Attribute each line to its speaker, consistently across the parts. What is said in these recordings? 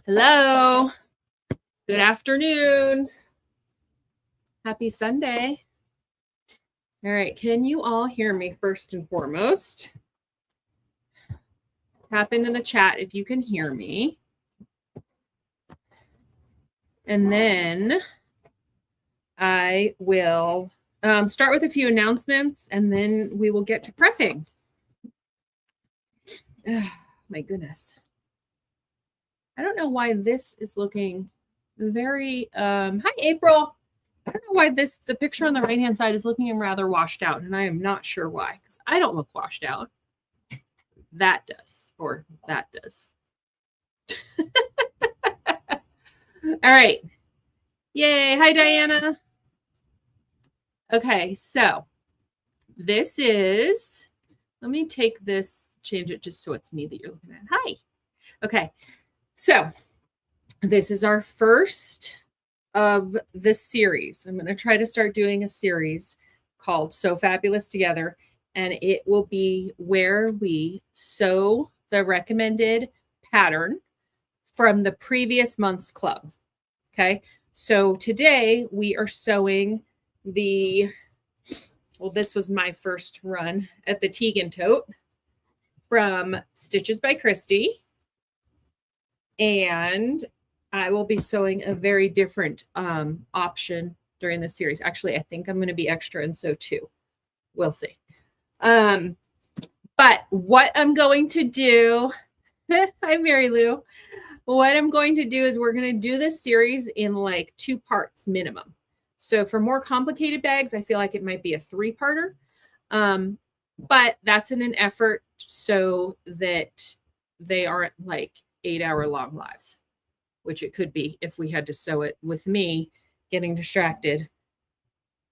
Speaker 1: Hello. Good afternoon. Happy Sunday. All right. Can you all hear me first and foremost? Tap into the chat if you can hear me. And then I will start with a few announcements and then we will get to prepping. Oh, my goodness. I don't know why this is looking very, hi, April. I don't know why the picture on the right-hand side is looking rather washed out, and I am not sure why, because I don't look washed out. That does, or that does. All right. Yay. Hi, Diana. Okay, so this is, let me take this, change it just so it's me that you're looking at. Hi. Okay, so this is our first of the series. I'm going to try to start doing a series called So Fabulous Together, and it will be where we sew the recommended pattern from the previous month's club. Okay, so today we are sewing the, well, this was my first run at the Teagan tote from Stitches by Christy, and I will be sewing a very different option during the series. Actually, I think I'm going to be extra and sew two. We'll see. But what I'm going to do, hi, Mary Lou. What I'm going to do is we're going to do this series in like 2 parts minimum. So for more complicated bags, I feel like it might be a 3-parter. But that's in an effort so that they aren't like 8-hour-long lives, which it could be if we had to sew it with me getting distracted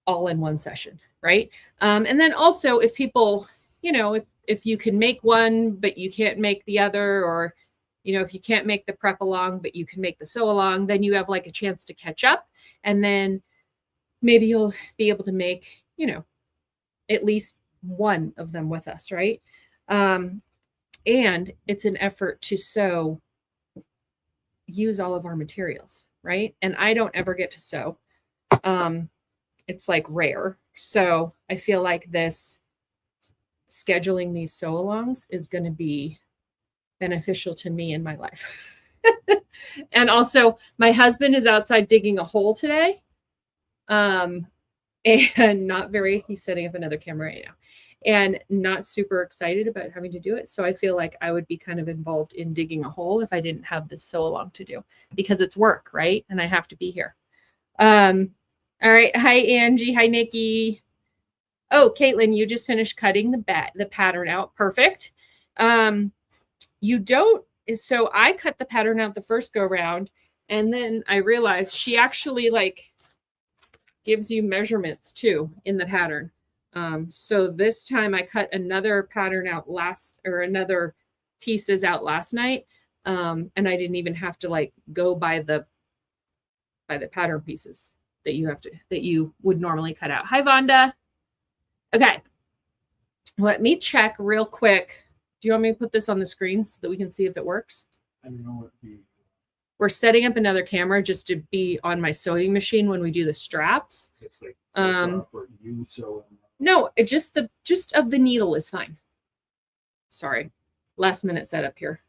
Speaker 1: all in one session, right? And then also if people, you know, if you can make one, but you can't make the other, or, you know, if you can't make the prep along, but you can make the sew along, then you have like a chance to catch up. And then maybe you'll be able to make, you know, at least one of them with us, right? And it's an effort to sew, use all of our materials, right? And I don't ever get to sew. It's like rare. So I feel like this scheduling these sew alongs is going to be beneficial to me in my life. And also my husband is outside digging a hole today. And not very, he's setting up another camera right now, and not super excited about having to do it. So I feel like I would be kind of involved in digging a hole if I didn't have this sew along to do, because it's work, right? And I have to be here. All right. Hi, Angie. Hi, Nikki. Oh, Caitlin, you just finished cutting the pattern out. Perfect. You don't, so I cut the pattern out the first go round, and then I realized she actually like gives you measurements too in the pattern. So this time I cut another pattern out another pieces out last night. And I didn't even have to like go by the pattern pieces that you would normally cut out. Hi, Vonda. Okay. Let me check real quick. Do you want me to put this on the screen so that we can see if it works?
Speaker 2: I don't know what
Speaker 1: we're setting up another camera just to be on my sewing machine when we do the straps.
Speaker 2: It's like
Speaker 1: you sew. No, it just of the needle is fine. Sorry, last minute setup here.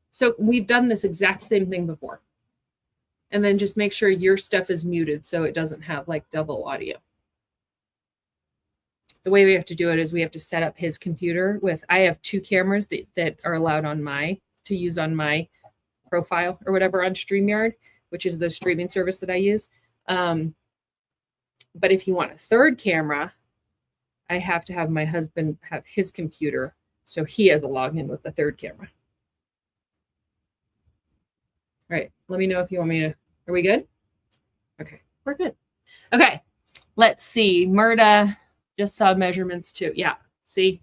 Speaker 1: So we've done this exact same thing before. And then just make sure your stuff is muted so it doesn't have like double audio. The way we have to do it is we have to set up his computer with, I have 2 cameras that are allowed to use on my profile or whatever on StreamYard, which is the streaming service that I use. But if you want a 3rd camera, I have to have my husband have his computer, so he has a login with the 3rd camera. All right, let me know if you want me to, are we good? Okay, we're good. Okay, let's see. Murda just saw measurements too. Yeah, see?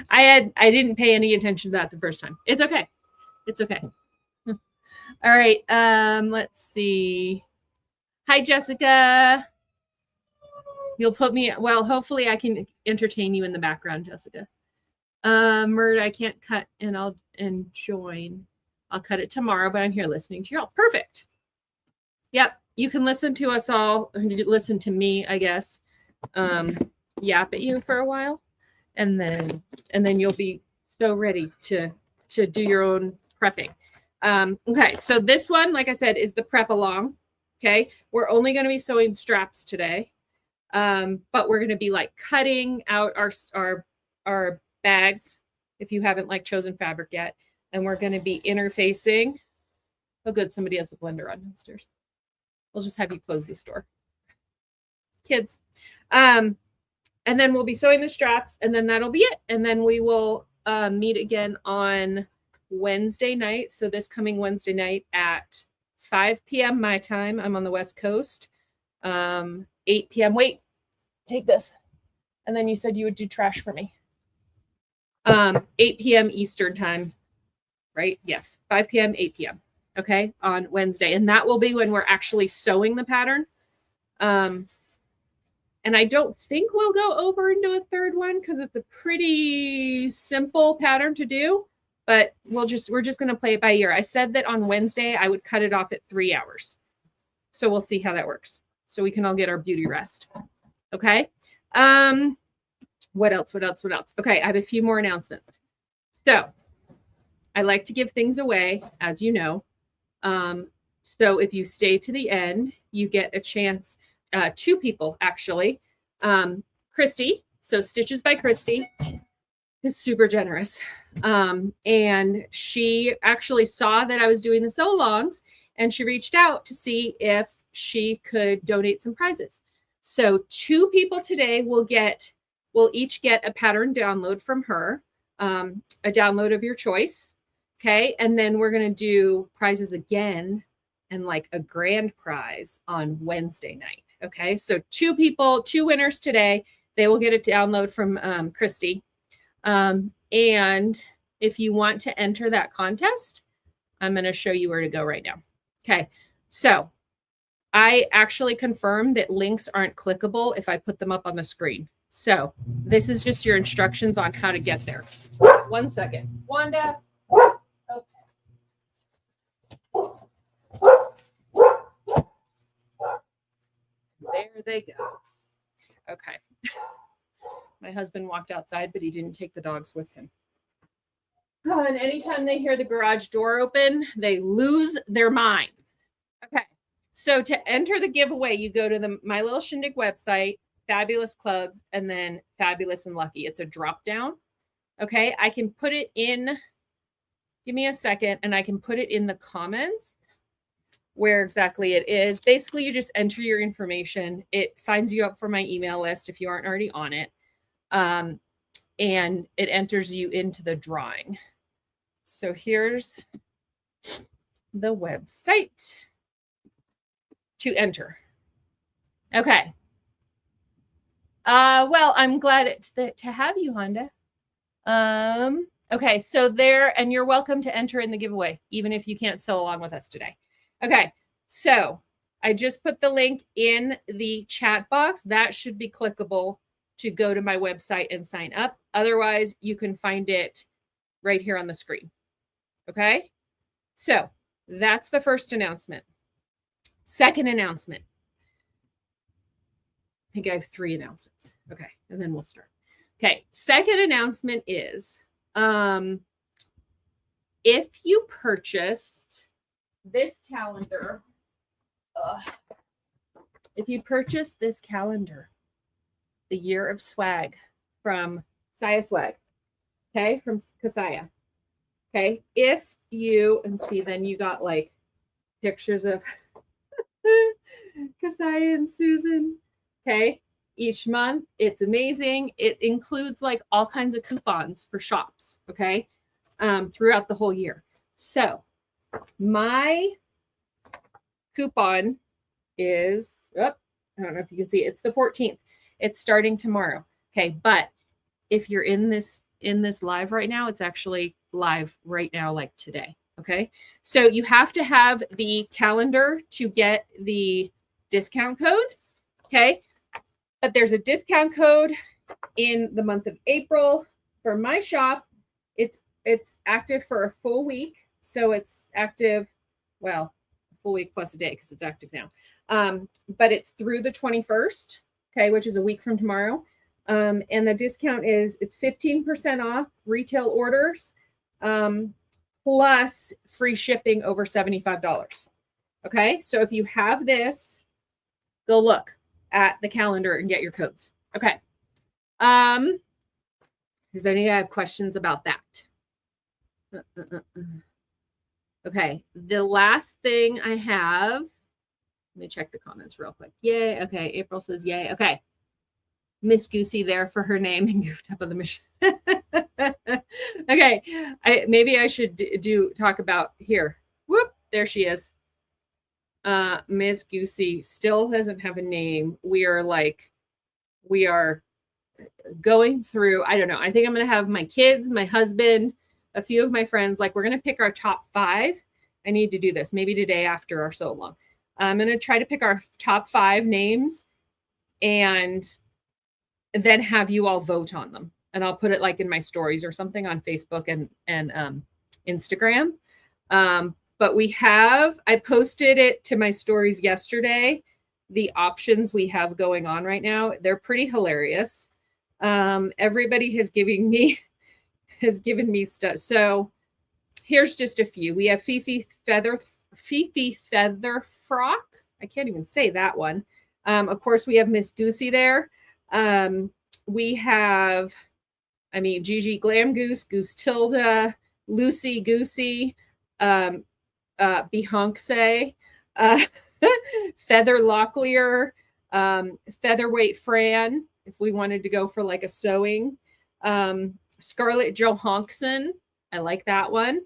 Speaker 1: I didn't pay any attention to that the first time. It's okay. It's okay. All right. Let's see. Hi, Jessica. You'll put me, well, hopefully I can entertain you in the background, Jessica. Mert, I can't cut and join. I'll cut it tomorrow, but I'm here listening to y'all. Perfect. Yep. You can listen to us all, listen to me, I guess, yap at you for a while. And then you'll be so ready to do your own prepping. Okay. So this one, like I said, is the prep along. Okay. We're only going to be sewing straps today. But we're going to be like cutting out our bags if you haven't like chosen fabric yet. And we're going to be interfacing. Oh, good. Somebody has the blender on downstairs. We'll just have you close this door. Kids. And then we'll be sewing the straps and then that'll be it. And then we will meet again on Wednesday night. So this coming Wednesday night at 5 p.m. my time. I'm on the West Coast. 8 p.m. Wait, take this. And then you said you would do trash for me. 8 p.m. Eastern time, right? Yes. 5 p.m., 8 p.m. Okay. On Wednesday. And that will be when we're actually sewing the pattern. And I don't think we'll go over into a third one because it's a pretty simple pattern to do, but we're just going to play it by ear. I said that on Wednesday, I would cut it off at 3 hours. So we'll see how that works. So we can all get our beauty rest. Okay. What else? Okay. I have a few more announcements. So I like to give things away, as you know. So if you stay to the end, you get a chance, 2 people actually. Christy, so Stitches by Christy is super generous. And she actually saw that I was doing the sew-alongs and she reached out to see if she could donate some prizes. So 2 people today will each get a pattern download from her, a download of your choice. Okay. And then we're going to do prizes again and like a grand prize on Wednesday night. Okay. So 2 people, 2 winners today, they will get a download from Christy. And if you want to enter that contest, I'm going to show you where to go right now. Okay. So I actually confirmed that links aren't clickable if I put them up on the screen. So this is just your instructions on how to get there. 1 second. Wanda. Okay. There they go. Okay. My husband walked outside, but he didn't take the dogs with him. Oh, and anytime they hear the garage door open, they lose their minds. Okay. So to enter the giveaway, you go to the My Little Shindig website, Fabulous Clubs, and then Fabulous and Lucky. It's a drop down. Okay. I can put it in. Give me a second, and I can put it in the comments where exactly it is. Basically, you just enter your information. It signs you up for my email list if you aren't already on it. And it enters you into the drawing. So here's the website to enter. Okay. Well, I'm glad to have you, Honda. Okay, so there, and you're welcome to enter in the giveaway, even if you can't sew along with us today. Okay, so I just put the link in the chat box. That should be clickable to go to my website and sign up. Otherwise, you can find it right here on the screen. Okay, so that's the first announcement. Second announcement. I think I have 3 announcements. Okay, and then we'll start. Okay, second announcement is if you purchased this calendar, the Year of Swag from Saya Swag, okay, from Kasaya, okay, if you, and see, then you got like pictures of Kasaya and Susan, okay, each month. It's amazing. It includes like all kinds of coupons for shops, okay, throughout the whole year. So my coupon is, I don't know if you can see, it's the 14th. It's starting tomorrow. Okay, but if you're in this live right now, it's actually live right now, like today. Okay, so you have to have the calendar to get the discount code. Okay, but there's a discount code in the month of April for my shop. It's active for a full week. So it's active, well, a full week plus a day because it's active now. But it's through the 21st, okay, which is a week from tomorrow. And the discount is it's 15% off retail orders, plus free shipping over $75. Okay, so if you have this, go look at the calendar and get your codes. Okay. Does any have questions about that? Okay, the last thing I have, let me check the comments real quick. Yay. Okay, April says yay. Okay. Miss Goosey there for her name and goofed up on the mission. Okay, maybe I should talk about here. Whoop, there she is. Miss Goosey still doesn't have a name. We are going through, I don't know. I think I'm going to have my kids, my husband, a few of my friends, like we're going to pick our top 5. I need to do this maybe today after our so long. I'm going to try to pick our top 5 names and then have you all vote on them. And I'll put it like in my stories or something on Facebook and Instagram. But I posted it to my stories yesterday. The options we have going on right now, they're pretty hilarious. Everybody has given me stuff. So here's just a few. We have Fifi Feather Frock. I can't even say that one. Of course, we have Miss Goosey there. We have, Gigi Glam Goose, Goose Tilda, Lucy Goosey, Beyonce, Feather Locklear, Featherweight Fran, if we wanted to go for like a sewing, Scarlett Johansson. I like that one.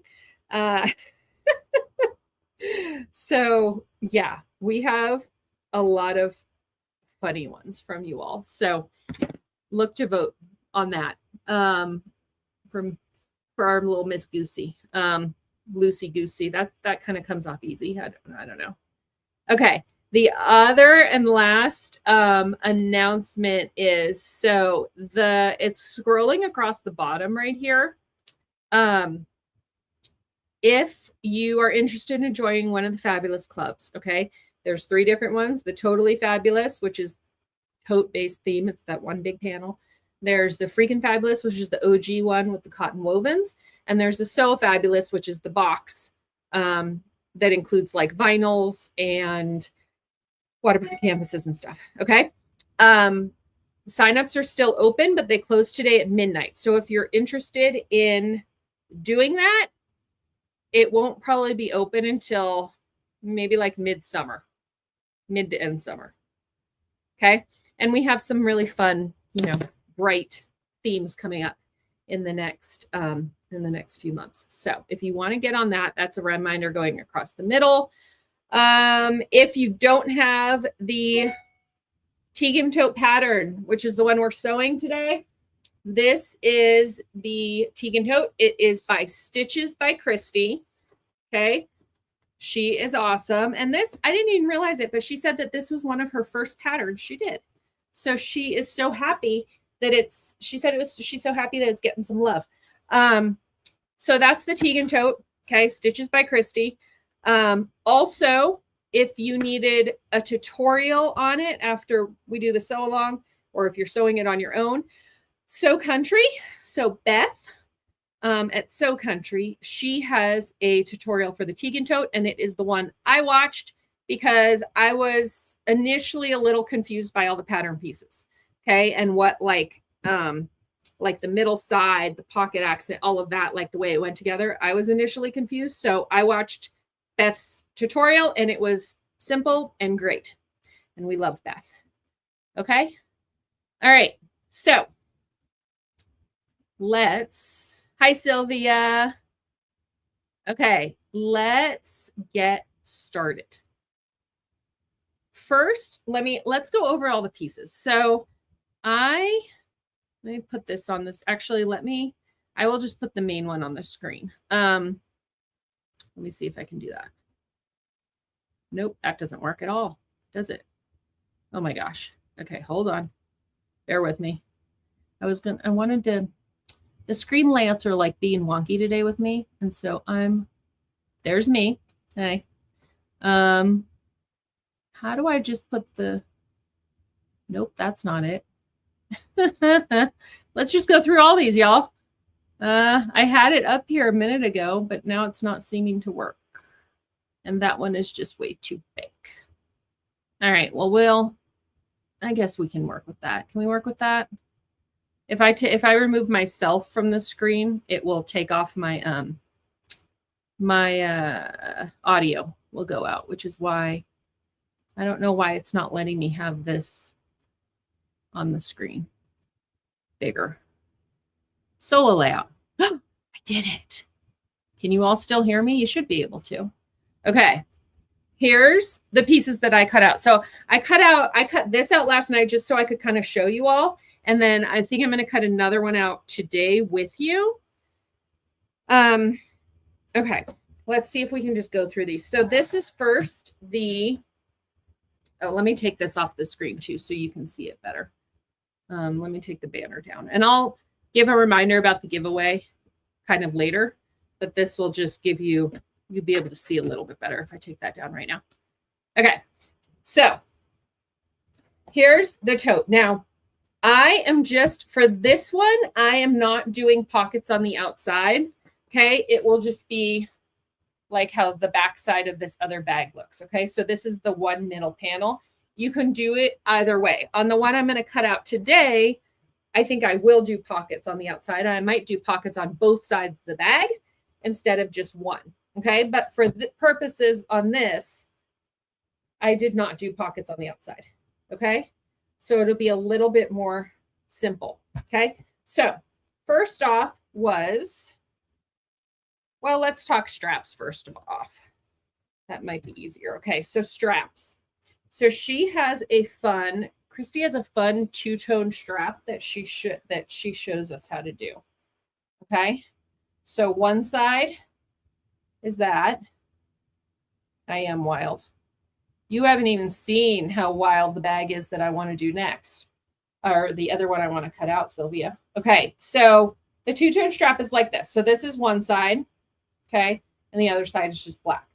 Speaker 1: So yeah, we have a lot of funny ones from you all. So look to vote on that for our little Miss Goosey, Lucy Goosey. That kind of comes off easy. I don't know. Okay. The other and last announcement is it's scrolling across the bottom right here. If you are interested in joining one of the fabulous clubs, okay, there's 3 different ones. The Totally Fabulous, which is tote-based theme. It's that one big panel. There's the Freaking Fabulous, which is the OG one with the cotton wovens. And there's the So Fabulous, which is the box that includes like vinyls and waterproof canvases and stuff. Okay. Signups are still open, but they close today at midnight. So if you're interested in doing that, it won't probably be open until maybe like mid to end summer. Okay. And we have some really fun, bright themes coming up in the next few months. So if you want to get on that, that's a reminder going across the middle. If you don't have the Teagan tote pattern, which is the one we're sewing today, this is the Teagan tote. It is by Stitches by Christy. Okay. She is awesome. And this, I didn't even realize it, but she said that this was one of her first patterns she did. So she is so happy that she's so happy that it's getting some love. So that's the Teagan tote. Okay. Stitches by Christy. Also, if you needed a tutorial on it after we do the sew along, or if you're sewing it on your own, Sew Country. So Beth, at Sew Country, she has a tutorial for the Teagan tote, and it is the one I watched because I was initially a little confused by all the pattern pieces. Okay. And what like the middle side, the pocket accent, all of that, like the way it went together, I was initially confused. So I watched Beth's tutorial and it was simple and great. And we love Beth. Okay. All right. So hi, Sylvia. Okay. Let's get started. First, let's go over all the pieces. So let me put this on this. Actually, I will just put the main one on the screen. Let me see if I can do that. Nope, that doesn't work at all, does it? Oh my gosh. Okay, hold on. Bear with me. The screen layouts are like being wonky today with me. And so I'm there's me. Hey. How do I just put the, nope, that's not it. Let's just go through all these, y'all. I had it up here a minute ago, but now it's not seeming to work. And that one is just way too big. All right, well, I guess we can work with that. Can we work with that? If I remove myself from the screen, it will take off my audio will go out, which is why I don't know why it's not letting me have this on the screen bigger. Solo layout. I did it. Can you all still hear me? You should be able to. Okay. Here's the pieces that I cut out. So I cut this out last night just so I could kind of show you all. And then I think I'm going to cut another one out today with you. Okay. Let's see if we can just go through these. So this is first the, let me take this off the screen too so you can see it better. Let me take the banner down. And I'll give a reminder about the giveaway kind of later. But this will just give you, you'll be able to see a little bit better if I take that down right now. Okay. So here's the tote. Now, I am just, for this one, I am not doing pockets on the outside. Okay. It will just be like how the back side of this other bag looks. Okay. So this is the one middle panel. You can do it either way. On the one I'm going to cut out today, I think I will do pockets on the outside. I might do pockets on both sides of the bag instead of just one. Okay. But for the purposes on this, I did not do pockets on the outside. Okay. So it'll be a little bit more simple. Okay. So first off was, well, let's talk straps first off. That might be easier. Okay. So straps. So she has a fun, Christy has a fun two-tone strap that she shows us how to do. Okay. So one side is that. I am wild. You haven't even seen how wild the bag is that I want to do next. Or the other one I want to cut out, Sylvia. Okay, so the two-tone strap is like this. So this is one side, okay? And the other side is just black.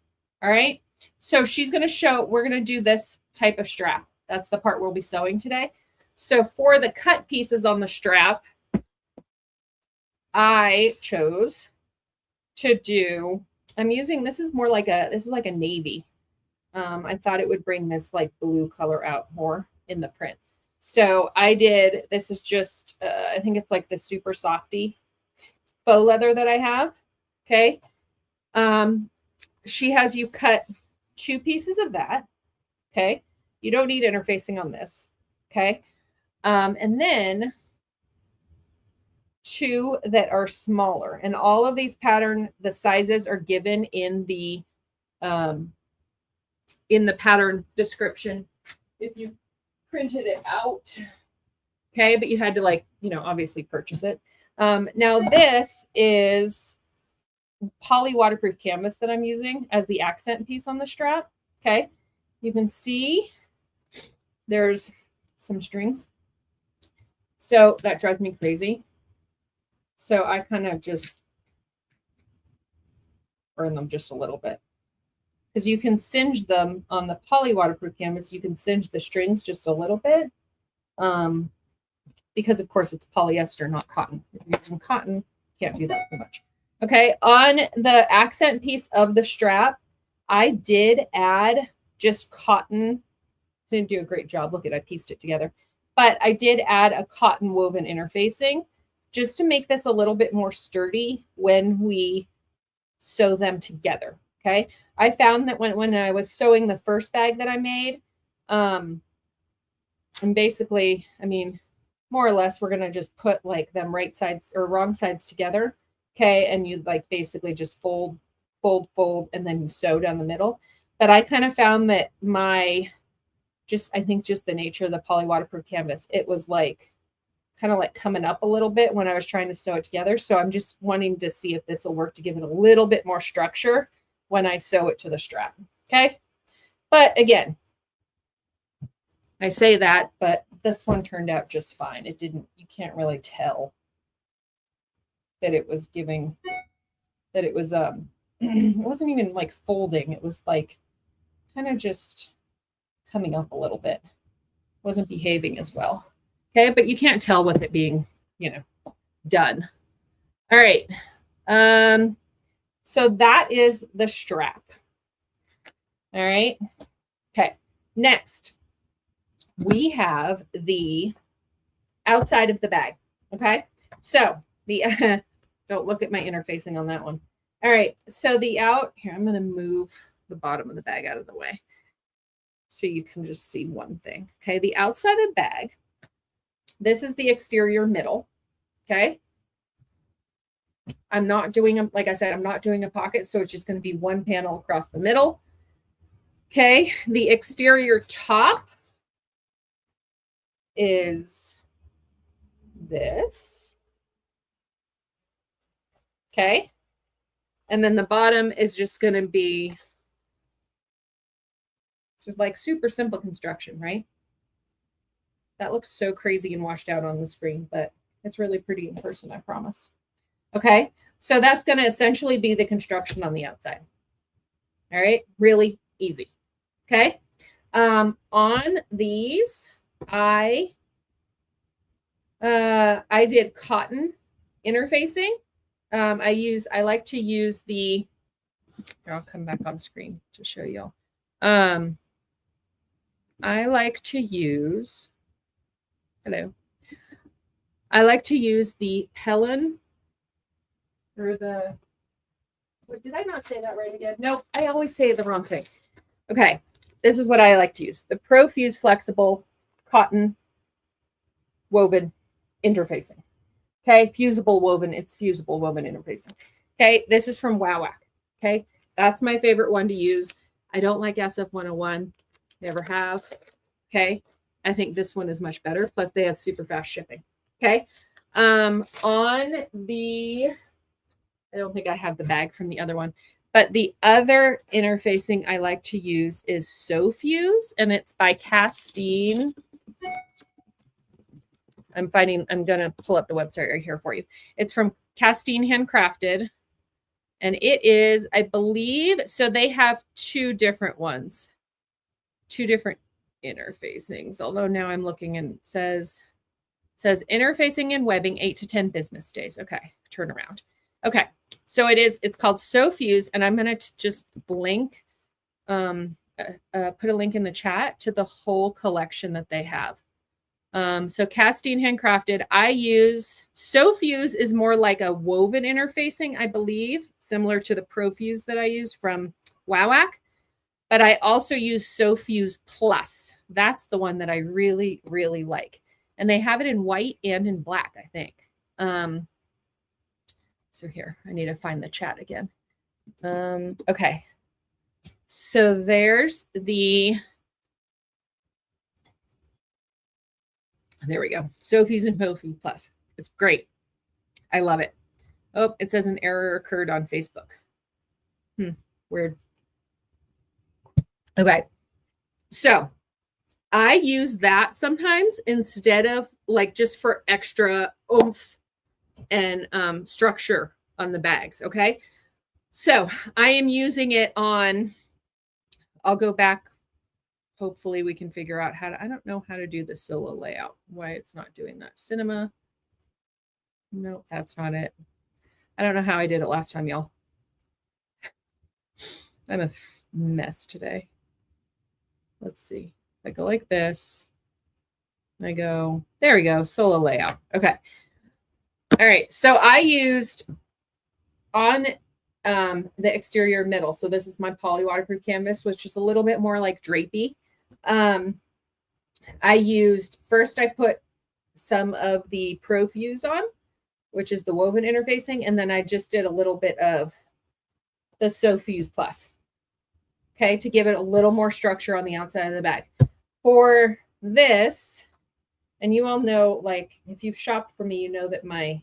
Speaker 1: All right? So she's going to show, we're going to do this type of strap. That's the part we'll be sewing today. So for the cut pieces on the strap, I chose to do, I'm using, this is like a navy. I thought it would bring this like blue color out more in the print. So I did, this is just, I think it's like the super softy faux leather that I have. Okay. She has you cut 2 pieces of that. Okay. You don't need interfacing on this. Okay. And then 2 that are smaller, and all of these pattern, the sizes are given in the pattern description if you printed it out. Okay, but you had to, like, you know, obviously purchase it. Now this is poly waterproof canvas that I'm using as the accent piece on the strap. Okay, you can see there's some strings. So that drives me crazy. So I kind of just burn them just a little bit. Because you can singe them on the poly waterproof canvas. You can singe the strings just a little bit. Because, of course, it's polyester, not cotton. If you're using cotton, you can't do that so much. Okay, on the accent piece of the strap, I did add just cotton. Didn't do a great job. Look at, I pieced it together. But I did add a cotton woven interfacing just to make this a little bit more sturdy when we sew them together. Okay, I found that when I was sewing the first bag that I made, and basically, I mean, more or less, we're going to just put like them right sides or wrong sides together. Okay, and you like basically just fold, fold, fold, and then you sew down the middle. But I kind of found that I think just the nature of the poly waterproof canvas, it was like kind of like coming up a little bit when I was trying to sew it together. So I'm just wanting to see if this will work to give it a little bit more structure when I sew it to the strap. Okay. But again, I say that, but this one turned out just fine. It didn't, you can't really tell that it was giving, that it was it wasn't even like folding. It was like kind of just coming up a little bit. Wasn't behaving as well. Okay, but you can't tell with it being, done. All right. So that is the strap. All right. Okay. Next, we have the outside of the bag. Okay. So the don't look at my interfacing on that one. All right. So here, I'm going to move the bottom of the bag out of the way so you can just see one thing. Okay. The outside of the bag, this is the exterior middle. Okay. I'm not doing, like I said, I'm not doing a pocket. So it's just going to be one panel across the middle. Okay. The exterior top is this. Okay. And then the bottom is just going to be, it's just like super simple construction, right? That looks so crazy and washed out on the screen, but it's really pretty in person, I promise. Okay. So that's going to essentially be the construction on the outside. All right. Really easy. Okay. On these, I did cotton interfacing. I like to use the, here, I'll come back on screen to show y'all. I like to use, I like to use the Pellon, or the, did I not say that right again? Nope, I always say the wrong thing. Okay, this is what I like to use. The Profuse Flexible Cotton Woven Interfacing. Okay, fusible woven, it's fusible woven interfacing. Okay, this is from WowWack. Okay, that's my favorite one to use. I don't like SF101, never have. Okay, I think this one is much better. Plus, they have super fast shipping. Okay, on the, I don't think I have the bag from the other one, but the other interfacing I like to use is SoFuse, and it's by Castine. I'm going to pull up the website right here for you. It's from Castine Handcrafted. And it is, I believe, so they have two different ones, two different interfacings. Although now I'm looking and it says interfacing and webbing 8 to 10 business days. Okay, turn around. Okay, so it's called SoFuse, and I'm going to just link, put a link in the chat to the whole collection that they have. So Castine Handcrafted, I use SoFuse is more like a woven interfacing, I believe, similar to the Profuse that I use from WowWack. But I also use SoFuse Plus. That's the one that I really, really like. And they have it in white and in black, I think. So here, I need to find the chat again. Okay. So there's the... There we go. SoFuse and Profuse Plus. It's great. I love it. Oh, it says an error occurred on Facebook. Weird. Okay. So I use that sometimes instead of like just for extra oomph and structure on the bags. Okay. So I am using it on, I'll go back. Hopefully we can figure out how to, I don't know how to do the solo layout, why it's not doing that. Cinema. Nope, that's not it. I don't know how I did it last time, y'all. I'm a mess today. Let's see. I go like this. I go, there we go, solo layout. Okay. All right. So I used on the exterior middle. So this is my poly waterproof canvas, which is a little bit more like drapey. I used, first I put some of the Profuse on, which is the woven interfacing, and then I just did a little bit of the SoFuse Plus, okay, to give it a little more structure on the outside of the bag. For this, and you all know, like, if you've shopped for me, you know that my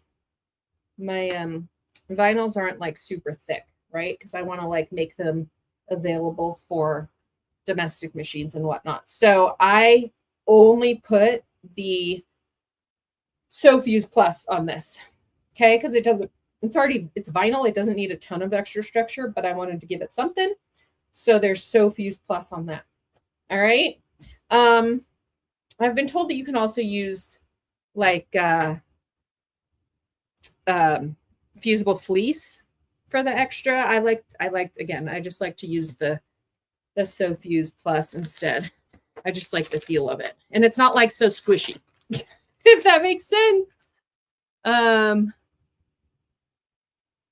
Speaker 1: vinyls aren't like super thick, right? Because I want to like make them available for domestic machines and whatnot. So I only put the SoFuse Plus on this, okay? Because it doesn't it's vinyl. It doesn't need a ton of extra structure, but I wanted to give it something. So there's SoFuse Plus on that. All right. I've been told that you can also use like fusible fleece for the extra. I liked again, I just like to use the SoFuse Plus instead. I just like the feel of it. And it's not like so squishy, if that makes sense.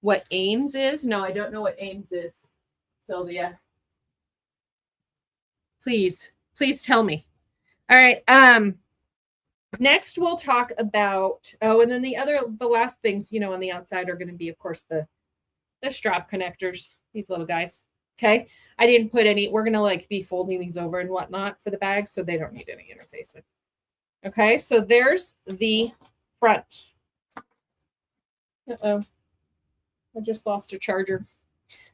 Speaker 1: What Ames is? No, I don't know what Ames is, Sylvia. Please tell me. All right. Next we'll talk about, and then the last things, on the outside are going to be, of course, the strap connectors, these little guys. Okay. I didn't put any, we're going to like be folding these over and whatnot for the bag, so they don't need any interfacing. Okay. So there's the front. Uh-oh. I just lost a charger.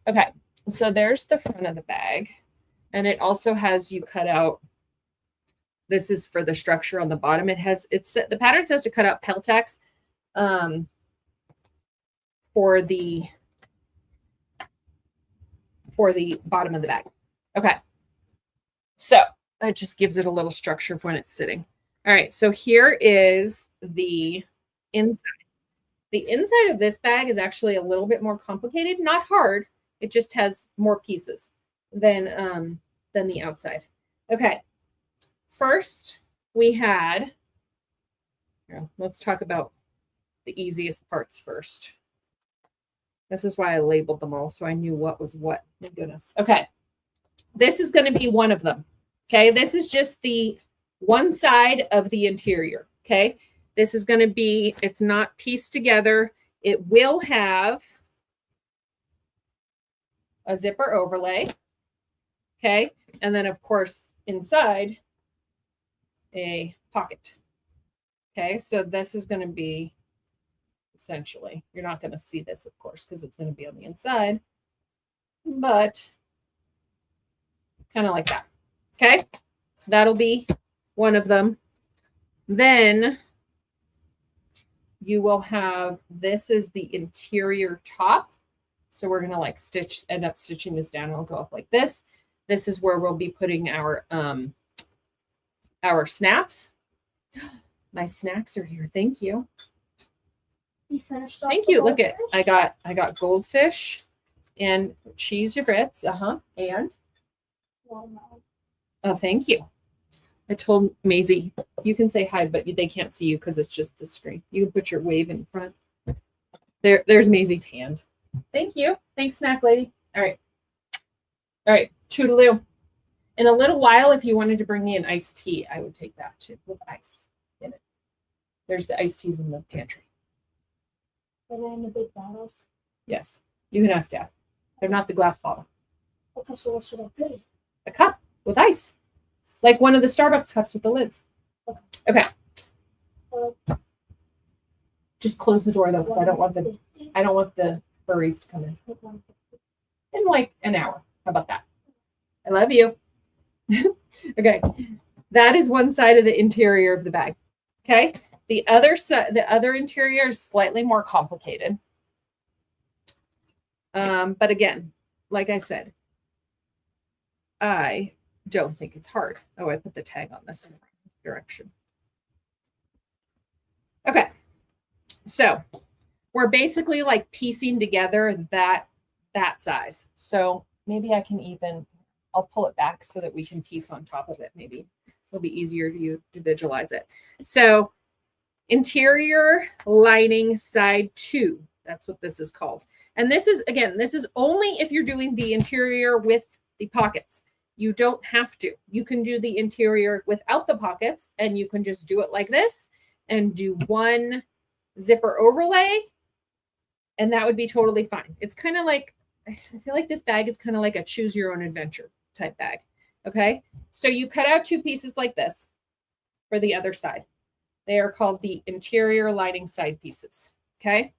Speaker 1: Okay. So there's the front of the bag. And it also has you cut out. This is for the structure on the bottom. The pattern says to cut out Peltex for the bottom of the bag. Okay. So it just gives it a little structure for when it's sitting. All right. So here is the inside. The inside of this bag is actually a little bit more complicated, not hard. It just has more pieces than the outside. Okay. First, we had, let's talk about the easiest parts first. This is why I labeled them all, so I knew what was what. My goodness. Okay. This is going to be one of them. Okay. This is just the one side of the interior. Okay. This is going to be, it's not pieced together. It will have a zipper overlay. Okay. And then, of course, inside, a pocket. Okay, so this is going to be essentially, you're not going to see this, of course, because it's going to be on the inside, but kind of like that. Okay, that'll be one of them. Then you will have, this is the interior top. So we're going to like end up stitching this down. It'll go up like this. This is where we'll be putting our snaps. My snacks are here. Thank you.
Speaker 2: You finished off.
Speaker 1: Thank you. Look at, I got goldfish and cheese grits. And oh, thank you. I told Maisie, you can say hi, but they can't see you because it's just the screen. You can put your wave in front. There's Maisie's hand. Thank you. Thanks, snack lady. All right. Toodaloo. In a little while, if you wanted to bring me an iced tea, I would take that too, with ice in it. There's the iced teas in the pantry.
Speaker 2: Are they in the big bottles?
Speaker 1: Yes. You can ask Dad. They're not the glass bottle.
Speaker 2: Okay, so what should I put?
Speaker 1: A cup with ice. Like one of the Starbucks cups with the lids. Okay. Just close the door though, because I don't want the furries to come in like an hour. How about that? I love you. Okay, that is one side of the interior of the bag. Okay, the other side, the other interior is slightly more complicated. But again, like I said, I don't think it's hard. Oh, I put the tag on this in the wrong direction. Okay, so we're basically like piecing together that size. So maybe I can even, I'll pull it back so that we can piece on top of it. Maybe it'll be easier to you to visualize it. So interior lining side 2, that's what this is called. And this is, again, this is only if you're doing the interior with the pockets. You don't have to. You can do the interior without the pockets, and you can just do it like this and do one zipper overlay, and that would be totally fine. It's kind of like, I feel like this bag is kind of like a choose your own adventure type bag. Okay. So you cut out 2 pieces like this for the other side. They are called the interior lining side pieces. Okay.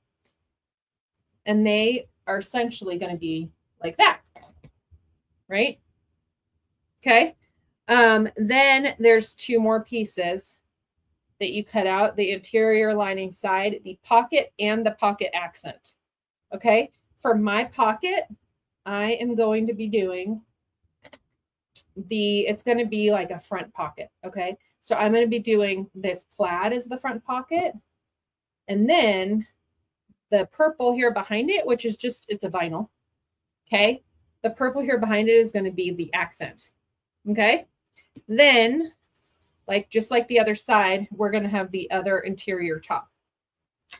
Speaker 1: And they are essentially going to be like that. Right. Okay. Then there's 2 more pieces that you cut out, the interior lining side, the pocket and the pocket accent. Okay. For my pocket, I am going to be doing it's going to be like a front pocket. Okay. So I'm going to be doing this plaid as the front pocket. And then the purple here behind it, which is just, it's a vinyl. Okay. The purple here behind it is going to be the accent. Okay. Then, just like the other side, we're going to have the other interior top.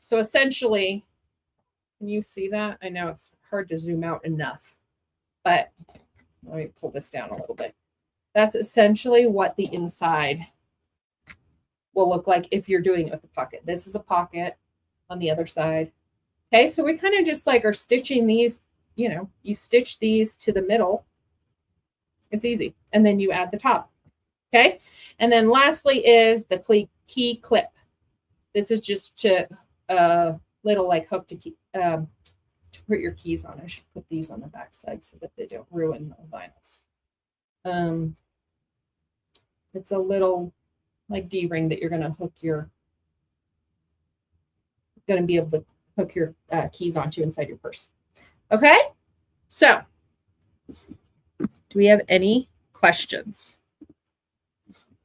Speaker 1: So essentially, can you see that? I know it's hard to zoom out enough, but let me pull this down a little bit. That's essentially what the inside will look like if you're doing it with the pocket. This is a pocket on the other side. Okay, so we kind of just are stitching these, you stitch these to the middle. It's easy. And then you add the top. Okay, and then lastly is the key clip. This is just to little hook to keep to put your keys on. I should put these on the back side so that they don't ruin the vinyls. It's a little D-ring that you're going to be able to hook your keys onto inside your purse. Okay, so do we have any questions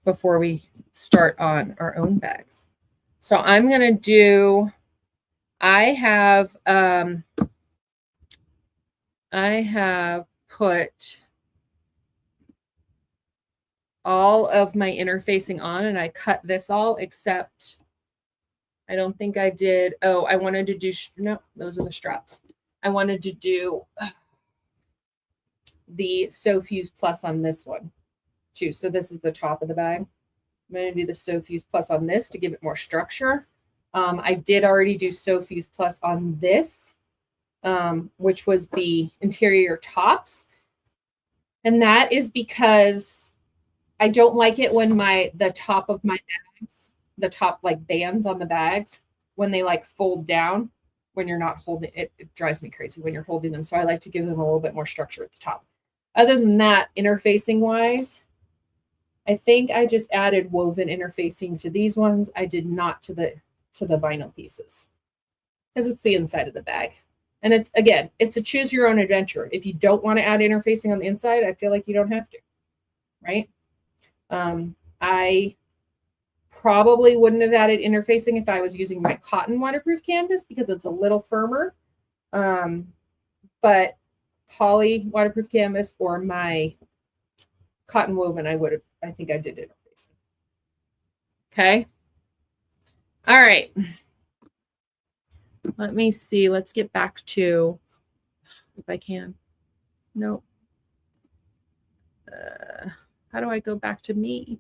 Speaker 1: before we start on our own bags? So I'm going to do, I have put all of my interfacing on, and I cut this all except I don't think I did. Oh, I wanted to do, no, those are the straps. I wanted to do the Sew Fuse Plus on this one too. So this is the top of the bag. I'm going to do the Sew Fuse Plus on this to give it more structure. I did already do Sew Fuse Plus on this, which was the interior tops. And that is because I don't like it when the top of my bags, the top bands on the bags, when they fold down, when you're not holding it, it drives me crazy when you're holding them. So I like to give them a little bit more structure at the top. Other than that, interfacing wise, I think I just added woven interfacing to these ones. I did not to the vinyl pieces because it's the inside of the bag. And it's a choose your own adventure. If you don't want to add interfacing on the inside, I feel like you don't have to, right? I probably wouldn't have added interfacing if I was using my cotton waterproof canvas because it's a little firmer. But poly waterproof canvas or my cotton woven, I think I did interfacing. Okay. All right. Let me see. Let's get back to, if I can. Nope. How do I go back to me?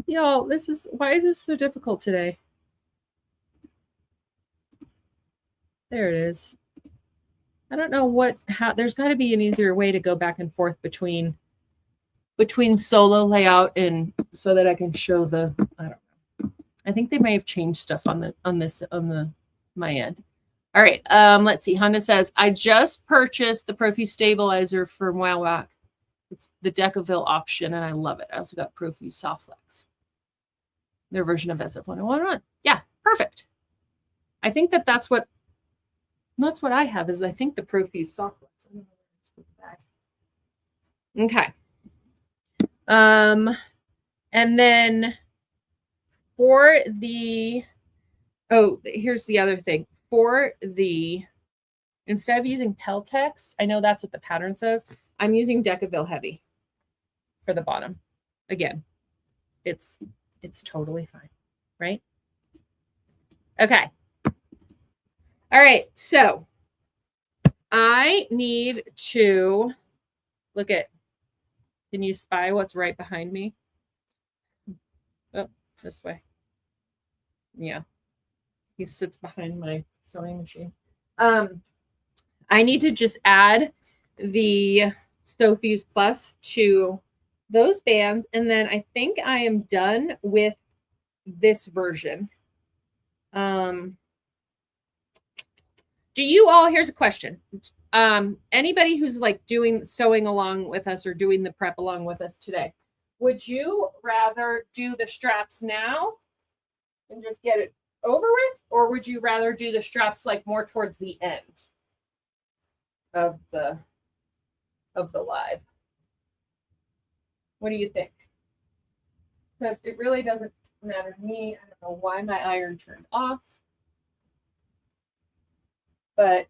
Speaker 1: Y'all, why is this so difficult today? There it is. I don't know there's got to be an easier way to go back and forth between solo layout and so that I can show I don't know. I think they may have changed stuff on my end. All right. Let's see. Honda says, I just purchased the Profuse stabilizer from Wow Whack. It's the Decaville option, and I love it. I also got Profuse Soft Flex, their version of SF-1011. Yeah, perfect. I think that's what I have. Is I think the Profuse Soft Flex. Okay. And then for here's the other thing. Instead of using Peltex, I know that's what the pattern says. I'm using Decaville Heavy for the bottom. Again, it's totally fine, right? Okay. All right. So I need to look at, can you spy what's right behind me? Oh, this way. Yeah. He sits behind my sewing machine. I need to just add the Sew Fuse Plus to those bands. And then I think I am done with this version. Do you all, here's a question. Anybody who's sewing along with us or doing the prep along with us today, would you rather do the straps now and just get it over with, or would you rather do the straps like more towards the end of the live? What do you think? Because it really doesn't matter to me. I don't know why my iron turned off, but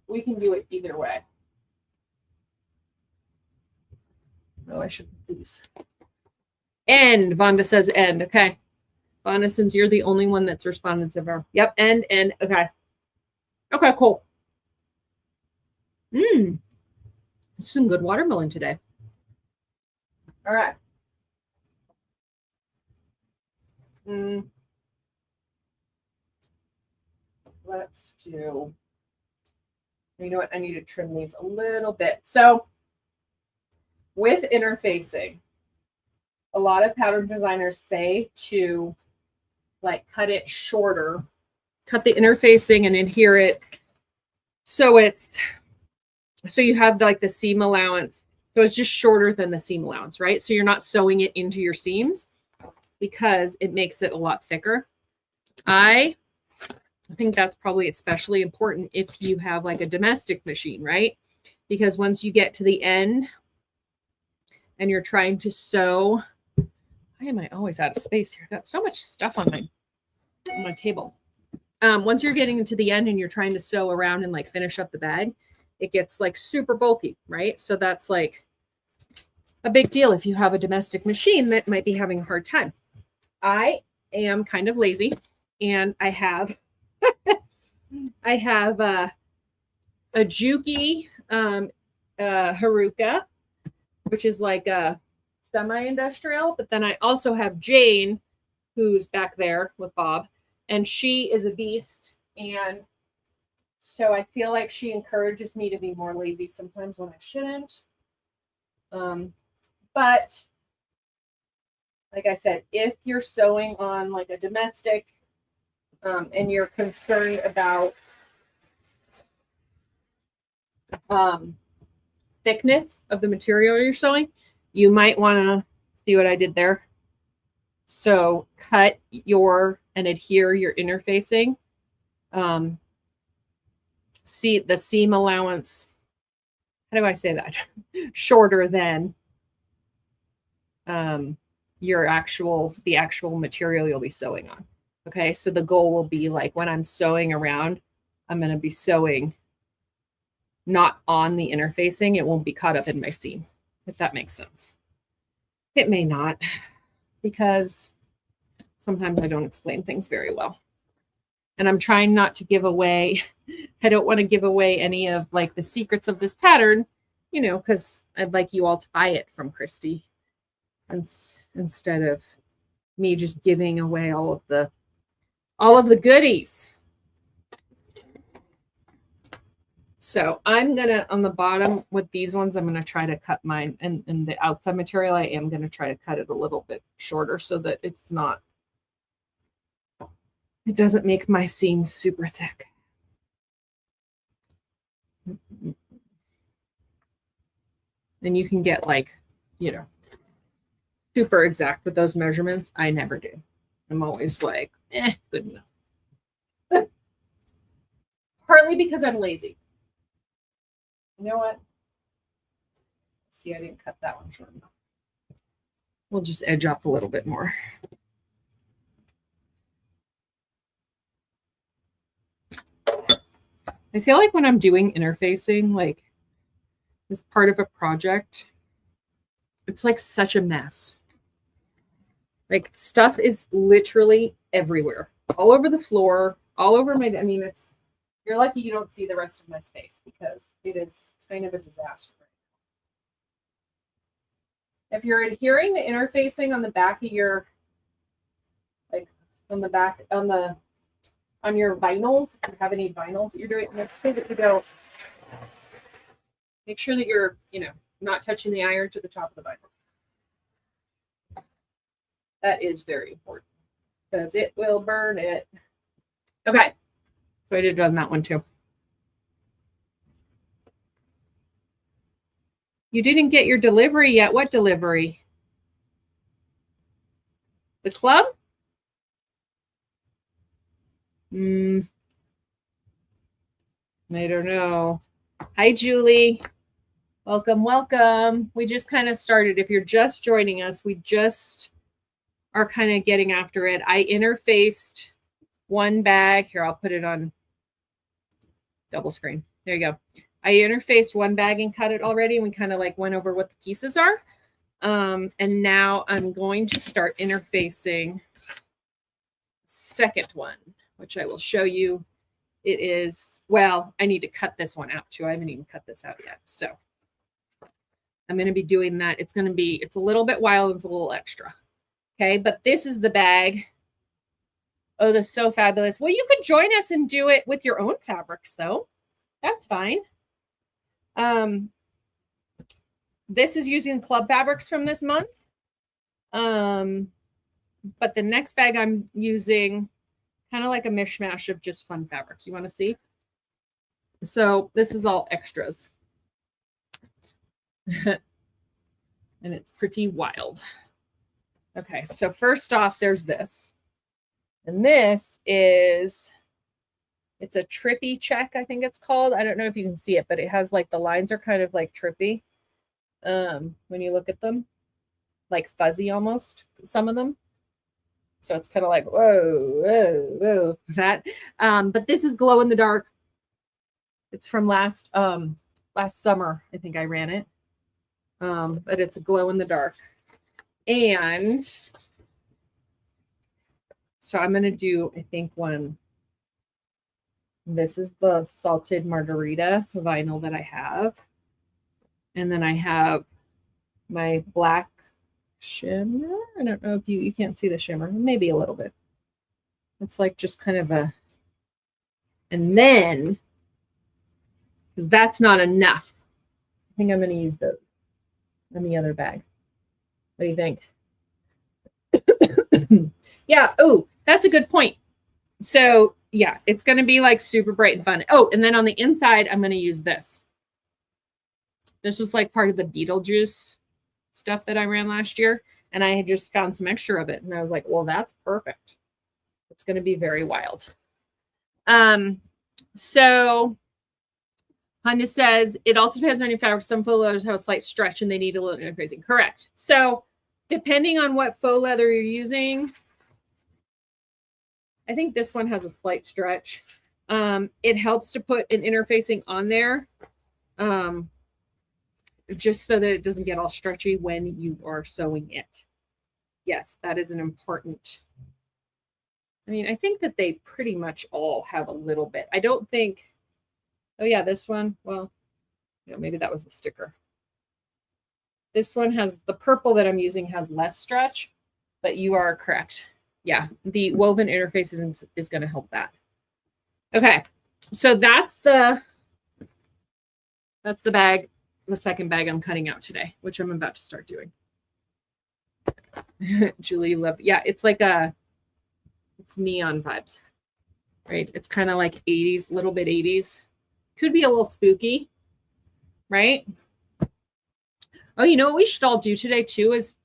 Speaker 1: we can do it either way. Oh, I should put these. End. Vonda says end. Okay. Vonda, since you're the only one that's responded so far. Yep. End. Okay. Okay, cool. This is some good watermelon today. All right. Let's do, you know what? I need to trim these a little bit. So with interfacing, a lot of pattern designers say to like cut it shorter, cut the interfacing and adhere it so you have like the seam allowance. So it's just shorter than the seam allowance, right? So you're not sewing it into your seams because it makes it a lot thicker. I think that's probably especially important if you have like a domestic machine, right? Because once you get to the end and you're trying to sew, why am I always out of space here? I've got so much stuff on my table. Once you're getting to the end and you're trying to sew around and like finish up the bag, it gets like super bulky, right? So that's like a big deal if you have a domestic machine that might be having a hard time. I am kind of lazy and I have a Juki Haruka, which is like a semi-industrial, but then I also have Jane, who's back there with Bob, and she is a beast. And so I feel like she encourages me to be more lazy sometimes when I shouldn't. But like I said, if you're sewing on like a domestic and you're concerned about thickness of the material you're sewing, you might want to see what I did there. So cut and adhere your interfacing. See the seam allowance. How do I say that? Shorter than the actual material you'll be sewing on. Okay, so the goal will be like when I'm sewing around, I'm going to be sewing not on the interfacing. It won't be caught up in my seam, if that makes sense. It may not, because sometimes I don't explain things very well. And I'm trying not to give away, I don't want to give away any of like the secrets of this pattern, you know, because I'd like you all to buy it from Christy instead of me just giving away all of the goodies. So I'm gonna, on the bottom with these ones, I'm gonna try to cut mine, and the outside material, I am gonna try to cut it a little bit shorter so that it doesn't make my seams super thick. And you can get like, you know, super exact with those measurements. I never do. I'm always like, good enough. Partly because I'm lazy. You know what? See, I didn't cut that one short enough. We'll just edge off a little bit more. I feel like when I'm doing interfacing, like as part of a project, it's like such a mess. Like stuff is literally everywhere, all over the floor, all over my, I mean, you're lucky you don't see the rest of my space because it is kind of a disaster. If you're adhering the interfacing on the back of your, like on your vinyls, if you have any vinyls that you're doing, make sure that you're, you know, not touching the iron to the top of the vinyl. That is very important because it will burn it. Okay. So I did on that one too. You didn't get your delivery yet. What delivery? The club? I don't know. Hi, Julie. Welcome, welcome. We just kind of started. If you're just joining us, we just are kind of getting after it. I interfaced one bag. Here, I'll put it on double screen. There you go. I interfaced one bag and cut it already. And we kind of like went over what the pieces are. And now I'm going to start interfacing second one, which I will show you. It is, well, I need to cut this one out too. I haven't even cut this out yet. So I'm going to be doing that. It's a little bit wild. It's a little extra. Okay. But this is the bag. Oh, that's so fabulous. Well, you could join us and do it with your own fabrics though. That's fine. This is using club fabrics from this month. But the next bag I'm using kind of like a mishmash of just fun fabrics. You want to see? So this is all extras. And it's pretty wild. Okay, so first off, there's this. And this is, it's a trippy check, I think it's called. I don't know if you can see it, but it has like the lines are kind of like trippy. When you look at them, like fuzzy almost, some of them. So it's kind of like, whoa, whoa, whoa, that. But this is glow in the dark. It's from last summer. I think I ran it. But it's a glow in the dark. And so I'm going to do, I think, one. This is the salted margarita vinyl that I have. And then I have my black shimmer. I don't know if you can't see the shimmer, maybe a little bit. It's like just kind of a, and then, because that's not enough, I think I'm going to use those in the other bag. What do you think? Yeah. Oh, that's a good point. So yeah, it's going to be like super bright and fun. Oh, and then on the inside, I'm going to use this. This was like part of the Beetlejuice stuff that I ran last year. And I had just found some extra of it. And I was like, well, that's perfect. It's going to be very wild. So Honda says, it also depends on your fabric. Some faux leathers have a slight stretch and they need a little interfacing. Correct. So depending on what faux leather you're using, I think this one has a slight stretch. It helps to put an interfacing on there. Just so that it doesn't get all stretchy when you are sewing it. Yes, that is an important. I mean, I think that they pretty much all have a little bit. I don't think, oh yeah, this one, well, you know, maybe that was the sticker. This one has, the purple that I'm using has less stretch, but you are correct. Yeah, the woven interface is going to help that. Okay, so that's the bag. The second bag I'm cutting out today, which I'm about to start doing. Julie loved, yeah, it's like it's neon vibes, right? It's kind of like 80s, little bit 80s. Could be a little spooky, right? Oh, you know what we should all do today too is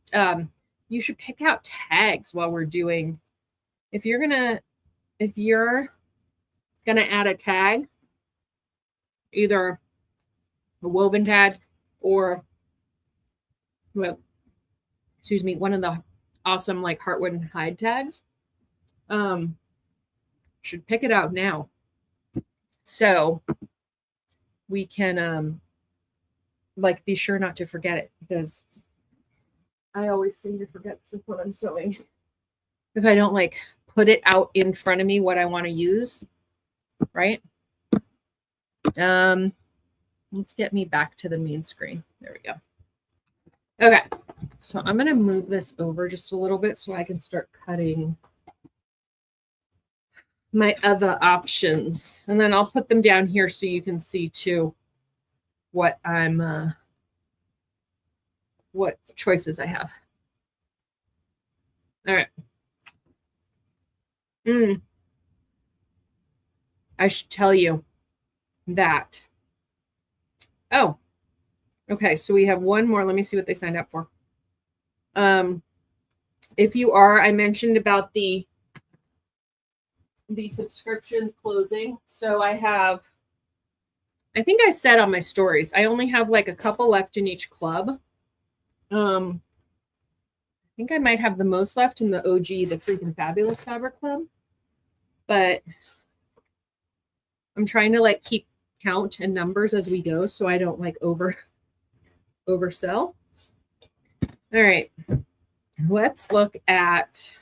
Speaker 1: you should pick out tags while we're doing, if you're gonna add a tag, either a woven tag or, well, excuse me, one of the awesome like heartwood and hide tags. Should pick it out now so we can like be sure not to forget it, because I always seem to forget stuff when I'm sewing if I don't like put it out in front of me what I want to use, right? Let's get me back to the main screen. There we go. Okay, so I'm going to move this over just a little bit so I can start cutting my other options. And then I'll put them down here so you can see too what I'm, what choices I have. All right. I should tell you that. Oh, okay. So we have one more. Let me see what they signed up for. If you are, I mentioned about the the subscriptions closing. So I think I said on my stories, I only have like a couple left in each club. I think I might have the most left in the OG, the Freaking Fabulous Fabric Club. But I'm trying to like keep count and numbers as we go so I don't like oversell. All right. Let's look at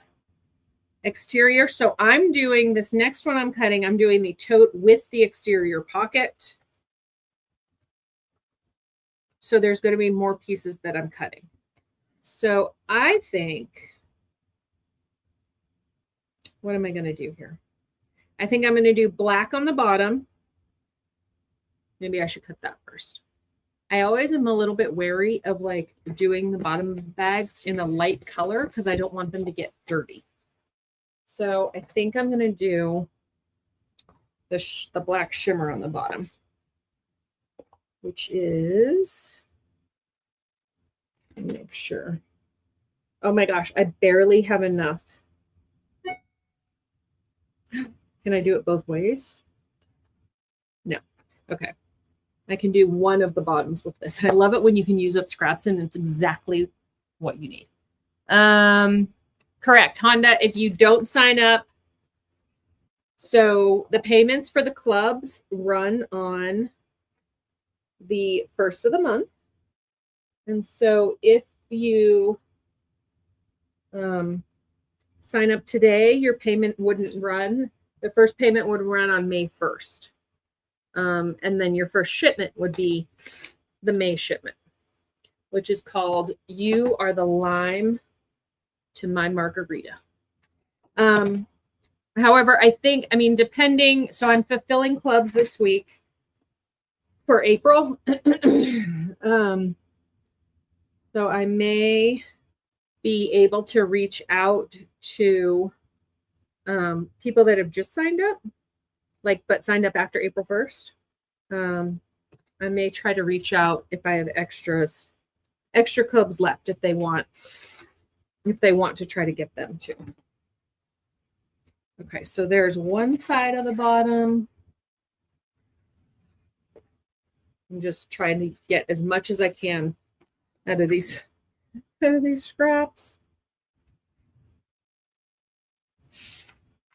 Speaker 1: exterior. So I'm doing this next one I'm cutting. I'm doing the tote with the exterior pocket. So there's going to be more pieces that I'm cutting. So I think, what am I going to do here? I think I'm going to do black on the bottom. Maybe I should cut that first. I always am a little bit wary of like doing the bottom bags in a light color because I don't want them to get dirty. So I think I'm going to do the black shimmer on the bottom, which is, let me make sure. Oh my gosh, I barely have enough. Can I do it both ways? No. Okay. I can do one of the bottoms with this. I love it when you can use up scraps and it's exactly what you need. Correct. Honda, if you don't sign up, so the payments for the clubs run on the 1st of the month. And so if you sign up today, your payment wouldn't run. The first payment would run on May 1st. And then your first shipment would be the May shipment, which is called You Are the Lime to My Margarita. However, I mean, depending, so I'm fulfilling clubs this week for April. So I may be able to reach out to people that have just signed up, but signed up after April 1st. I may try to reach out if I have extra clubs left if they want to try to get them too. Okay, so there's one side of the bottom. I'm just trying to get as much as I can out of these scraps.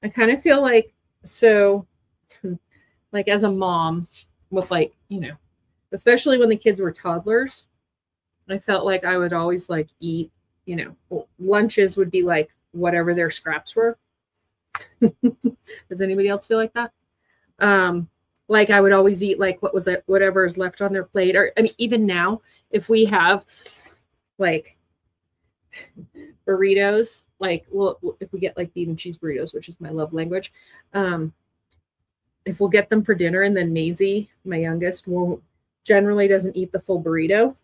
Speaker 1: I kind of feel like, so like as a mom with like, you know, especially when the kids were toddlers, I felt like I would always like eat, you know, lunches would be like whatever their scraps were. Does anybody else feel like that? Like I would always eat like whatever is left on their plate. Or I mean, even now, if we have like burritos, like, well, if we get like beef and cheese burritos, which is my love language, if we'll get them for dinner, and then Maisie, my youngest, generally doesn't eat the full burrito,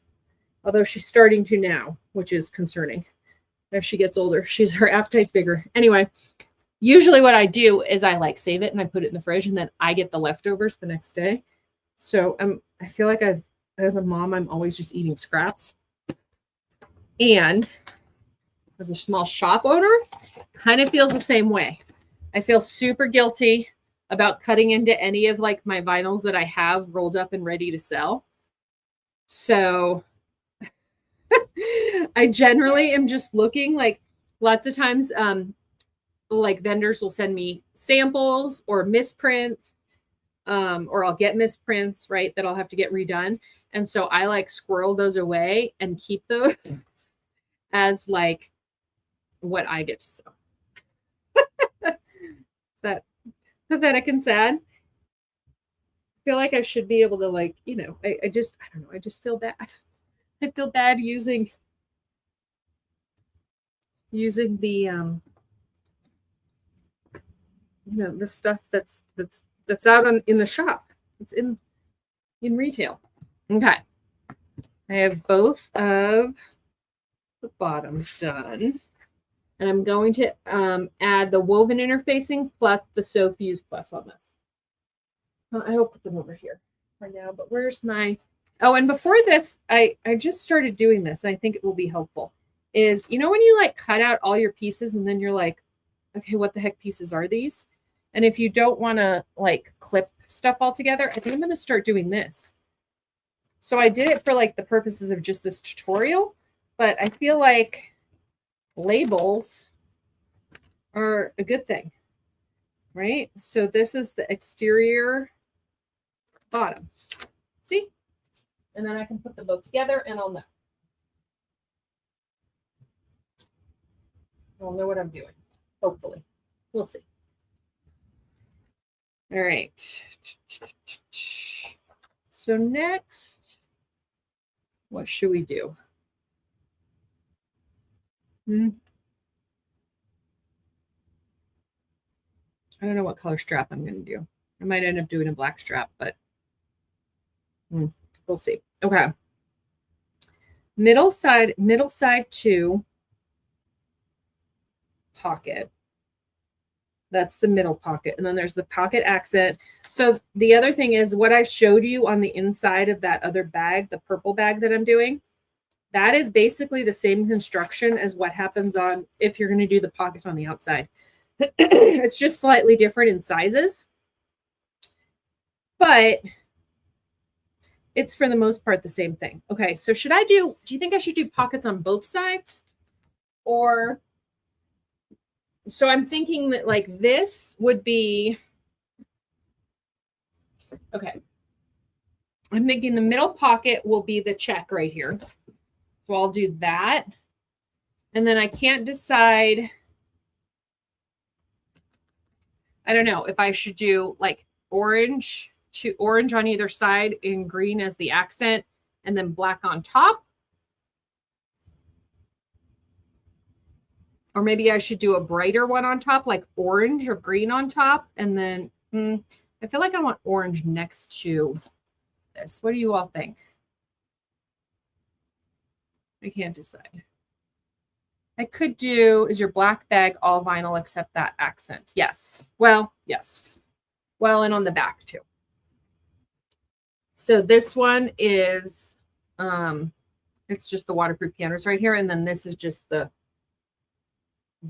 Speaker 1: although she's starting to now, which is concerning. As she gets older, her appetite's bigger. Anyway, usually what I do is I like save it and I put it in the fridge, and then I get the leftovers the next day. So I feel like as a mom, I'm always just eating scraps. And as a small shop owner, kind of feels the same way. I feel super guilty about cutting into any of like my vinyls that I have rolled up and ready to sell. So I generally am just looking, like lots of times, like vendors will send me samples or misprints, or I'll get misprints, right, that I'll have to get redone. And so I like squirrel those away and keep those as like what I get to sell. Is that pathetic and sad? I feel like I should be able to, like, you know, I don't know. I just feel bad. I feel bad using the, you know, the stuff that's out in the shop. It's in retail. Okay. I have both of the bottoms done. And I'm going to add the woven interfacing plus the Sew Fuse Plus on this. I will put them over here for now, but where's my, oh, and before this, I just started doing this, and I think it will be helpful, is, you know, when you like cut out all your pieces and then you're like, okay, what the heck pieces are these? And if you don't want to like clip stuff all together, I think I'm going to start doing this. So I did it for like the purposes of just this tutorial, but I feel like labels are a good thing, right? So this is the exterior bottom. See? And then I can put them both together and I'll know. I'll know what I'm doing, hopefully. We'll see. All right. So next, what should we do? I don't know what color strap I'm going to do. I might end up doing a black strap, but we'll see. Okay. Middle side 2 pocket. That's the middle pocket. And then there's the pocket accent. So the other thing is what I showed you on the inside of that other bag, the purple bag that I'm doing, that is basically the same construction as what happens on if you're going to do the pocket on the outside. It's just slightly different in sizes, but it's for the most part the same thing. Okay, so do you think I should do pockets on both sides? Or, so I'm thinking that like this would be, okay. I'm thinking the middle pocket will be the check right here. So I'll do that. And then I can't decide, I don't know if I should do like orange on either side and green as the accent and then black on top. Or maybe I should do a brighter one on top, like orange or green on top. And then I feel like I want orange next to this. What do you all think? I can't decide. I could do, is your black bag all vinyl except that accent? Yes. Well, yes. Well, and on the back too. So this one is, it's just the waterproof canvas right here. And then this is just the,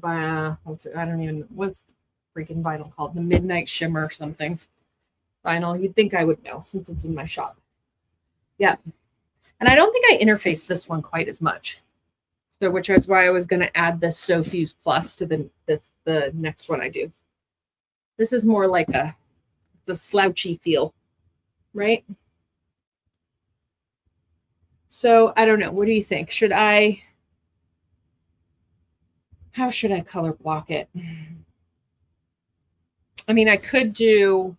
Speaker 1: I don't even, what's the freaking vinyl called? The Midnight Shimmer or something. Vinyl. You'd think I would know since it's in my shop. Yeah. And I don't think I interfaced this one quite as much. So which is why I was going to add this SoFuse Plus to the next one I do. This is more like it's a slouchy feel, right? So I don't know. What do you think? How should I color block it? I mean, I could do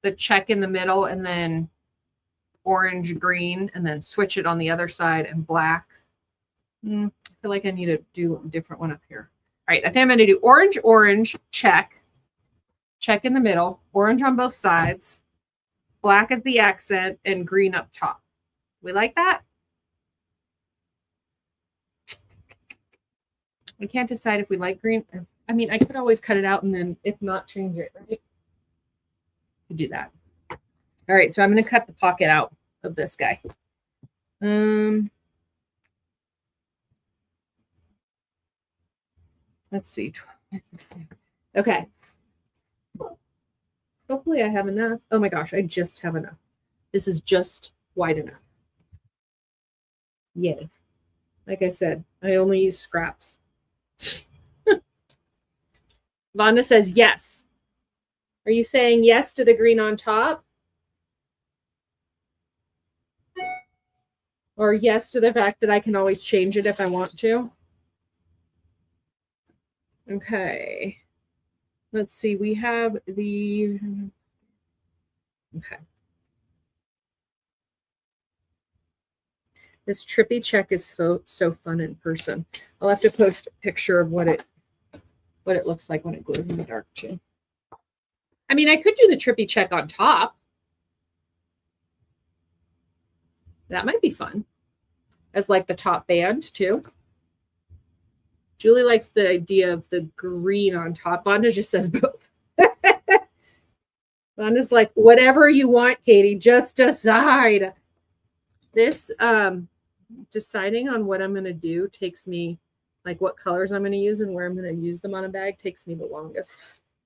Speaker 1: the check in the middle and then orange, green, and then switch it on the other side and black. I feel like I need to do a different one up here. All right, I think I'm going to do orange, orange, check in the middle, orange on both sides, black as the accent, and green up top. We like that? I can't decide if we like green. I mean, I could always cut it out and then if not, change it, right? Could do that. All right, so I'm going to cut the pocket out of this guy. Let's see. Okay. Hopefully I have enough. Oh my gosh, I just have enough. This is just wide enough. Yay. Like I said, I only use scraps. Vonda says yes. Are you saying yes to the green on top? Or yes to the fact that I can always change it if I want to? Okay. Let's see. We have the... Okay. This trippy check is so fun in person. I'll have to post a picture of what it looks like when it glows in the dark too. I mean, I could do the trippy check on top. That might be fun. As like the top band too. Julie likes the idea of the green on top. Vonda just says both. Vonda's like, whatever you want, Katie, just decide. This deciding on what I'm going to do takes me, like what colors I'm going to use and where I'm going to use them on a bag takes me the longest.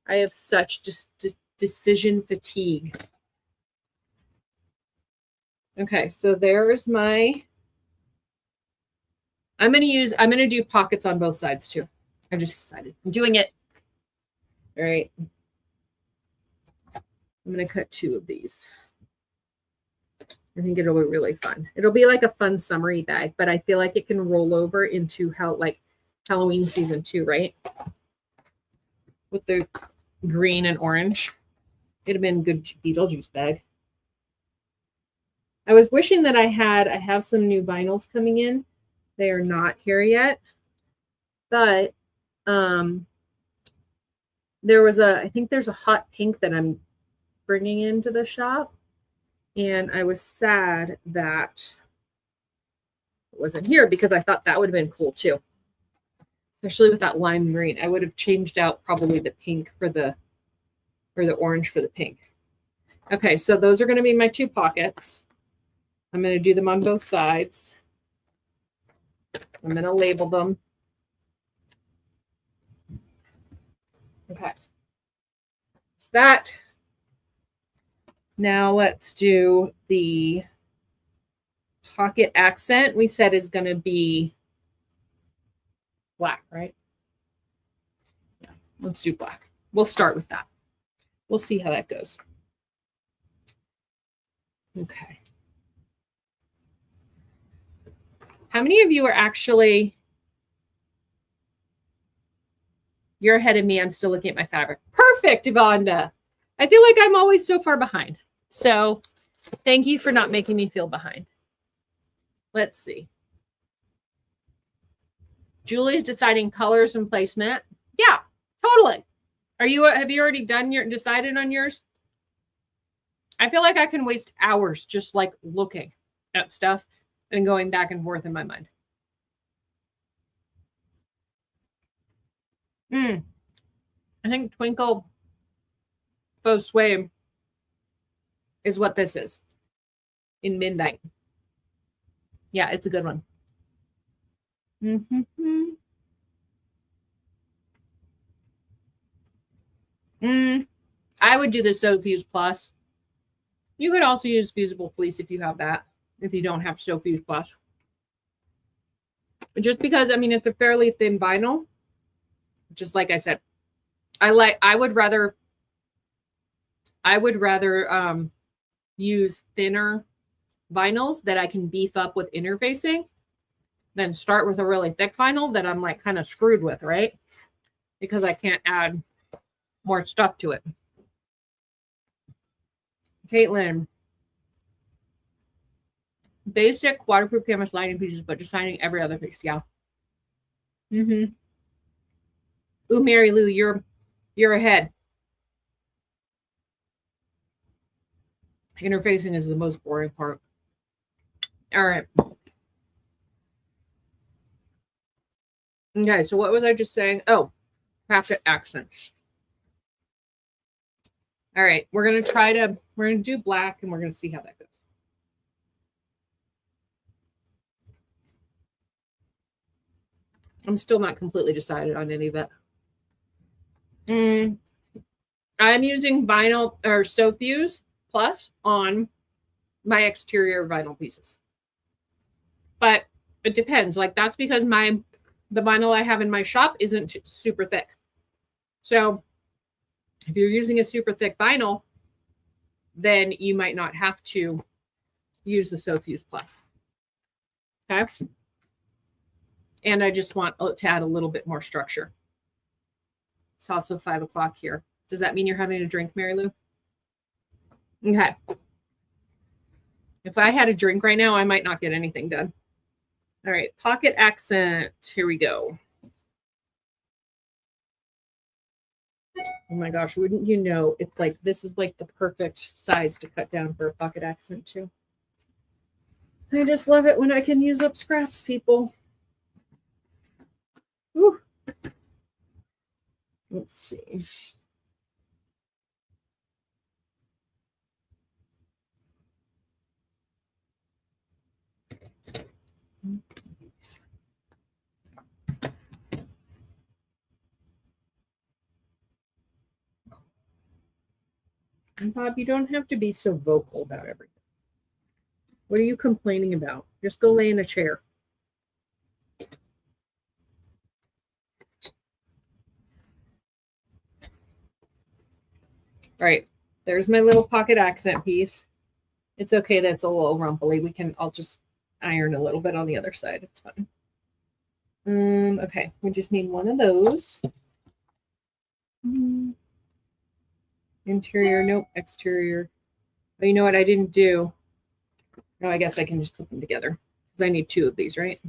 Speaker 1: I have such just decision fatigue. Okay, so there's my, I'm going to do pockets on both sides too. I just decided I'm doing it. All right. I'm going to cut 2 of these. I think it'll be really fun. It'll be like a fun summery bag, but I feel like it can roll over into like Halloween season too, right? With the green and orange. It'd have been a good Beetlejuice bag. I was wishing that I have some new vinyls coming in. They are not here yet. But I think there's a hot pink that I'm bringing into the shop. And I was sad that it wasn't here because I thought that would have been cool too. Especially with that lime green. I would have changed out probably the pink for the orange for the pink. Okay, so those are going to be my 2 pockets. I'm going to do them on both sides. I'm going to label them. Okay. So that. Now let's do the pocket accent. We said is going to be black, right? Yeah, let's do black. We'll start with that. We'll see how that goes. Okay. How many of you are actually, you're ahead of me. I'm still looking at my fabric. Perfect, Yvonne. I feel like I'm always so far behind. So thank you for not making me feel behind. Let's see. Julie's deciding colors and placement. Yeah, totally. Have you already decided on yours? I feel like I can waste hours just like looking at stuff and going back and forth in my mind. I think Twinkle Faux Sway is what this is in Midnight. Yeah, it's a good one. I would do the Sew Fuse Plus. You could also use Fusible Fleece if you have that, if you don't have Sew Fuse Plus. Just because, I mean, it's a fairly thin vinyl. Just like I said, I would rather use thinner vinyls that I can beef up with interfacing than start with a really thick vinyl that I'm like kind of screwed with, right? Because I can't add more stuff to it. Caitlin, basic waterproof canvas lining pieces, but designing every other piece. Yeah. Ooh, Mary Lou, you're ahead. Interfacing is the most boring part. All right. Okay, so what was I just saying? Oh, pocket accents. All right, we're gonna do black and we're gonna see how that goes. I'm still not completely decided on any of it. I'm using vinyl or Sew Fuse Plus on my exterior vinyl pieces. But it depends. Like that's because the vinyl I have in my shop isn't super thick. So if you're using a super thick vinyl, then you might not have to use the Sew Fuse Plus. Okay. And I just want to add a little bit more structure. It's also 5 o'clock here. Does that mean you're having a drink, Mary Lou? Okay. If I had a drink right now, I might not get anything done. All right, pocket accent. Here we go. Oh my gosh, wouldn't you know? It's like, this is like the perfect size to cut down for a pocket accent too. I just love it when I can use up scraps, people. Whew. Let's see. And Bob, you don't have to be so vocal about everything. What are you complaining about? Just go lay in a chair. All right, there's my little pocket accent piece. It's okay that's a little rumply. I'll just iron a little bit on the other side. It's fine. Okay, we just need one of those. Interior, nope, exterior. Oh, you know what I didn't do? No, I guess I can just put them together because I need two of these, right?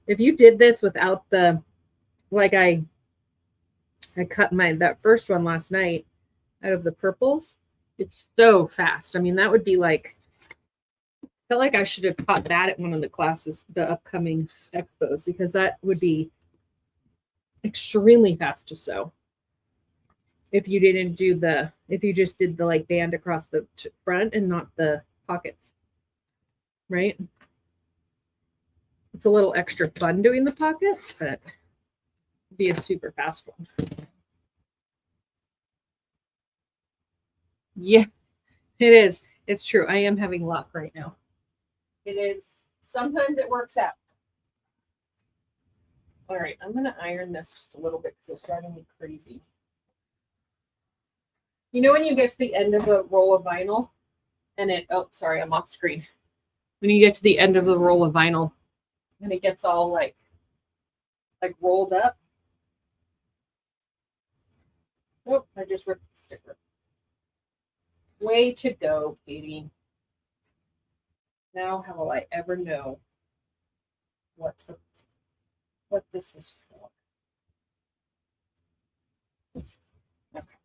Speaker 1: If you did this without the, like I cut that first one last night out of the purples, it's so fast. I mean, that would be like, I felt like I should have taught that at one of the classes, the upcoming expos, because that would be extremely fast to sew. If you didn't do if you just did the like band across the front and not the pockets, right? It's a little extra fun doing the pockets, but it'd be a super fast one. Yeah, it is. It's true. I am having luck right now. It is. Sometimes it works out. All right, I'm going to iron this just a little bit because it's driving me crazy. You know when you get to the end of a roll of vinyl and oh, sorry, I'm off screen. When you get to the end of the roll of vinyl and it gets all like rolled up. Oh, I just ripped the sticker. Way to go, Katie. Now how will I ever know what this was for? Okay.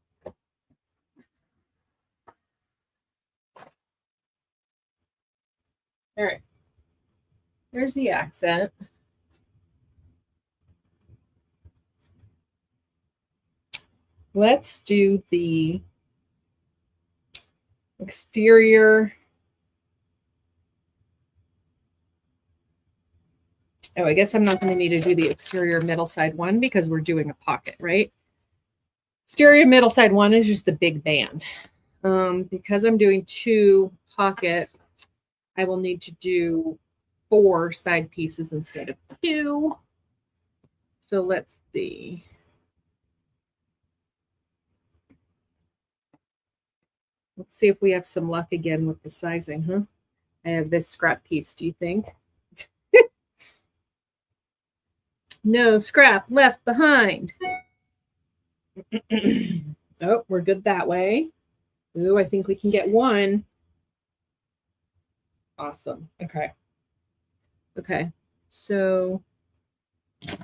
Speaker 1: All right. There's the accent. Let's do the exterior. Oh, I guess I'm not going to need to do the exterior middle side one because we're doing a pocket, right? Exterior middle side one is just the big band. Because I'm doing 2 pocket, I will need to do 4 side pieces instead of 2. So let's see. Let's see if we have some luck again with the sizing, huh? I have this scrap piece, do you think? No scrap left behind. Oh, we're good that way. Ooh, I think we can get one. Awesome. Okay. Okay. So I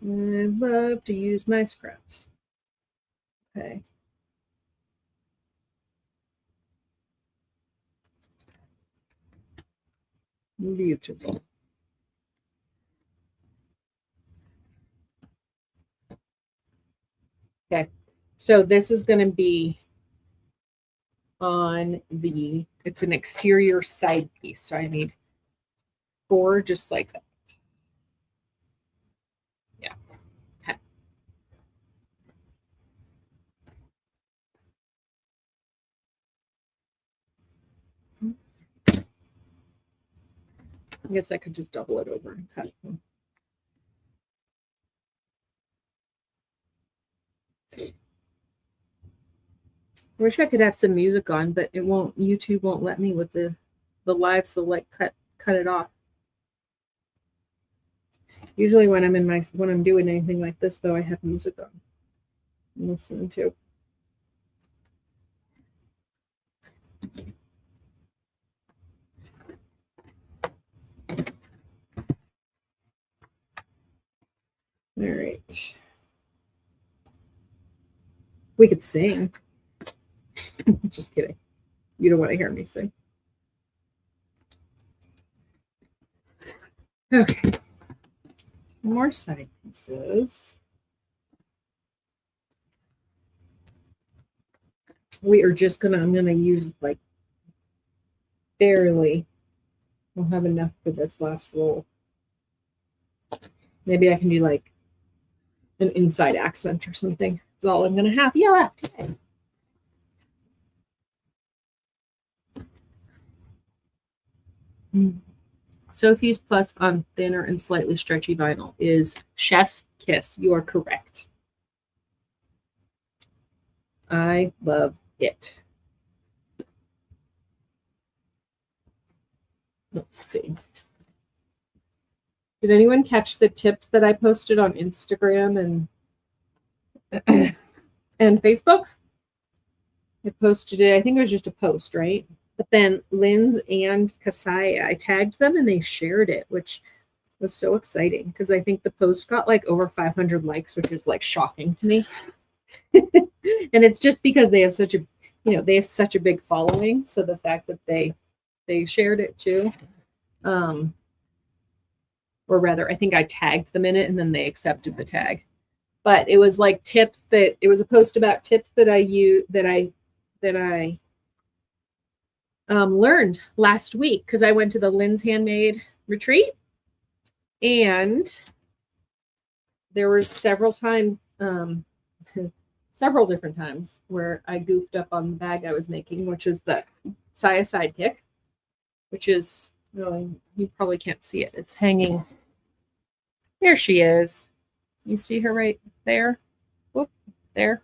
Speaker 1: love to use my scraps. Okay. Beautiful. Okay. So this is going to be on it's an exterior side piece. So I need 4 just like that. Yeah. Okay. I guess I could just double it over and cut. I wish I could have some music on, but it won't. YouTube won't let me with the live select cut it off. Usually when I'm doing anything like this, though, I have music on. I'm listening to. All right. We could sing. Just kidding. You don't want to hear me sing. Okay. More side pieces. we are just gonna, I'm gonna use like barely. We'll have enough for this last roll. Maybe I can do like an inside accent or something. That's all I'm gonna have. Yeah. Sophie's Plus on thinner and slightly stretchy vinyl is Chef's Kiss. You are correct. I love it. Let's see. Did anyone catch the tips that I posted on Instagram and Facebook? I posted it. I think it was just a post, right? But then Linz and Kasai, I tagged them and they shared it, which was so exciting because I think the post got like over 500 likes, which is like shocking to me. And it's just because they have such a, they have such a big following. So the fact that they shared it too, or rather, I think I tagged them in it and then they accepted the tag. But it was like tips that it was a post about tips that I learned last week because I went to the Lynn's Handmade retreat, and there were several times, several different times where I goofed up on the bag I was making, which is the Saya Sidekick, which is, you probably can't see it. It's hanging. There she is. You see her right there? Whoop, there.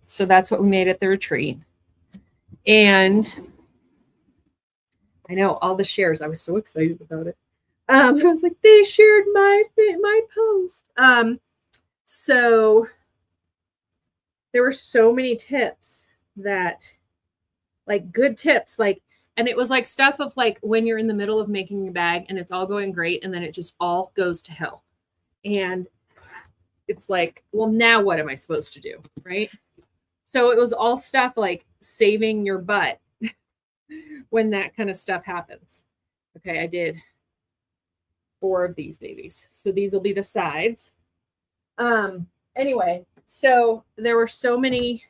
Speaker 1: So that's what we made at the retreat. And I know all the shares. I was so excited about it. I was like, they shared my post. So there were so many tips that, like, good tips, like, and it was like stuff of like when you're in the middle of making your bag and it's all going great and then it just all goes to hell. And it's like, well, now what am I supposed to do? Right. So it was all stuff like saving your butt when that kind of stuff happens. Okay. I did 4 of these babies. So these will be the sides. Anyway, so there were so many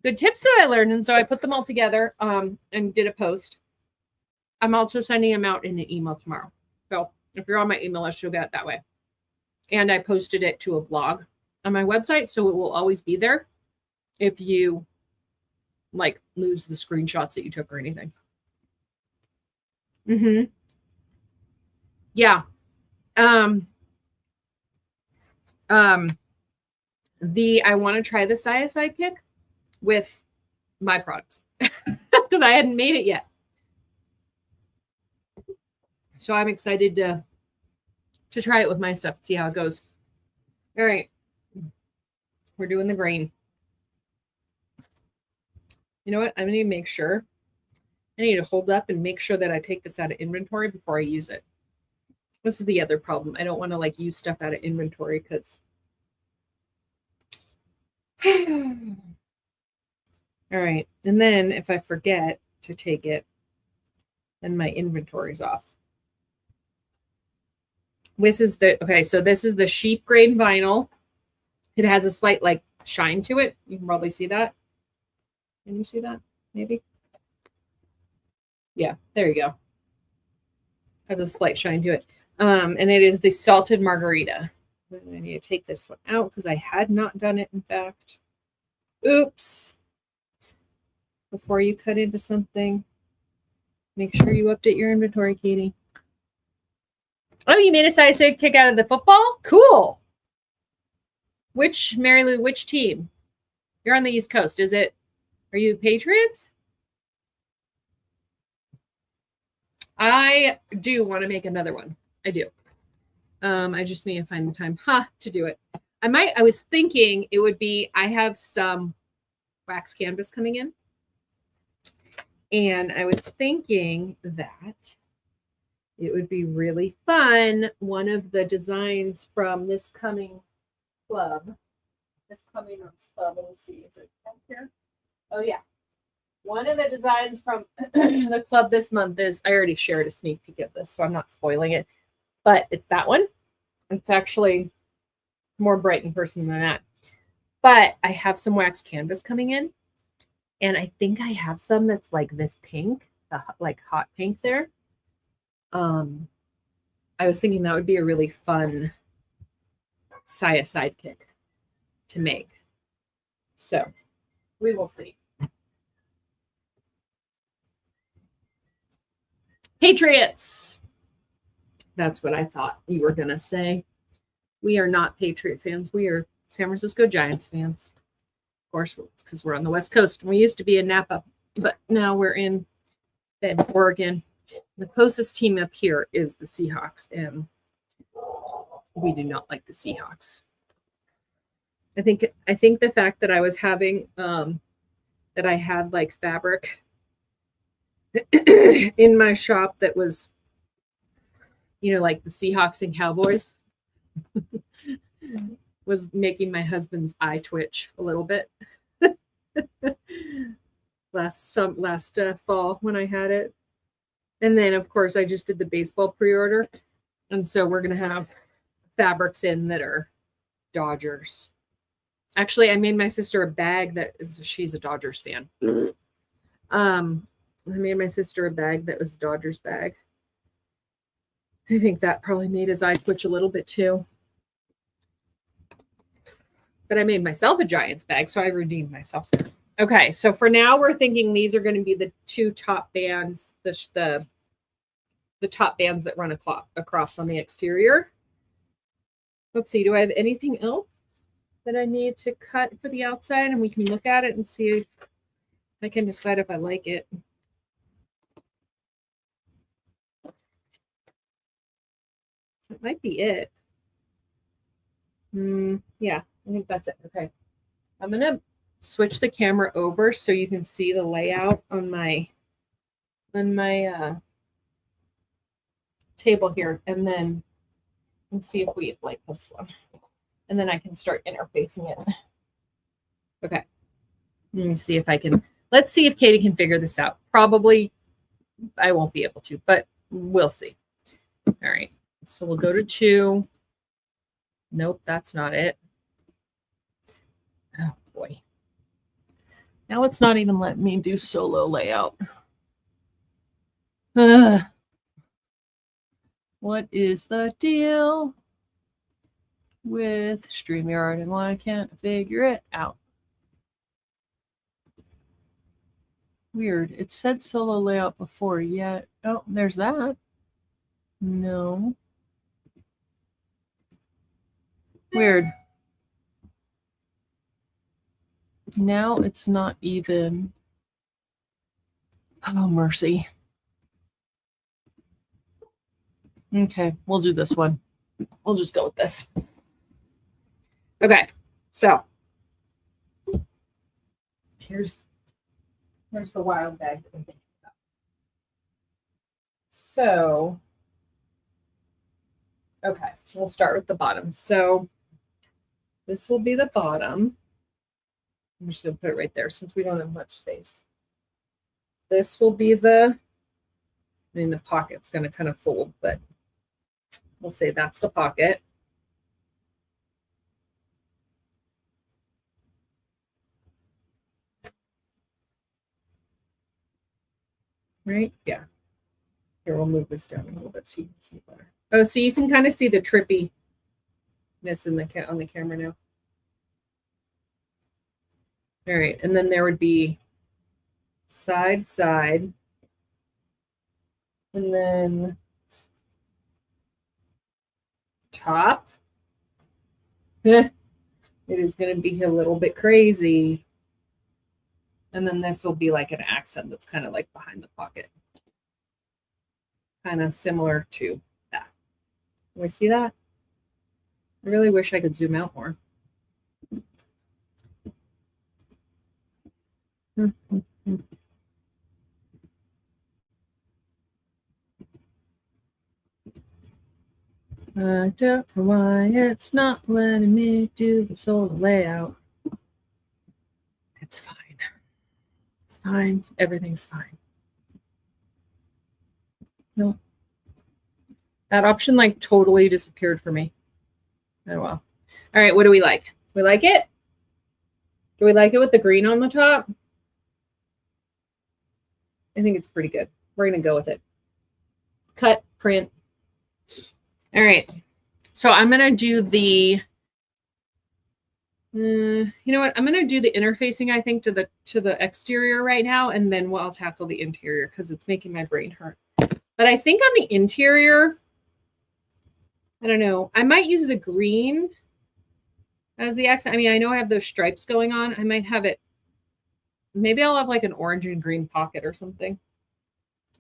Speaker 1: good tips that I learned. And so I put them all together and did a post. I'm also sending them out in an email tomorrow. So if you're on my email list, you'll get it that way. And I posted it to a blog on my website. So it will always be there if you like lose the screenshots that you took or anything. Yeah. I want to try the Saya Sidekick with my products because I hadn't made it yet. So I'm excited to try it with my stuff, see how it goes. All right. We're doing the grain. You know what? I'm going to make sure. I need to hold up and make sure that I take this out of inventory before I use it. This is the other problem. I don't want to like use stuff out of inventory because all right. And then if I forget to take it, then my inventory's off. This is so this is the sheep grain vinyl. It has a slight like shine to it. You can probably see that. Can you see that? Maybe. Yeah, there you go. Has a slight shine to it. And it is the salted margarita. I need to take this one out because I had not done it, in fact. Oops. Before you cut into something, make sure you update your inventory, Katie. Oh, you made a Saya Sidekick out of the football? Cool. Mary Lou, which team? You're on the East Coast. Are you Patriots? I do want to make another one. I do. I just need to find the time to do it. I was thinking it would be, I have some wax canvas coming in. And I was thinking that it would be really fun. One of the designs from this coming club. Let me see, is it up here? Oh yeah. One of the designs from the club this month is, I already shared a sneak peek of this, so I'm not spoiling it, but it's that one. It's actually more bright in person than that. But I have some wax canvas coming in. And I think I have some that's like this pink, the like hot pink there. I was thinking that would be a really fun Saya sidekick to make. So we will see. Patriots. That's what I thought you were going to say. We are not Patriot fans. We are San Francisco Giants fans. Of course, it's because we're on the West Coast. We used to be in Napa, but now we're in Bend, Oregon. The closest team up here is the Seahawks, and we do not like the Seahawks. I think the fact that I was having that I had like fabric in my shop that was, you know, like the Seahawks and Cowboys was making my husband's eye twitch a little bit. last fall when I had it. And then of course I just did the baseball pre-order. And so we're going to have fabrics in that are Dodgers. Actually, I made my sister a bag she's a Dodgers fan. I made my sister a bag that was a Dodgers bag. I think that probably made his eye twitch a little bit too. But I made myself a Giants bag, so I redeemed myself. Okay, so for now, we're thinking these are going to be the two top bands, the top bands that run across on the exterior. Let's see, do I have anything else that I need to cut for the outside? And we can look at it and see if I can decide if I like it. That might be it. Yeah, I think that's it. Okay. I'm going to switch the camera over so you can see the layout on my table here, and then let's see if we like this one, and then I can start interfacing it. Okay. Let me see if I can. Let's see if Katie can figure this out. Probably I won't be able to, but we'll see. All right. So we'll go to 2. Nope, that's not it. Oh boy. Now it's not even letting me do solo layout. What is the deal with StreamYard and why I can't figure it out? Weird. It said solo layout before yet. Oh, there's that. No. Weird. Now it's not even. Oh, mercy. Okay, we'll do this one. We'll just go with this. Okay, so here's the wild bag that I'm thinking about. So, okay, we'll start with the bottom. So this will be the bottom. I'm just going to put it right there since we don't have much space. This will be the pocket's going to kind of fold, but we'll say that's the pocket. Right? Yeah. Here, we'll move this down a little bit so you can see better. Oh, so you can kind of see the trippiness on the camera now. All right, and then there would be side, and then top. It is going to be a little bit crazy. And then this will be like an accent that's kind of like behind the pocket. Kind of similar to that. Can we see that? I really wish I could zoom out more. I don't know why it's not letting me do the solo layout. It's fine. It's fine. Everything's fine. Nope. That option like totally disappeared for me. Oh well. All right, what do we like? We like it? Do we like it with the green on the top? I think it's pretty good. We're going to go with it. Cut, print. All right. So I'm going to do the, you know what? I'm going to do the interfacing, I think, to the exterior right now. And then I'll tackle the interior because it's making my brain hurt. But I think on the interior, I don't know. I might use the green as the accent. I mean, I know I have those stripes going on. I might have it. Maybe I'll have like an orange and green pocket or something.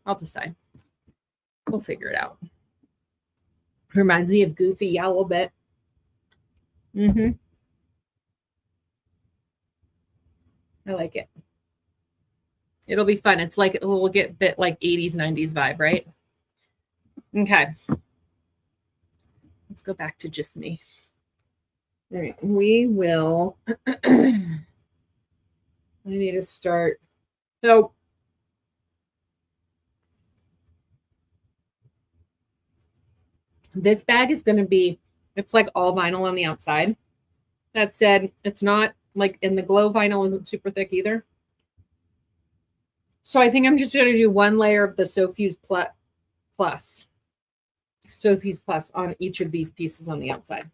Speaker 1: I'll decide. We'll figure it out. Reminds me of Goofy, yeah, a little bit. I like it. It'll be fun. It's like, it'll get a bit like 80s, 90s vibe, right? Okay. Let's go back to just me. All right. We will. I need to start. So this bag is going to be, it's like all vinyl on the outside. That said, it's not like, and the glow vinyl isn't super thick either. So I think I'm just going to do one layer of the SoFuse Plus on each of these pieces on the outside,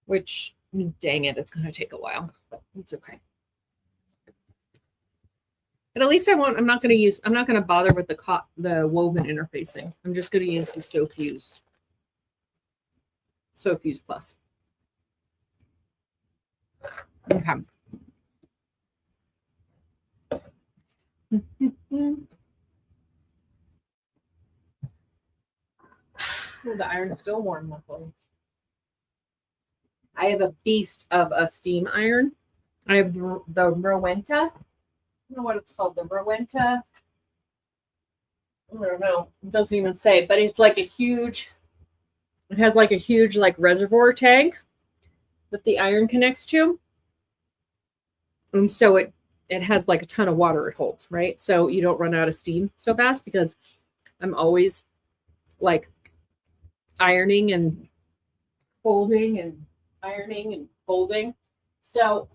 Speaker 1: which, dang it, it's going to take a while, but it's okay. But at least I'm not going to bother with the woven interfacing. I'm just going to use the SoFuse Plus. Okay. Oh, the iron is still warm, luckily. I have a beast of a steam iron. I have the Rowenta. I don't know what it's called. The Rowenta. I don't know. It doesn't even say, but it's like a huge. It has like a huge like reservoir tank that the iron connects to, and so it has like a ton of water it holds, right? So you don't run out of steam so fast because I'm always like ironing and folding and ironing and folding. So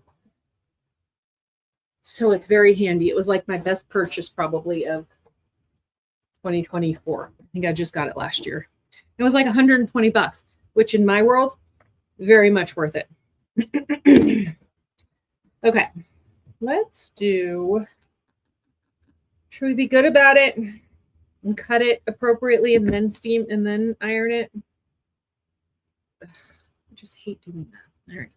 Speaker 1: it's very handy. It was like my best purchase probably of 2024. I think I just got it last year. It was like $120, which in my world, very much worth it. Okay, let's do, should we be good about it and cut it appropriately and then steam and then iron it? Ugh, I just hate doing that. All right.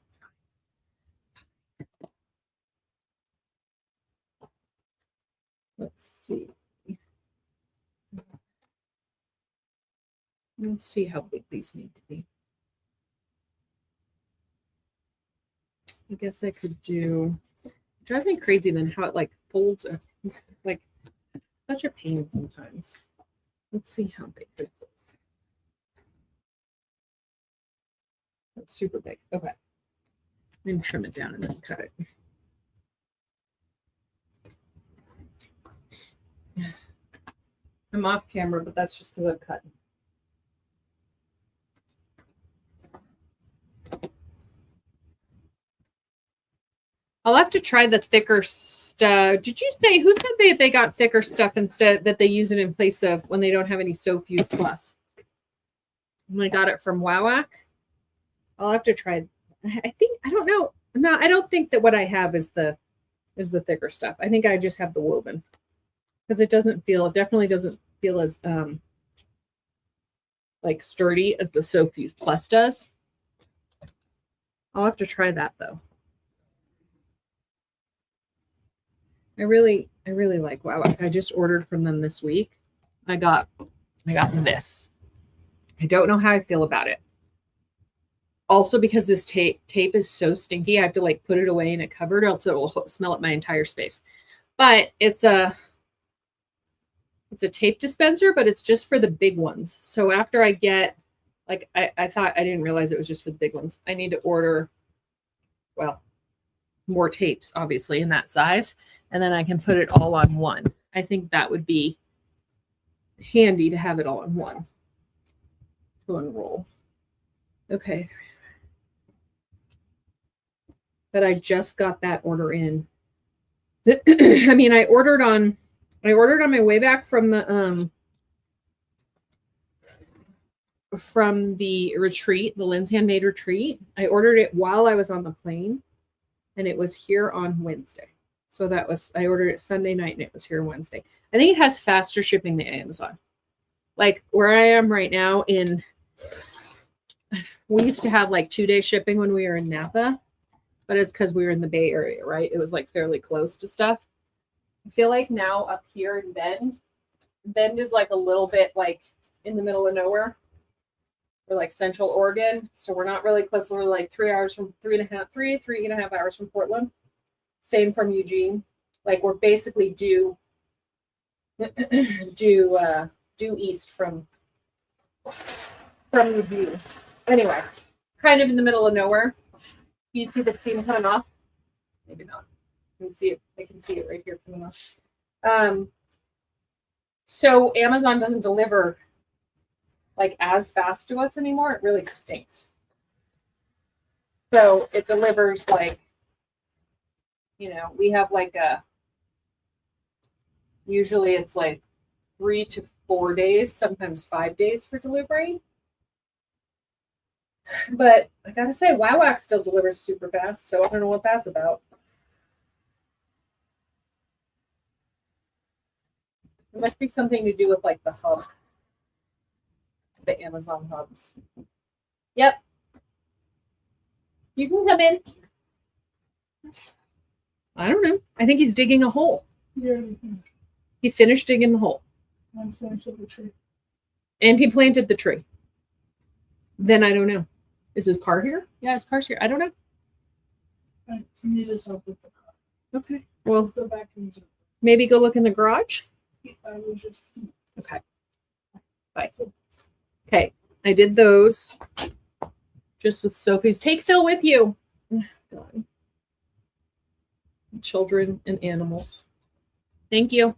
Speaker 1: Let's see. Let's see how big these need to be. I guess I could do, it drives me crazy then how it like folds, like such a pain sometimes. Let's see how big this is. That's super big. Okay. I'm going to trim it down and then cut it. I'm off camera, but that's just because I'm cutting. I'll have to try the thicker stuff. Did you say, who said they got thicker stuff instead, that they use it in place of when they don't have any SoFuse Plus? And I got it from Wowak. I'll have to try. I think, I don't know. No, I don't think that what I have is the thicker stuff. I think I just have the woven because it definitely doesn't feel as like sturdy as the SoFuse Plus does. I'll have to try that though. I really like Wowak. I just ordered from them this week. I got this. I don't know how I feel about it. Also, because this tape is so stinky, I have to like put it away in a cupboard, or else it will smell up my entire space. But it's a tape dispenser, but it's just for the big ones. So after I get, like, I didn't realize it was just for the big ones. I need to order, well, more tapes, obviously, in that size. And then I can put it all on one. I think that would be handy to have it all on one to unroll. Okay. but I just got that order in. I mean, I ordered on my way back from the retreat, the Lynn's Handmade retreat. I ordered it while I was on the plane, and it was here on Wednesday. So I ordered it Sunday night and it was here Wednesday. I think it has faster shipping than Amazon. Like where I am right now we used to have like 2-day shipping when we were in Napa, but it's because we were in the Bay Area, right? It was like fairly close to stuff. I feel like now up here in Bend is like a little bit like in the middle of nowhere. We're like Central Oregon. So we're not really close. We're like 3 hours from 3.5 hours from Portland. Same from Eugene. Like we're basically due east from Eugene. Anyway, kind of in the middle of nowhere. You see the steam coming off? Maybe not. I can see it right here coming off. So Amazon doesn't deliver like as fast to us anymore. It really stinks. So it delivers like, we have like usually it's like 3 to 4 days, sometimes 5 days for delivery. But I gotta say, WowWack still delivers super fast, so I don't know what that's about. It must be something to do with like the hub, the Amazon hubs. Yep. You can come in. I don't know. I think he's digging a hole.
Speaker 2: Yeah.
Speaker 1: He finished digging the hole.
Speaker 2: I'm planting the tree.
Speaker 1: And he planted the tree. Then I don't know. Is his car here? Yeah, his car's here. I don't know.
Speaker 2: I need his help with the car.
Speaker 1: Okay. Well,
Speaker 2: Let's go back and
Speaker 1: maybe go look in the garage.
Speaker 2: I was just
Speaker 1: Okay. Bye. Okay. I did those just with Sophie's. Take Phil with you. God. Children and animals. Thank you.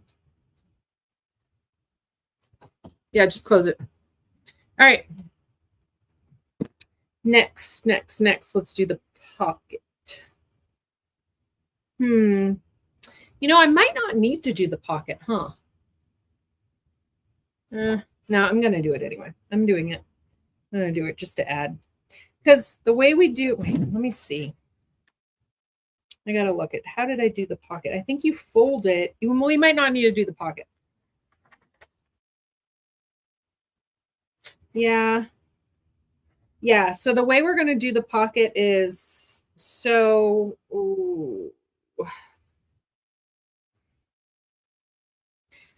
Speaker 1: Yeah, just close it. All right. Next. Let's do the pocket. I might not need to do the pocket, huh? No, I'm going to do it anyway. I'm doing it. I'm going to do it just to add. Because the way we do, wait, let me see. I got to look at, how did I do the pocket? I think you fold it. We might not need to do the pocket. Yeah. Yeah, so the way we're going to do the pocket is,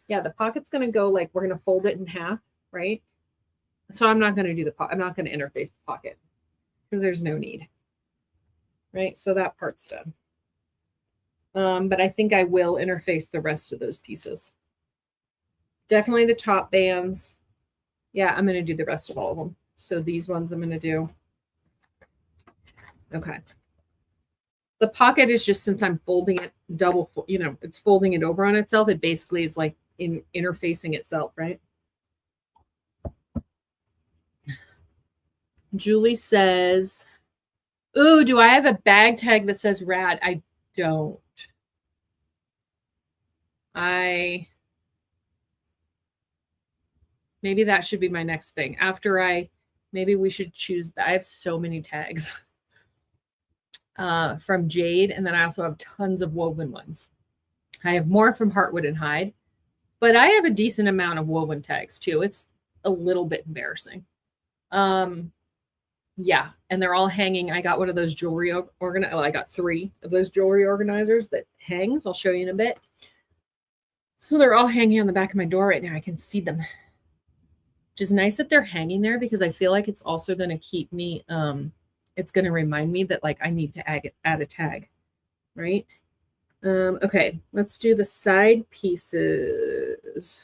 Speaker 1: yeah, the pocket's going to go like, we're going to fold it in half, right? So I'm not going to do the pocket. I'm not going to interface the pocket because there's no need, right? So that part's done. But I think I will interface the rest of those pieces. Definitely the top bands. Yeah, I'm going to do the rest of all of them. So these ones I'm going to do. Okay. The pocket is just, since I'm folding it double, it's folding it over on itself. It basically is like interfacing itself, right? Julie says, ooh, do I have a bag tag that says rad? I don't. Maybe that should be my next thing. Maybe we should choose. I have so many tags from Jade, and then I also have tons of woven ones. I have more from Heartwood and Hyde, but I have a decent amount of woven tags too. It's a little bit embarrassing. Yeah, and they're all hanging. I got one of those jewelry I got 3 of those jewelry organizers that hangs. I'll show you in a bit. So they're all hanging on the back of my door right now. I can see them. Which is nice that they're hanging there, because I feel like it's also going to keep me, it's going to remind me that like I need to add a tag, right? Okay, let's do the side pieces.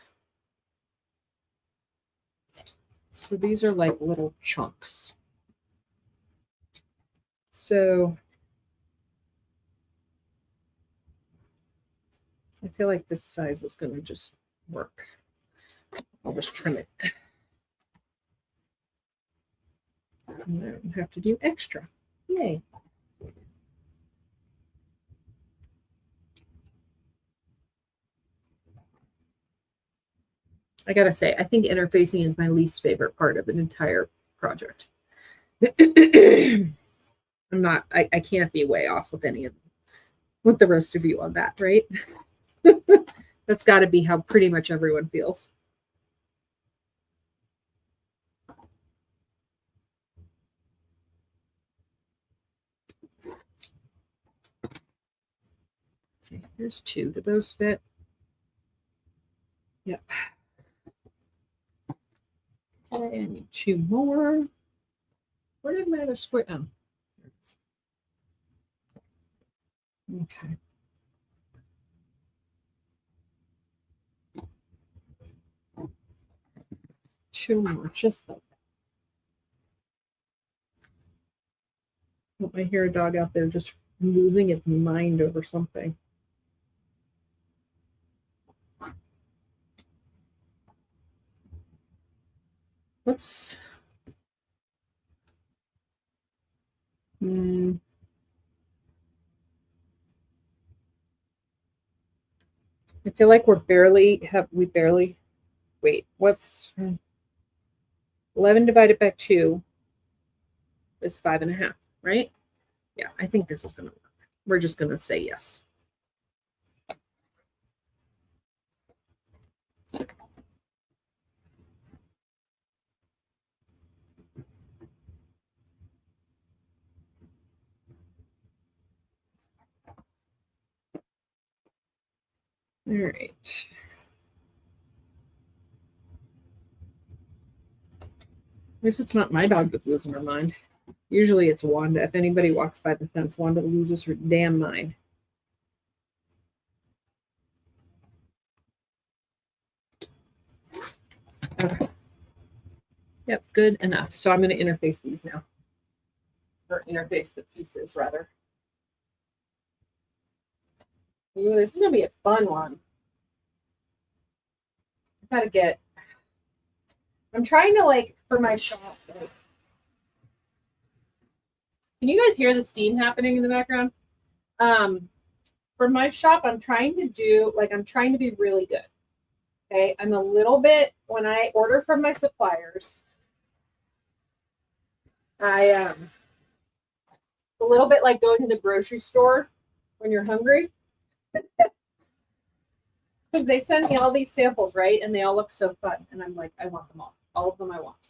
Speaker 1: So these are like little chunks. So I feel like this size is going to just work. I'll just trim it. And then have to do extra. Yay. I gotta say, I think interfacing is my least favorite part of an entire project. I can't be way off with with the rest of you on that, right? That's got to be how pretty much everyone feels. Okay, here's 2. Do those fit? Yep. Okay, I need 2 more. Where did my other square? Oh, there it is. Okay. Two more, just like that. I hear a dog out there just losing its mind over something. Let's. I feel like we barely. Wait, what's 11 divided by 2 is 5.5, right? Yeah, I think this is going to work. We're just going to say yes. All right. At least it's not my dog that's losing her mind. Usually it's Wanda. If anybody walks by the fence, Wanda loses her damn mind. Okay. Yep, good enough. So I'm going to interface these now. Or interface the pieces, rather. Ooh, this is going to be a fun one. I gotta get. I'm trying to, like, for my shop. Like, can you guys hear the steam happening in the background? For my shop, I'm trying to be really good. Okay, I'm a little bit, when I order from my suppliers, it's a little bit like going to the grocery store when you're hungry. Because they send me all these samples, right? And they all look so fun. And I'm like, I want them all. All of them I want.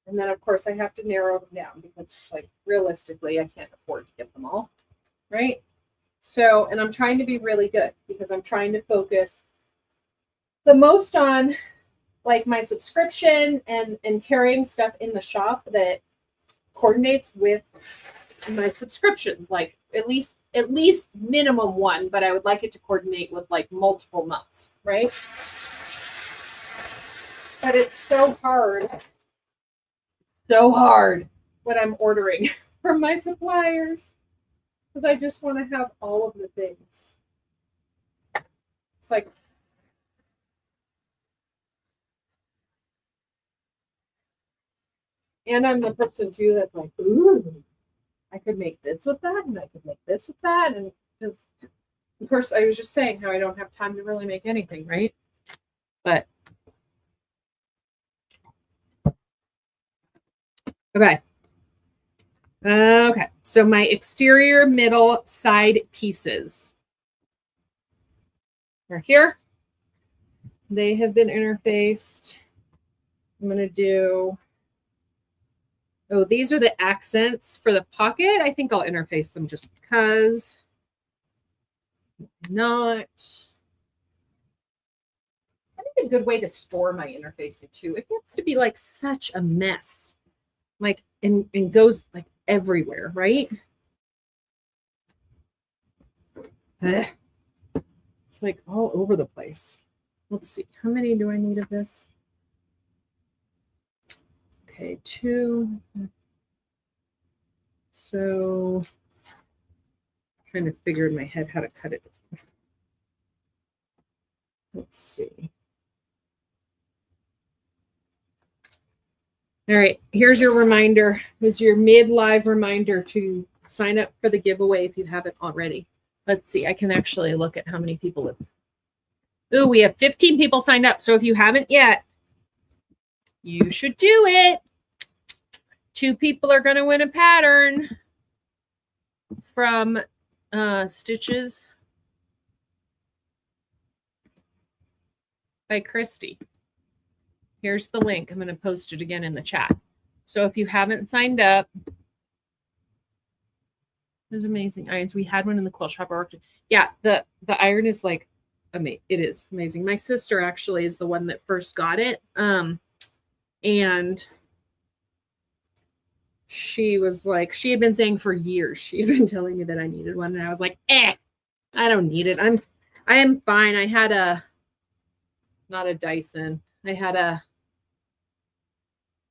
Speaker 1: And then, of course, I have to narrow them down because, like, realistically, I can't afford to get them all, right? So, and I'm trying to be really good because I'm trying to focus the most on, like, my subscription and carrying stuff in the shop that coordinates with my subscriptions, like at least minimum one, but I would like it to coordinate with, like, multiple months, right? But it's so hard when I'm ordering from my suppliers because I just want to have all of the things. It's like, and I'm the person too that's like, ooh, I could make this with that, and I could make this with that, and because, of course, I was just saying how I don't have time to really make anything, right? But okay. Okay, so my exterior, middle, side pieces are here. They have been interfaced. I'm going to do, oh, these are the accents for the pocket. I think I'll interface them just because. Not. I think a good way to store my interfacing too. It gets to be like such a mess. Like, and goes like everywhere, right? It's like all over the place. Let's see. How many do I need of this? Okay, 2. So, I'm trying to figure in my head how to cut it. Let's see. All right, here's your reminder. This is your mid-live reminder to sign up for the giveaway if you haven't already. Let's see. I can actually look at how many people have Ooh, we have 15 people signed up. So if you haven't yet, you should do it. 2 people are going to win a pattern from Stitches by Christy. Here's the link. I'm going to post it again in the chat. So if you haven't signed up, there's amazing irons. We had one in the quilt shop I worked in. Yeah, the iron is like amazing. It is amazing. My sister actually is the one that first got it. And she was like, she had been saying for years, she'd been telling me that I needed one. And I was like, I don't need it. I am fine. I had not a Dyson. I had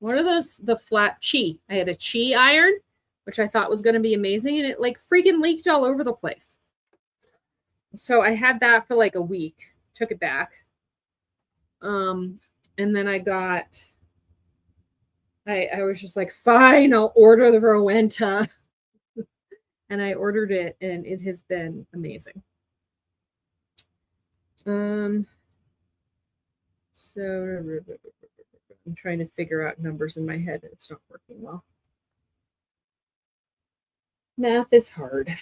Speaker 1: what are those? The flat Chi. I had a Chi iron, which I thought was going to be amazing. And it like freaking leaked all over the place. So I had that for like a week, took it back. And then I was just like, fine, I'll order the Rowenta. And I ordered it and it has been amazing. So I'm trying to figure out numbers in my head. It's not working well. Math is hard.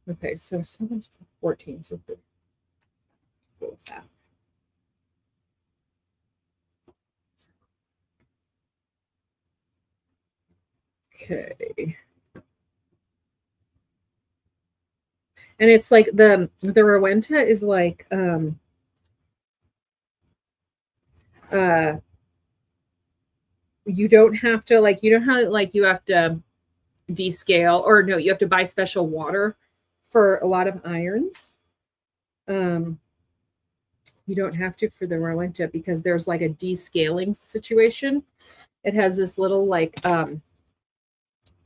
Speaker 1: Okay, so 14. So go with that. Okay. And it's like the Rowenta is like you don't have to like, you know how like you have to descale, or no, you have to buy special water for a lot of irons. You don't have to for the Rowenta because there's like a descaling situation. It has this little like I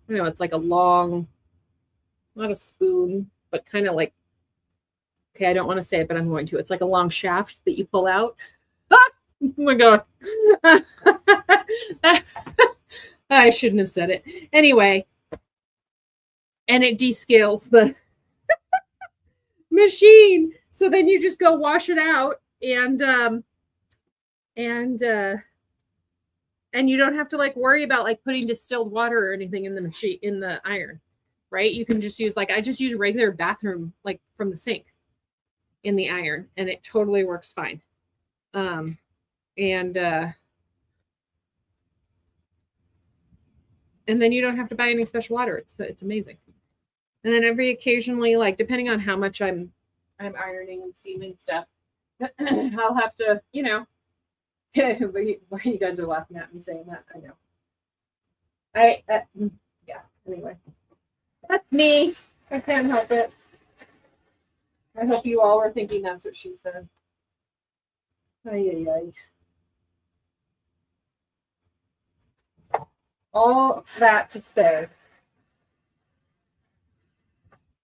Speaker 1: don't know, it's like a long, not a spoon, but kind of like, okay, I don't want to say it, but I'm going to. It's like a long shaft that you pull out. Oh my God. I shouldn't have said it. Anyway, and it descales the machine. So then you just go wash it out and you don't have to like worry about like putting distilled water or anything in the machine, in the iron, right? You can just use like, I just use regular bathroom, like from the sink in the iron, and it totally works fine. And then you don't have to buy any special water. It's amazing. And then every occasionally, like depending on how much I'm ironing and steaming stuff, I'll have to, you know, why you guys are laughing at me saying that, I know. Yeah, anyway. That's me. I can't help it. I hope you all were thinking that's what she said. Ay, ay, ay. All that to say,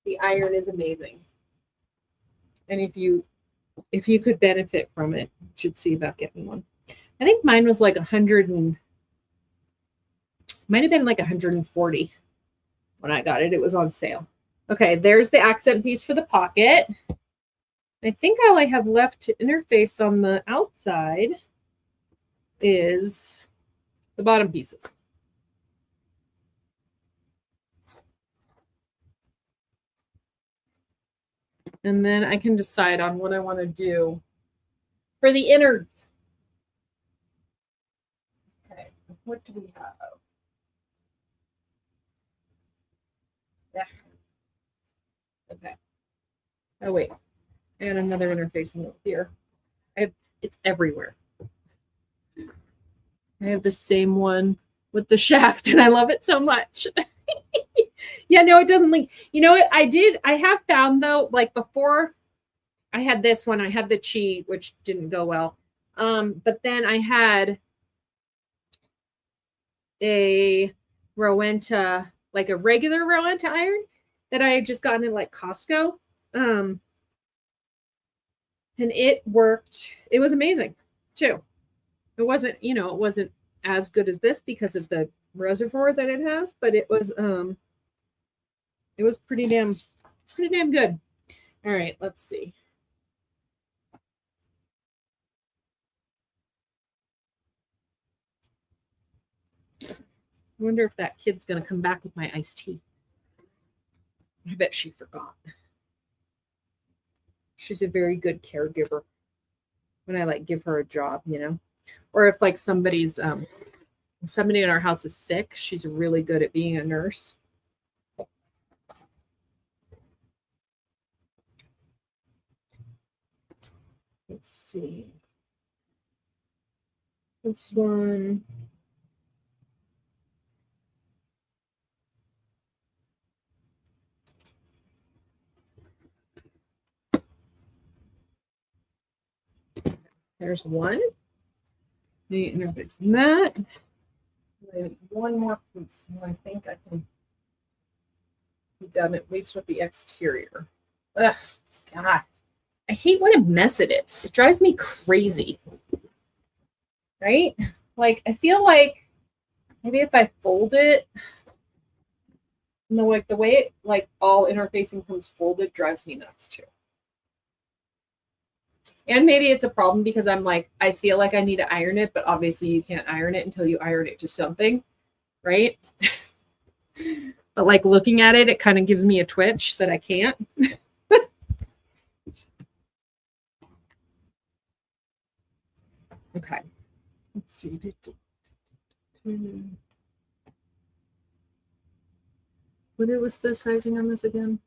Speaker 1: the iron is amazing. And if you could benefit from it, you should see about getting one. I think mine was like 100 and might have been like 140 when I got it. It was on sale. Okay, there's the accent piece for the pocket. I think all I have left to interface on the outside is the bottom pieces. And then I can decide on what I want to do for the innards. Okay, what do we have? Yeah. Okay. Oh, wait. I got another interfacing over here. It's everywhere. I have the same one with the shaft, and I love it so much. Yeah, no, it doesn't link. You know what? I have found though, like before I had this one, I had the Chi, which didn't go well. But then I had a Rowenta, like a regular Rowenta iron that I had just gotten in like Costco. And it worked. It was amazing too. It wasn't, you know, it wasn't as good as this because of the reservoir that it has, but it was pretty damn good. All right, let's see. I wonder if that kid's going to come back with my iced tea. I bet she forgot. She's a very good caregiver when I like give her a job, you know, or if like somebody in our house is sick, she's really good at being a nurse. Let's see. This one. There's one. The interface that. One more piece. And I think I can be done at least with the exterior. Ugh, God. I hate what a mess it is. It drives me crazy. Right? Like, I feel like maybe if I fold it, like the way it, like all interfacing comes folded drives me nuts too. And maybe it's a problem because I'm like, I feel like I need to iron it, but obviously you can't iron it until you iron it to something, right? But like looking at it, it kind of gives me a twitch that I can't. Okay. Let's see. What was the sizing on this again?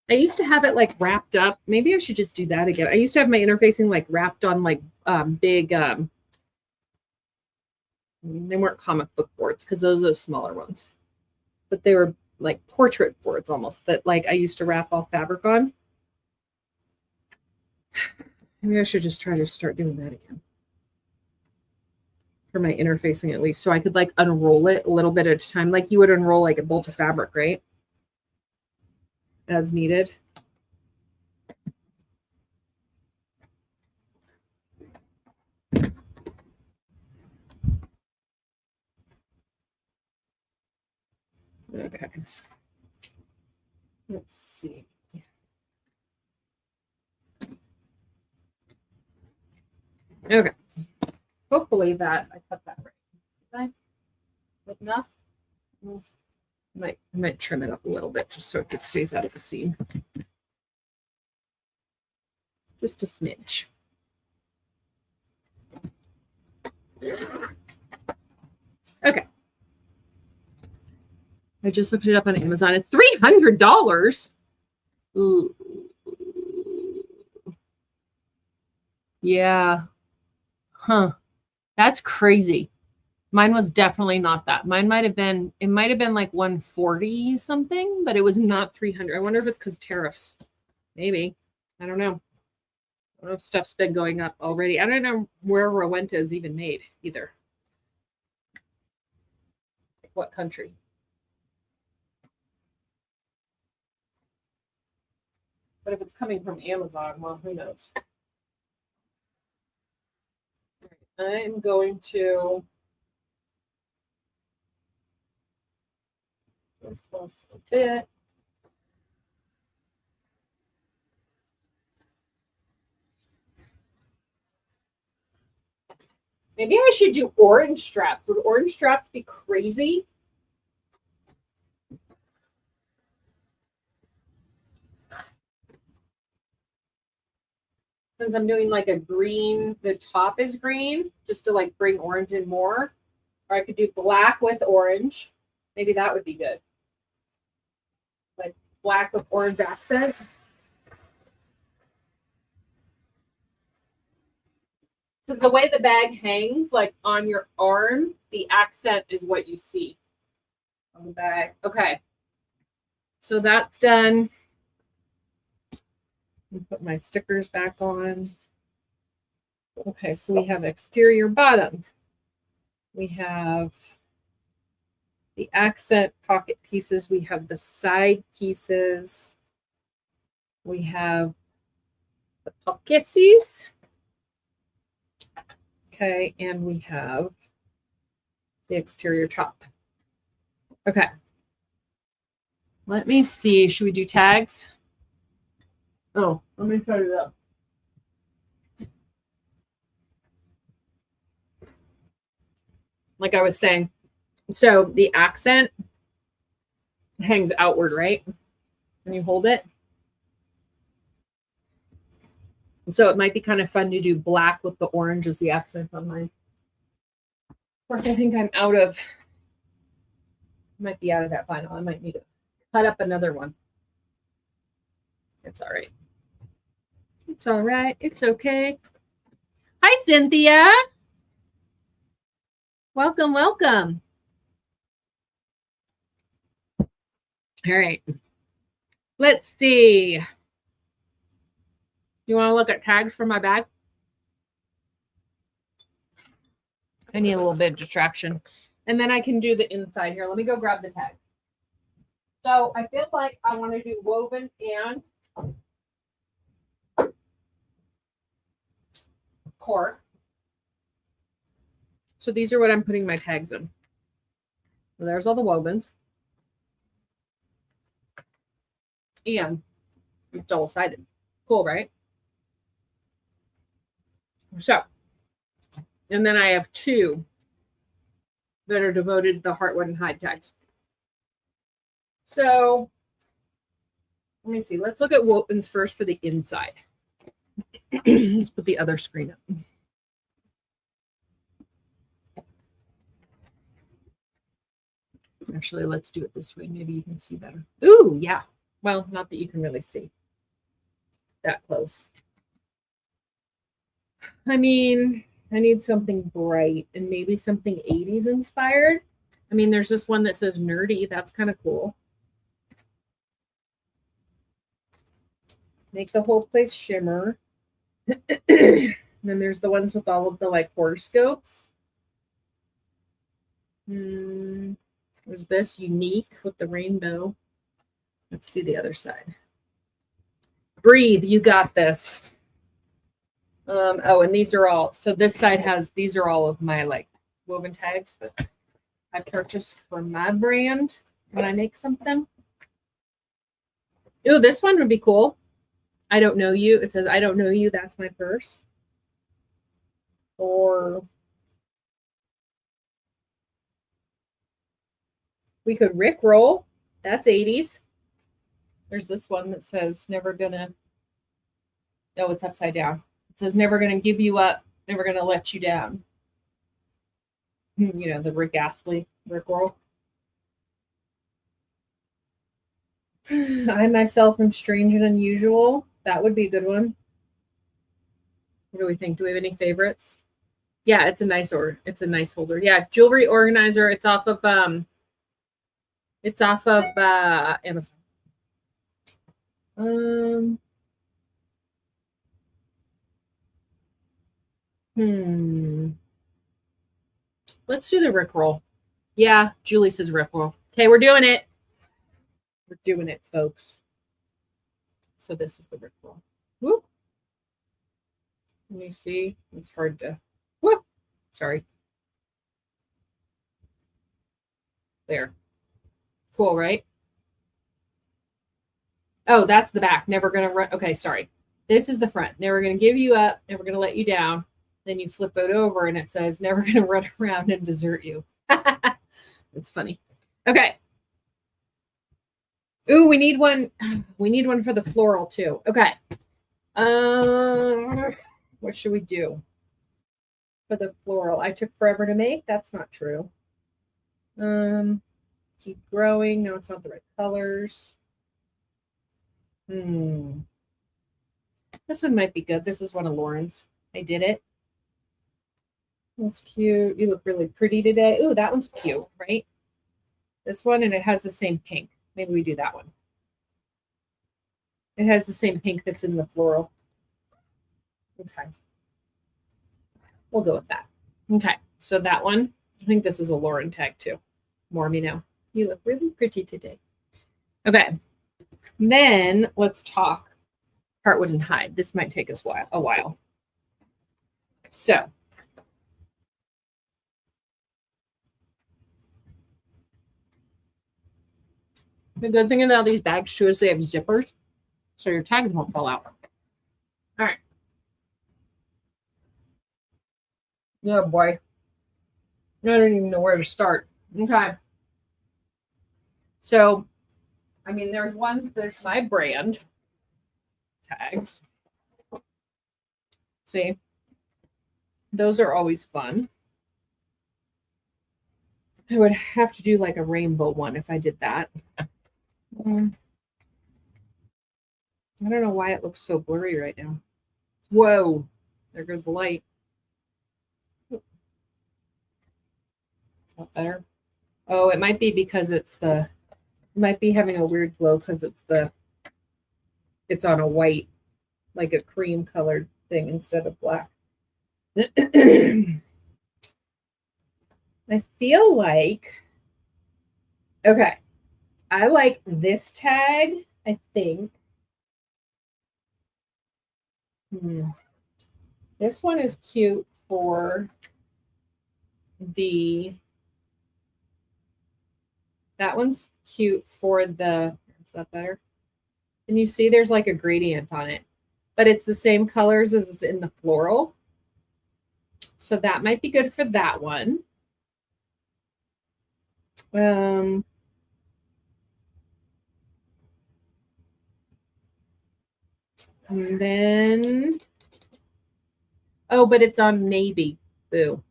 Speaker 1: I used to have it like wrapped up. Maybe I should just do that again. I used to have my interfacing like wrapped on like big they weren't comic book boards because those are the smaller ones. But they were like portrait boards almost that like I used to wrap all fabric on. Maybe I should just try to start doing that again. For my interfacing at least. So I could like unroll it a little bit at a time. Like you would unroll like a bolt of fabric, right? As needed. Okay. Let's see. Okay. Hopefully that I cut that right. Did I? Enough? I might trim it up a little bit just so it stays out of the seam. Just a smidge. Okay. I just looked it up on Amazon. It's $300. Ooh. Yeah. Huh. That's crazy. Mine was definitely not that. Mine might have been like 140 something, but it was not 300. I wonder if it's because tariffs. Maybe. I don't know. I don't know if stuff's been going up already. I don't know where Rowenta is even made either. What country? But if it's coming from Amazon, well, who knows? I'm going to just this a bit. Maybe I should do orange straps. Would orange straps be crazy? Since I'm doing like a green, the top is green, just to like bring orange in more. Or I could do black with orange. Maybe that would be good. Like black with orange accent. Because the way the bag hangs, like on your arm, the accent is what you see on the bag. Okay. So that's done. Put my stickers back on. Okay, so we have exterior bottom. We have the accent pocket pieces. We have the side pieces. We have the pockets. Okay, and we have the exterior top. Okay. Let me see. Should we do tags? Oh, let me set it up. Like I was saying, so the accent hangs outward, right? When you hold it. So it might be kind of fun to do black with the orange as the accent on mine. Of course, I think I'm out of, might be out of that vinyl. I might need to cut up another one. It's all right. It's all right. It's okay. Hi, Cynthia. Welcome, welcome. All right. Let's see. You want to look at tags for my bag? I need a little bit of distraction. And then I can do the inside here. Let me go grab the tags. So I feel like I want to do woven and cork. So these are what I'm putting my tags in. So there's all the wovens. And it's double-sided. Cool, right? So, and then I have two that are devoted to the heartwood and hide tags. So, let me see. Let's look at wovens first for the inside. Let's put the other screen up. Actually, let's do it this way. Maybe you can see better. Ooh, yeah. Well, not that you can really see that close. I mean, I need something bright and maybe something 80s inspired. I mean, there's this one that says nerdy. That's kind of cool. Make the whole place shimmer. And then there's the ones with all of the like horoscopes. There's this unique with the rainbow. Let's see the other side. Breathe, you got this. Oh, and these are all, so this side has, these are all of my like woven tags that I purchased for my brand when I make something. Ooh, this one would be cool. I don't know you. It says, I don't know you. That's my purse. Or we could Rickroll. That's 80s. There's this one that says, never gonna, oh, it's upside down. It says, never gonna give you up, never gonna let you down. You know, the Rick Astley Rickroll. I myself am strange and unusual. That would be a good one. What do we think? Do we have any favorites? Yeah, it's a nice holder. Yeah, jewelry organizer. It's off of Amazon. Let's do the Rickroll. Yeah, Julie says Rickroll. Okay, we're doing it. We're doing it, folks. So this is the Rickroll. Whoop. Let me see. It's hard to. Whoop. Sorry. There. Cool, right? Oh, that's the back. Never gonna run. Okay, sorry. This is the front. Never gonna give you up. Never gonna let you down. Then you flip it over and it says, never gonna run around and desert you. It's funny. Okay. Ooh, we need one. We need one for the floral too. Okay. What should we do for the floral? I took forever to make. That's not true. Keep growing. No, it's not the right colors. This one might be good. This is one of Lauren's. I did it. That's cute. You look really pretty today. Ooh, that one's cute, right? This one, and it has the same pink. Maybe we do that one. It has the same pink that's in the floral. Okay. We'll go with that. Okay. So that one, I think this is a Lauren tag too. More me know. You look really pretty today. Okay. Then let's talk Heartwood and hide. This might take us a while. So the good thing about these bags too is they have zippers, so your tags won't fall out. All right. Yeah, boy. I don't even know where to start. Okay. So, I mean, there's my brand tags. See, those are always fun. I would have to do like a rainbow one if I did that. I don't know why it looks so blurry right now. Whoa, there goes the light. Is that better? Oh, it might be because it might be having a weird glow because it's on a white, like a cream colored thing instead of black. I feel like, okay, I like this tag, I think. This one is cute for that one's cute for is that better? Can you see there's like a gradient on it, but it's the same colors as in the floral. So that might be good for that one. And then, oh, but it's on navy. Boo.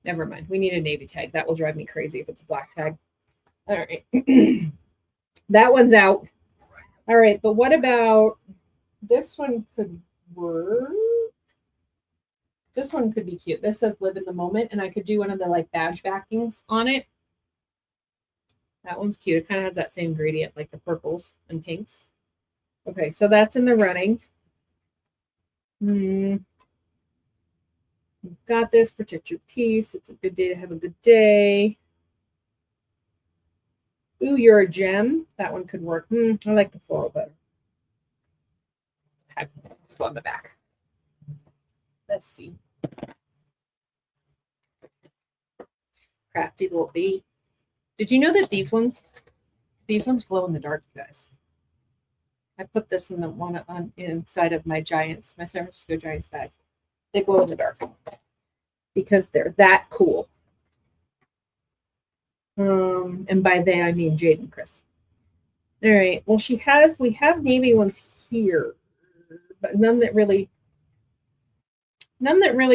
Speaker 1: Never mind. We need a navy tag. That will drive me crazy if it's a black tag. All right. That one's out. All right. But what about this one? Could work. This one could be cute. This says live in the moment, and I could do one of the like badge backings on it. That one's cute. It kind of has that same gradient like the purples and pinks. Okay, so that's in the running. Got this. Protect your peace. It's a good day to have a good day. Ooh, you're a gem. That one could work. I like the floral better. Okay, let's go on the back. Let's see. Crafty little bee. Did you know that these ones glow in the dark, you guys? I put this in the one on inside of my San Francisco Giants bag. They glow in the dark because they're that cool. And by they I mean Jade and Chris. All right. Well, we have navy ones here, but none that really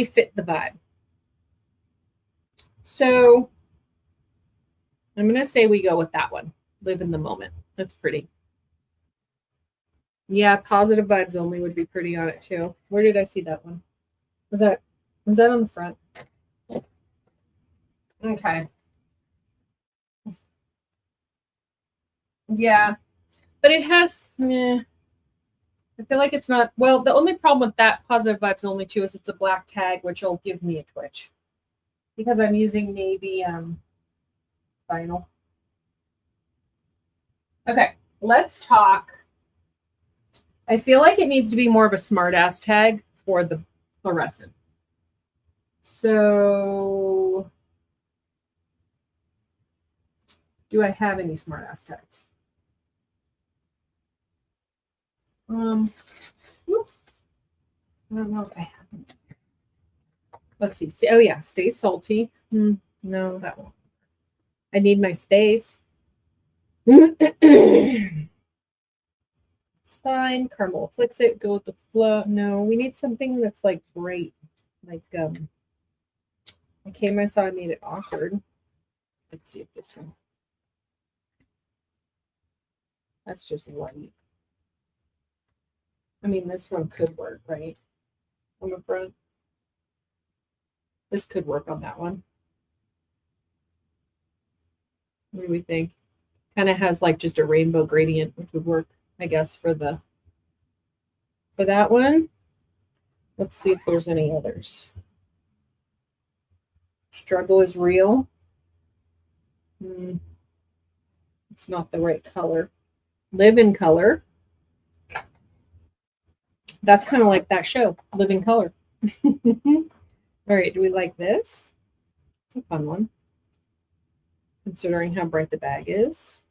Speaker 1: fit the vibe. So I'm gonna say we go with that one. Live in the moment. That's pretty. Yeah, positive vibes only would be pretty on it too. Where did I see that one? Was that on the front? Okay. Yeah, but it has. I feel like it's not. Well, the only problem with that positive vibes only too is it's a black tag, which will give me a twitch because I'm using navy vinyl. Okay, let's talk. I feel like it needs to be more of a smart ass tag for the fluorescent. So, do I have any smart ass tags? I don't know if I have them. Let's see. Oh yeah, stay salty. No, that won't. I need my space. It's fine. Caramel afflicts it. Go with the flow. No, we need something that's like bright. Like okay, I saw I made it awkward. Let's see if this one. That's just white. I mean, this one could work, right? On the front. This could work on that one. What do we think? Kind of has like just a rainbow gradient, which would work, I guess, for that one. Let's see if there's any others. Struggle is real. It's not the right color. Live in color. That's kind of like that show, Living Color. All right, do we like this? It's a fun one, considering how bright the bag is.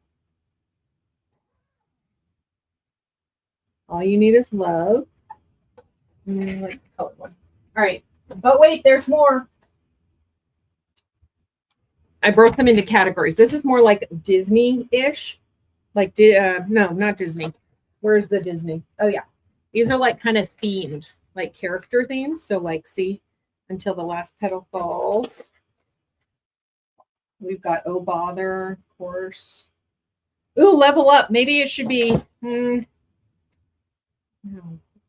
Speaker 1: All you need is love. And I like the colored one. All right, but wait, there's more. I broke them into categories. This is more like Disney-ish. Like, no, not Disney. Where's the Disney? Oh, yeah. These are like kind of themed, like character themes. So like, see, until the last petal falls. We've got Oh Bother, of course. Ooh, Level Up. Maybe it should be, no,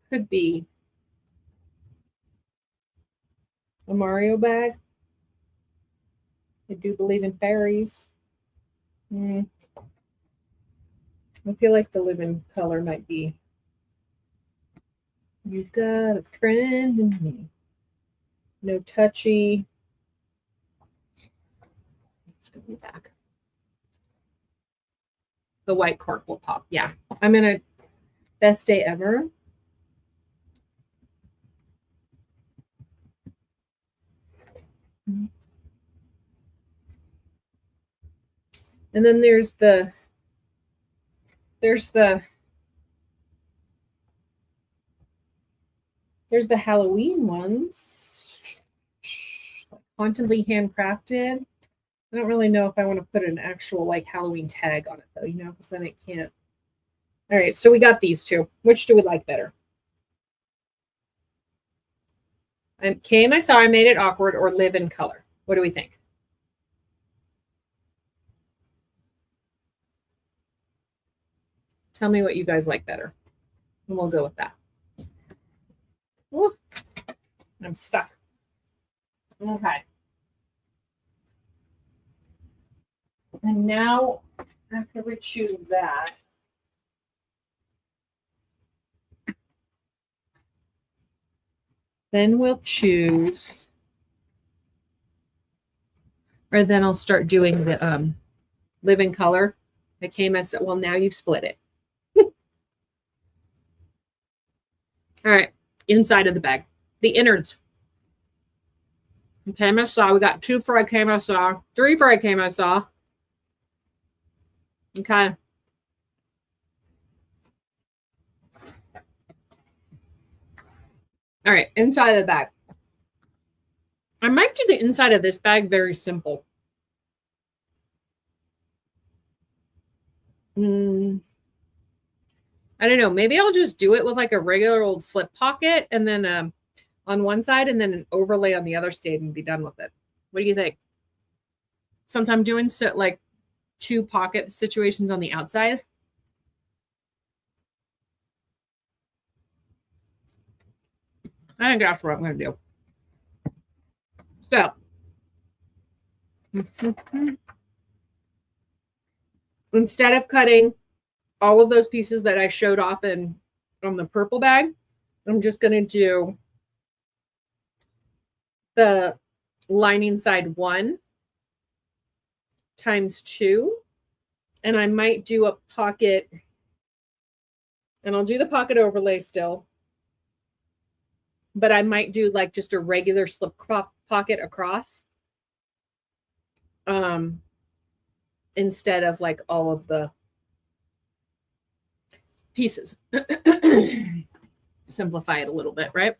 Speaker 1: could be a Mario bag. I do believe in fairies. I feel like the Living Color might be. You've got a friend in me. No touchy. Let's go back. The white cork will pop. Yeah. I'm going to best day ever. And then there's the Halloween ones. Like hauntedly handcrafted. I don't really know if I want to put an actual like Halloween tag on it though, you know, because then it can't. All right, so we got these two. Which do we like better? Came, I saw, I made it awkward, or Live in Color. What do we think? Tell me what you guys like better, and we'll go with that. Ooh, I'm stuck. Okay. And now, after we choose that, then we'll choose, or then I'll start doing the Live in Color. I came as, well, now you've split it. All right, inside of the bag, the innards. Okay, I saw. We got 2 for I came, I saw. 3 for I came, I saw. Okay. All right, inside of the bag. I might do the inside of this bag very simple. I don't know. Maybe I'll just do it with like a regular old slip pocket and then on one side and then an overlay on the other side and be done with it. What do you think? Since I'm doing so like 2 pocket situations on the outside. I think that's what I'm going to do. So, instead of cutting all of those pieces that I showed off on the purple bag, I'm just going to do the lining side 1 times 2. And I might do a pocket, and I'll do the pocket overlay still. But I might do like just a regular slip pocket across. Instead of like all of the pieces. Simplify it a little bit, right?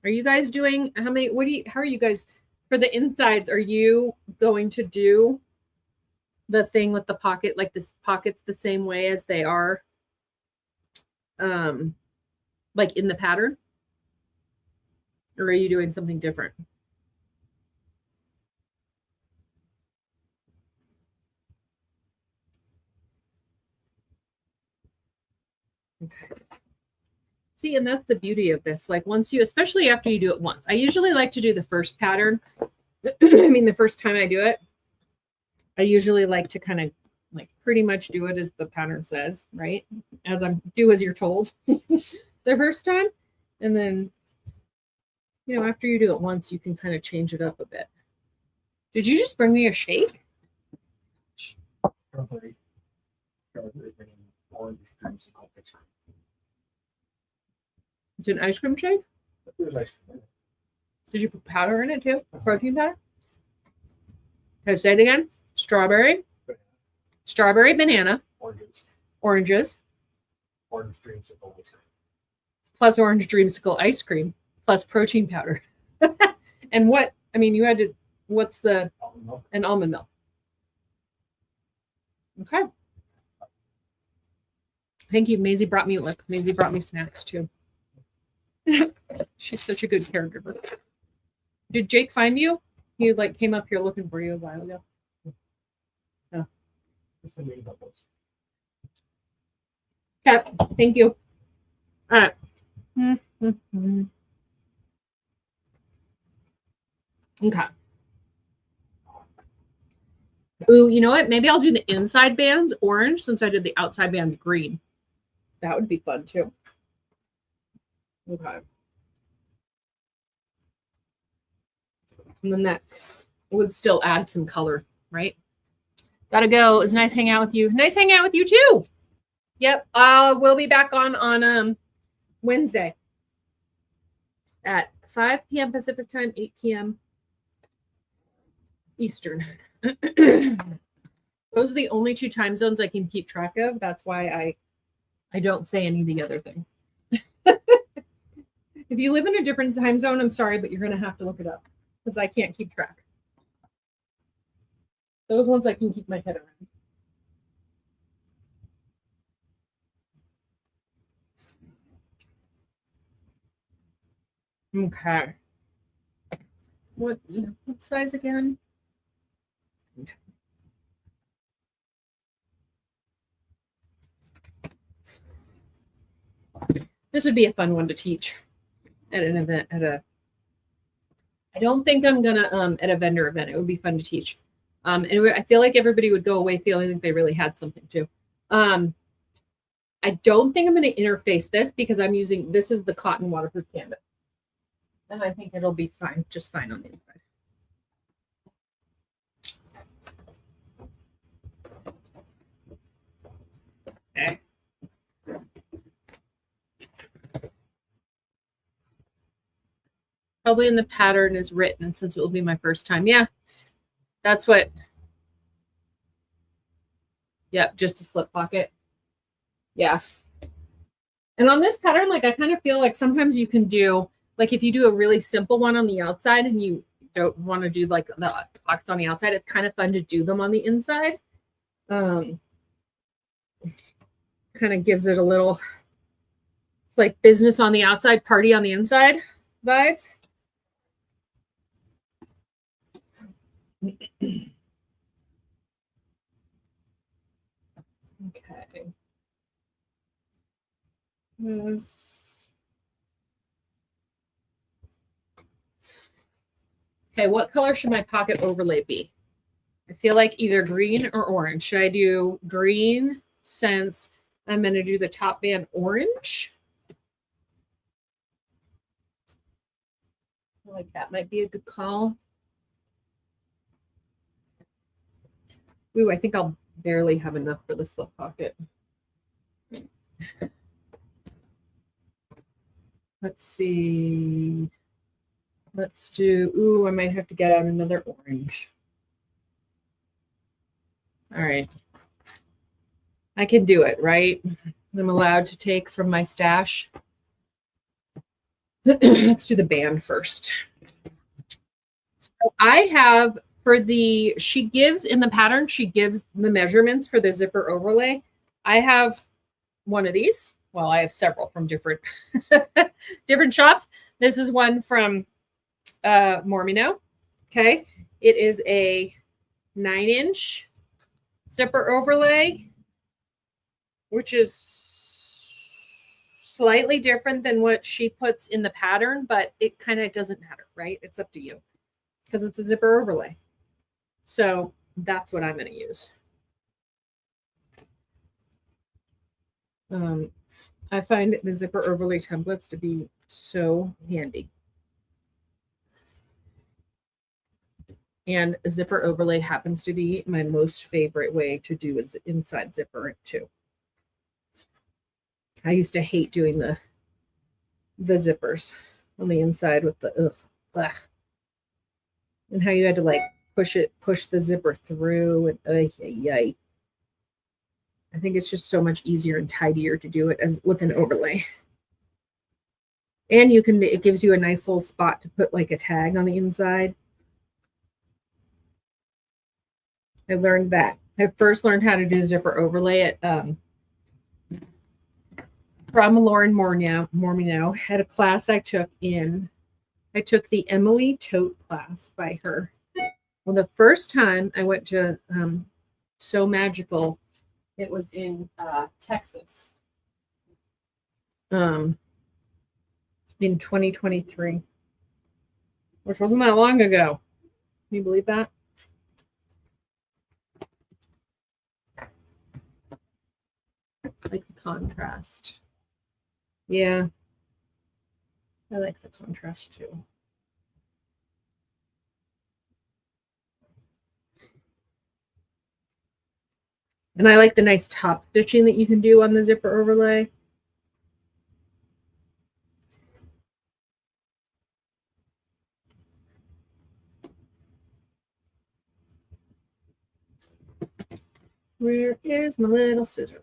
Speaker 1: Are you guys doing how are you guys for the insides? Are you going to do the thing with the pocket, like this pockets the same way as they are like in the pattern? Or are you doing something different? Okay. See, and that's the beauty of this. Like once you, especially after you do it once, I usually like to do the first pattern. I mean, the first time I do it, I usually like to kind of like pretty much do it as the pattern says, right? As as you're told the first time. And then, you know, after you do it once, you can kind of change it up a bit. Did you just bring me a shake?
Speaker 3: orange dreamsicle ice cream.
Speaker 1: It's an ice cream shake.
Speaker 3: There's ice cream in it.
Speaker 1: Did you put powder in it too? Protein powder? Okay, say it again. Strawberry, banana, oranges,
Speaker 3: Orange dreamsicle ice cream.
Speaker 1: plus orange dreamsicle ice cream, plus protein powder. And what, I mean, you had to, what's the,
Speaker 3: Almond milk.
Speaker 1: an almond milk. Okay. Thank you. Maisie brought me, look, Maisie brought me snacks too. She's such a good caregiver. Did Jake find you? He like came up here looking for you a while ago. Oh.
Speaker 3: Just the main bubbles.
Speaker 1: Okay, thank you. All right. Mm-hmm. Okay. Ooh, you know what? Maybe I'll do the inside bands orange since I did the outside bands green. That would be fun too. Okay. And then that would still add some color, right? Gotta go. It was nice hanging out with you. Nice hanging out with you too. Yep. We'll be back on Wednesday at 5 p.m. Pacific time, 8 p.m. Eastern. Those are the only 2 time zones I can keep track of. That's why I don't say any of the other things. If you live in a different time zone, I'm sorry, but you're going to have to look it up because I can't keep track. Those ones I can keep my head around. Okay. What size again? Okay. This would be a fun one to teach at an event, I don't think I'm gonna at a vendor event. It would be fun to teach. And I feel like everybody would go away feeling like they really had something too. I don't think I'm going to interface this because I'm using, this is the cotton waterproof canvas. And I think it'll be fine, just fine on the inside. Okay. Probably in the pattern is written since it will be my first time. Yeah, that's what. Yep, just a slip pocket. Yeah. And on this pattern, like I kind of feel like sometimes you can do, like if you do a really simple one on the outside and you don't want to do like the pockets on the outside, it's kind of fun to do them on the inside. Kind of gives it a little, it's like business on the outside, party on the inside vibes. Okay. Yes. Okay, what color should my pocket overlay be? I feel like either green or orange. Should I do green since I'm going to do the top band orange? I feel like that might be a good call. Ooh, I think I'll barely have enough for the slip pocket. Let's see. Let's do, ooh, I might have to get out another orange. All right. I can do it, right? I'm allowed to take from my stash. Let's do the band first. So I have for the, she gives in the pattern, she gives the measurements for the zipper overlay. I have one of these. Well, I have several from different different shops. This is one from Mormino. Okay. It is a 9-inch zipper overlay, which is slightly different than what she puts in the pattern, but it kind of doesn't matter, right? It's up to you because it's a zipper overlay. So that's what I'm going to use. I find the zipper overlay templates to be so handy. And a zipper overlay happens to be my most favorite way to do is inside zipper too. I used to hate doing the zippers on the inside with the ugh, and how you had to like push the zipper through, and yay. I think it's just so much easier and tidier to do it as with an overlay. And it gives you a nice little spot to put like a tag on the inside. I learned that. I first learned how to do zipper overlay at from Lauren Mormino at a class I took the Emily Tote class by her. Well, the first time I went to So Magical, it was in Texas in 2023, which wasn't that long ago. Can you believe that? Like the contrast. Yeah. I like the contrast too. And I like the nice top stitching that you can do on the zipper overlay. Where is my little scissor?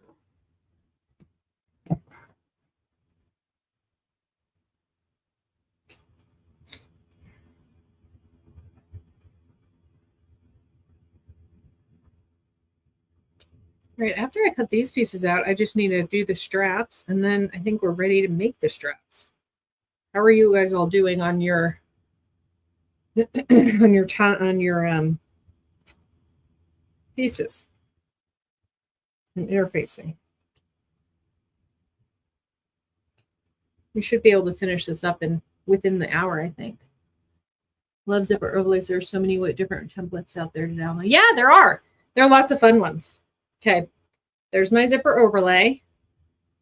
Speaker 1: Right, after I cut these pieces out, I just need to do the straps, and then I think we're ready to make the straps. How are you guys all doing on your on your pieces and interfacing? We should be able to finish this up within the hour, I think. Love zipper overlays. There are so many different templates out there to download. Yeah, there are. There are lots of fun ones. Okay, there's my zipper overlay.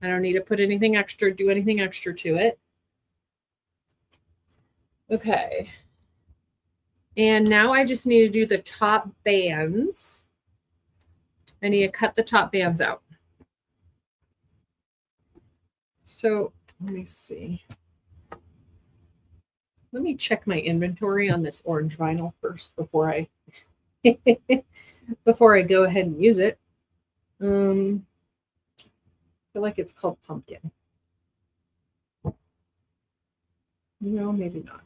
Speaker 1: I don't need to put anything extra, do anything extra to it. Okay. And now I just need to do the top bands. I need to cut the top bands out. So let me see. Let me check my inventory on this orange vinyl first before I before I go ahead and use it. I feel like it's called pumpkin. No, maybe not.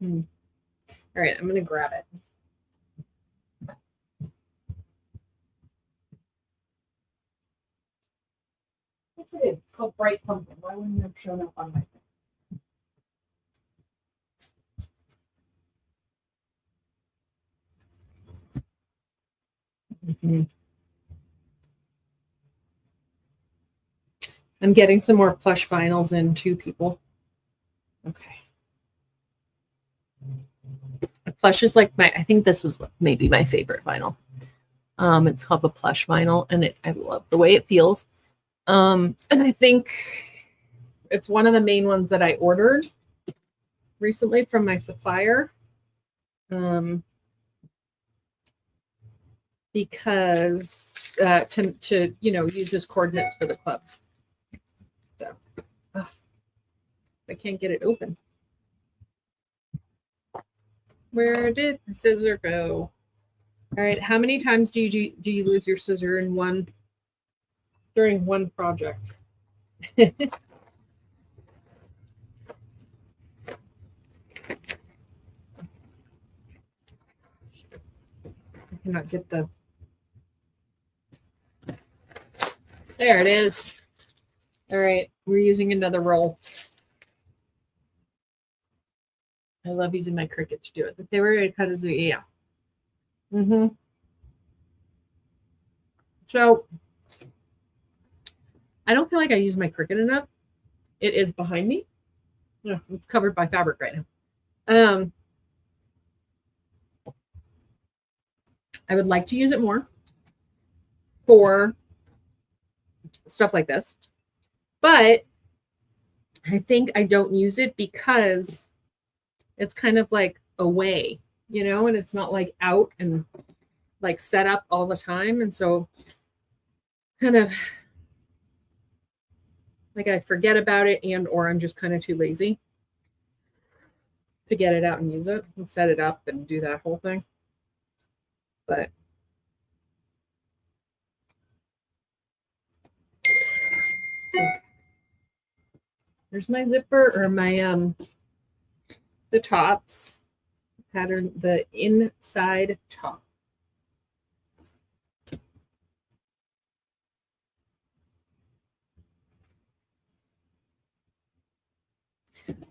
Speaker 1: All right, I'm going to grab it. Yes, it is. It's called bright pumpkin. Why wouldn't it have shown up on my thing? I'm getting some more plush vinyls in too, people. Okay. Plush is like I think this was maybe my favorite vinyl. It's called the plush vinyl, and I love the way it feels. And I think it's one of the main ones that I ordered recently from my supplier. Because to use as coordinates for the clubs. So I can't get it open. Where did the scissor go? All right, how many times do you lose your scissor during one project? I cannot get the. There it is. All right, we're using another roll. I love using my Cricut to do it. If they were ready to cut a yeah. So I don't feel like I use my Cricut enough. It is behind me. Yeah, it's covered by fabric right now. I would like to use it more for stuff like this, but I think I don't use it because it's kind of like away, and it's not like out and like set up all the time. And so kind of like I forget about it, and or I'm just kind of too lazy to get it out and use it and set it up and do that whole thing. But there's my zipper, or my the tops pattern, the inside top.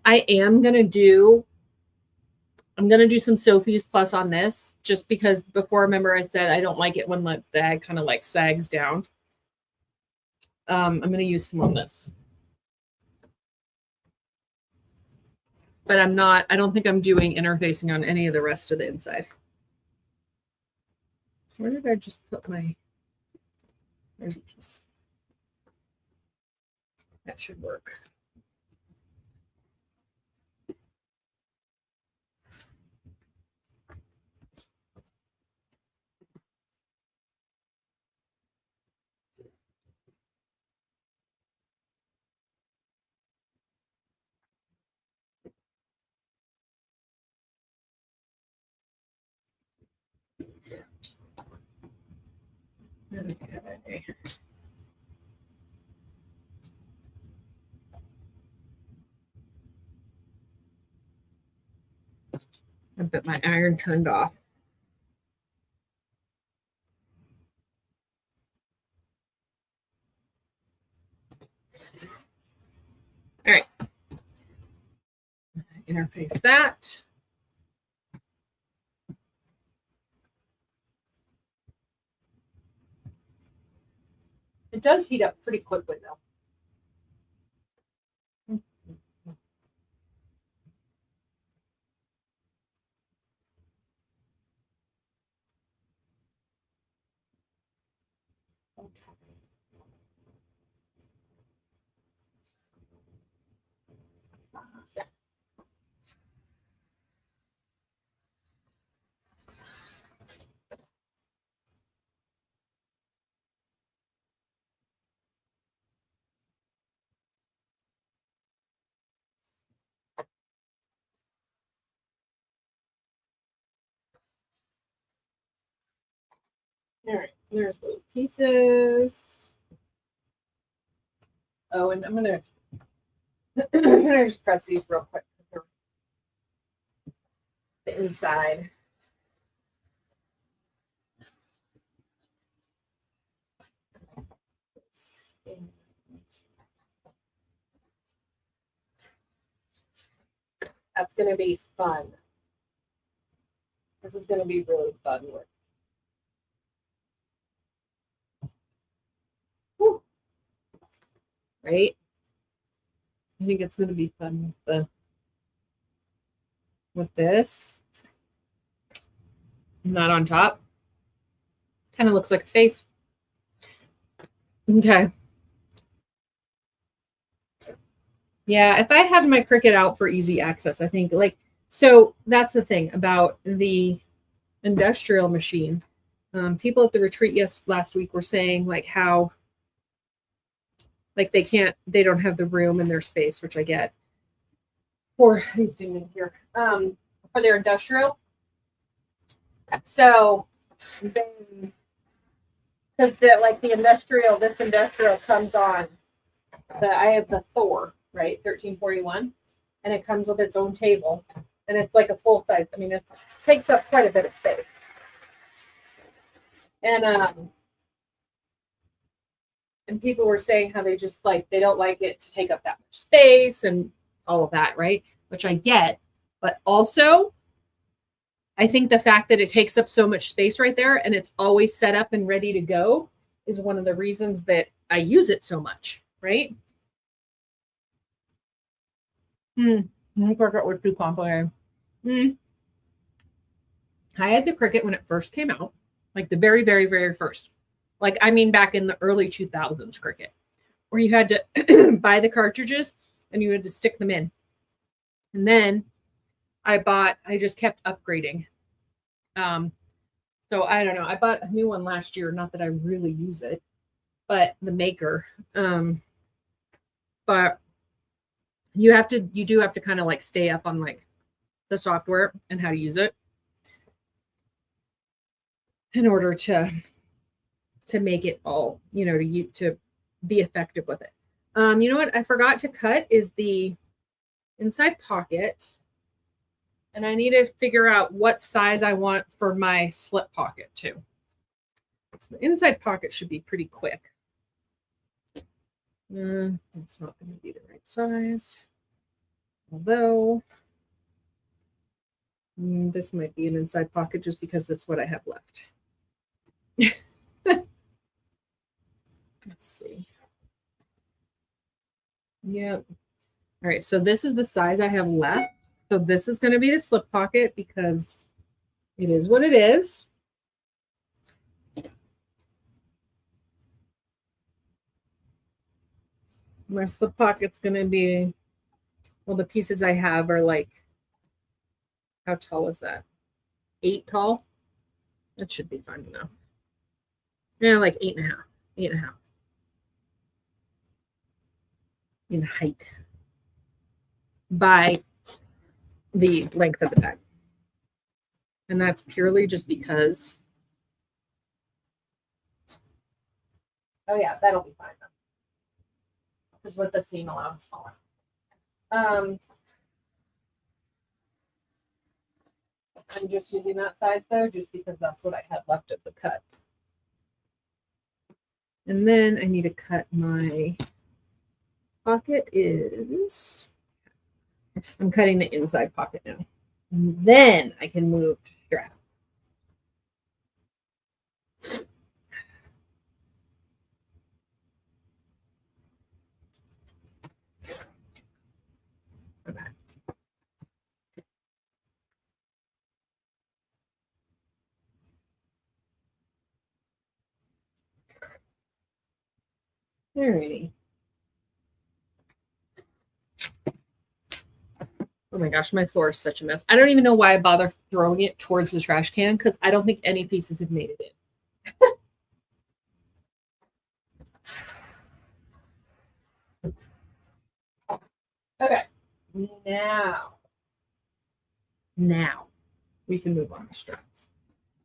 Speaker 1: I'm gonna do some Sophie's Plus on this, just because before, remember I said I don't like it when the bag kind of like sags down. I'm gonna use some on this. But I don't think I'm doing interfacing on any of the rest of the inside. Where did I just put there's a piece. That should work. Okay. I bet my iron turned off. All right. Interface that. It does heat up pretty quickly though. All right, there's those pieces. Oh, and I'm gonna just press these real quick. The inside. That's gonna be fun. This is gonna be really fun work. Woo. Right? I think it's gonna be fun with this. Not on top. Kind of looks like a face. Okay. Yeah, if I had my Cricut out for easy access, I think so that's the thing about the industrial machine. People at the retreat last week were saying like how like they don't have the room in their space, which I get. For these students here, for their industrial. So because this industrial comes on. I have the Thor, right, 1341, and it comes with its own table, and it's like a full size. I mean, it takes up quite a bit of space. And people were saying how they just they don't like it to take up that much space and all of that, right? Which I get, but also I think the fact that it takes up so much space right there and it's always set up and ready to go is one of the reasons that I use it so much, right? I forgot what too complicated. I had the Cricut when it first came out, like the very, very, very first. Like, I mean, back in the early 2000s Cricut, where you had to buy the cartridges and you had to stick them in. And then I just kept upgrading. So I don't know. I bought a new one last year. Not that I really use it. but the maker. But you do have to kind of like stay up on like the software and how to use it in order to make it all, to be effective with it. You know what I forgot to cut is the inside pocket. And I need to figure out what size I want for my slip pocket too. So the inside pocket should be pretty quick. It's not going to be the right size. Although, this might be an inside pocket just because that's what I have left. Let's see. Yep. All right, so this is the size I have left. So this is going to be the slip pocket because it is what it is. My slip pocket's going to be, well, the pieces I have are like, how tall is that? 8 tall? That should be fine enough. Yeah, like 8.5. 8.5. In height by the length of the bag. And that's purely just because, oh yeah, that'll be fine though. Because with the seam allowance smaller. I'm just using that size though, just because that's what I had left of the cut. And then I need to cut my pocket is, I'm cutting the inside pocket now. And then I can move to strap. Okay. Alrighty. Oh my gosh, my floor is such a mess. I don't even know why I bother throwing it towards the trash can because I don't think any pieces have made it in. Okay, now we can move on to straps.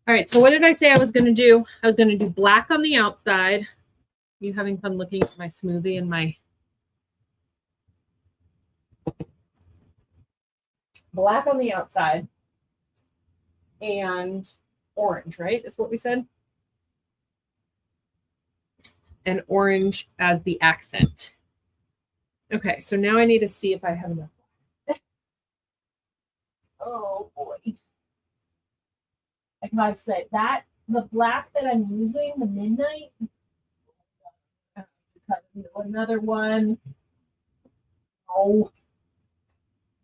Speaker 1: All right, so what did I say I was going to do? I was going to do black on the outside. You having fun looking at my smoothie and my black on the outside and orange, right? Is what we said. And orange as the accent. Okay, so now I need to see if I have enough. Oh boy. Like I've said, that the black that I'm using, the midnight. Another one. Oh.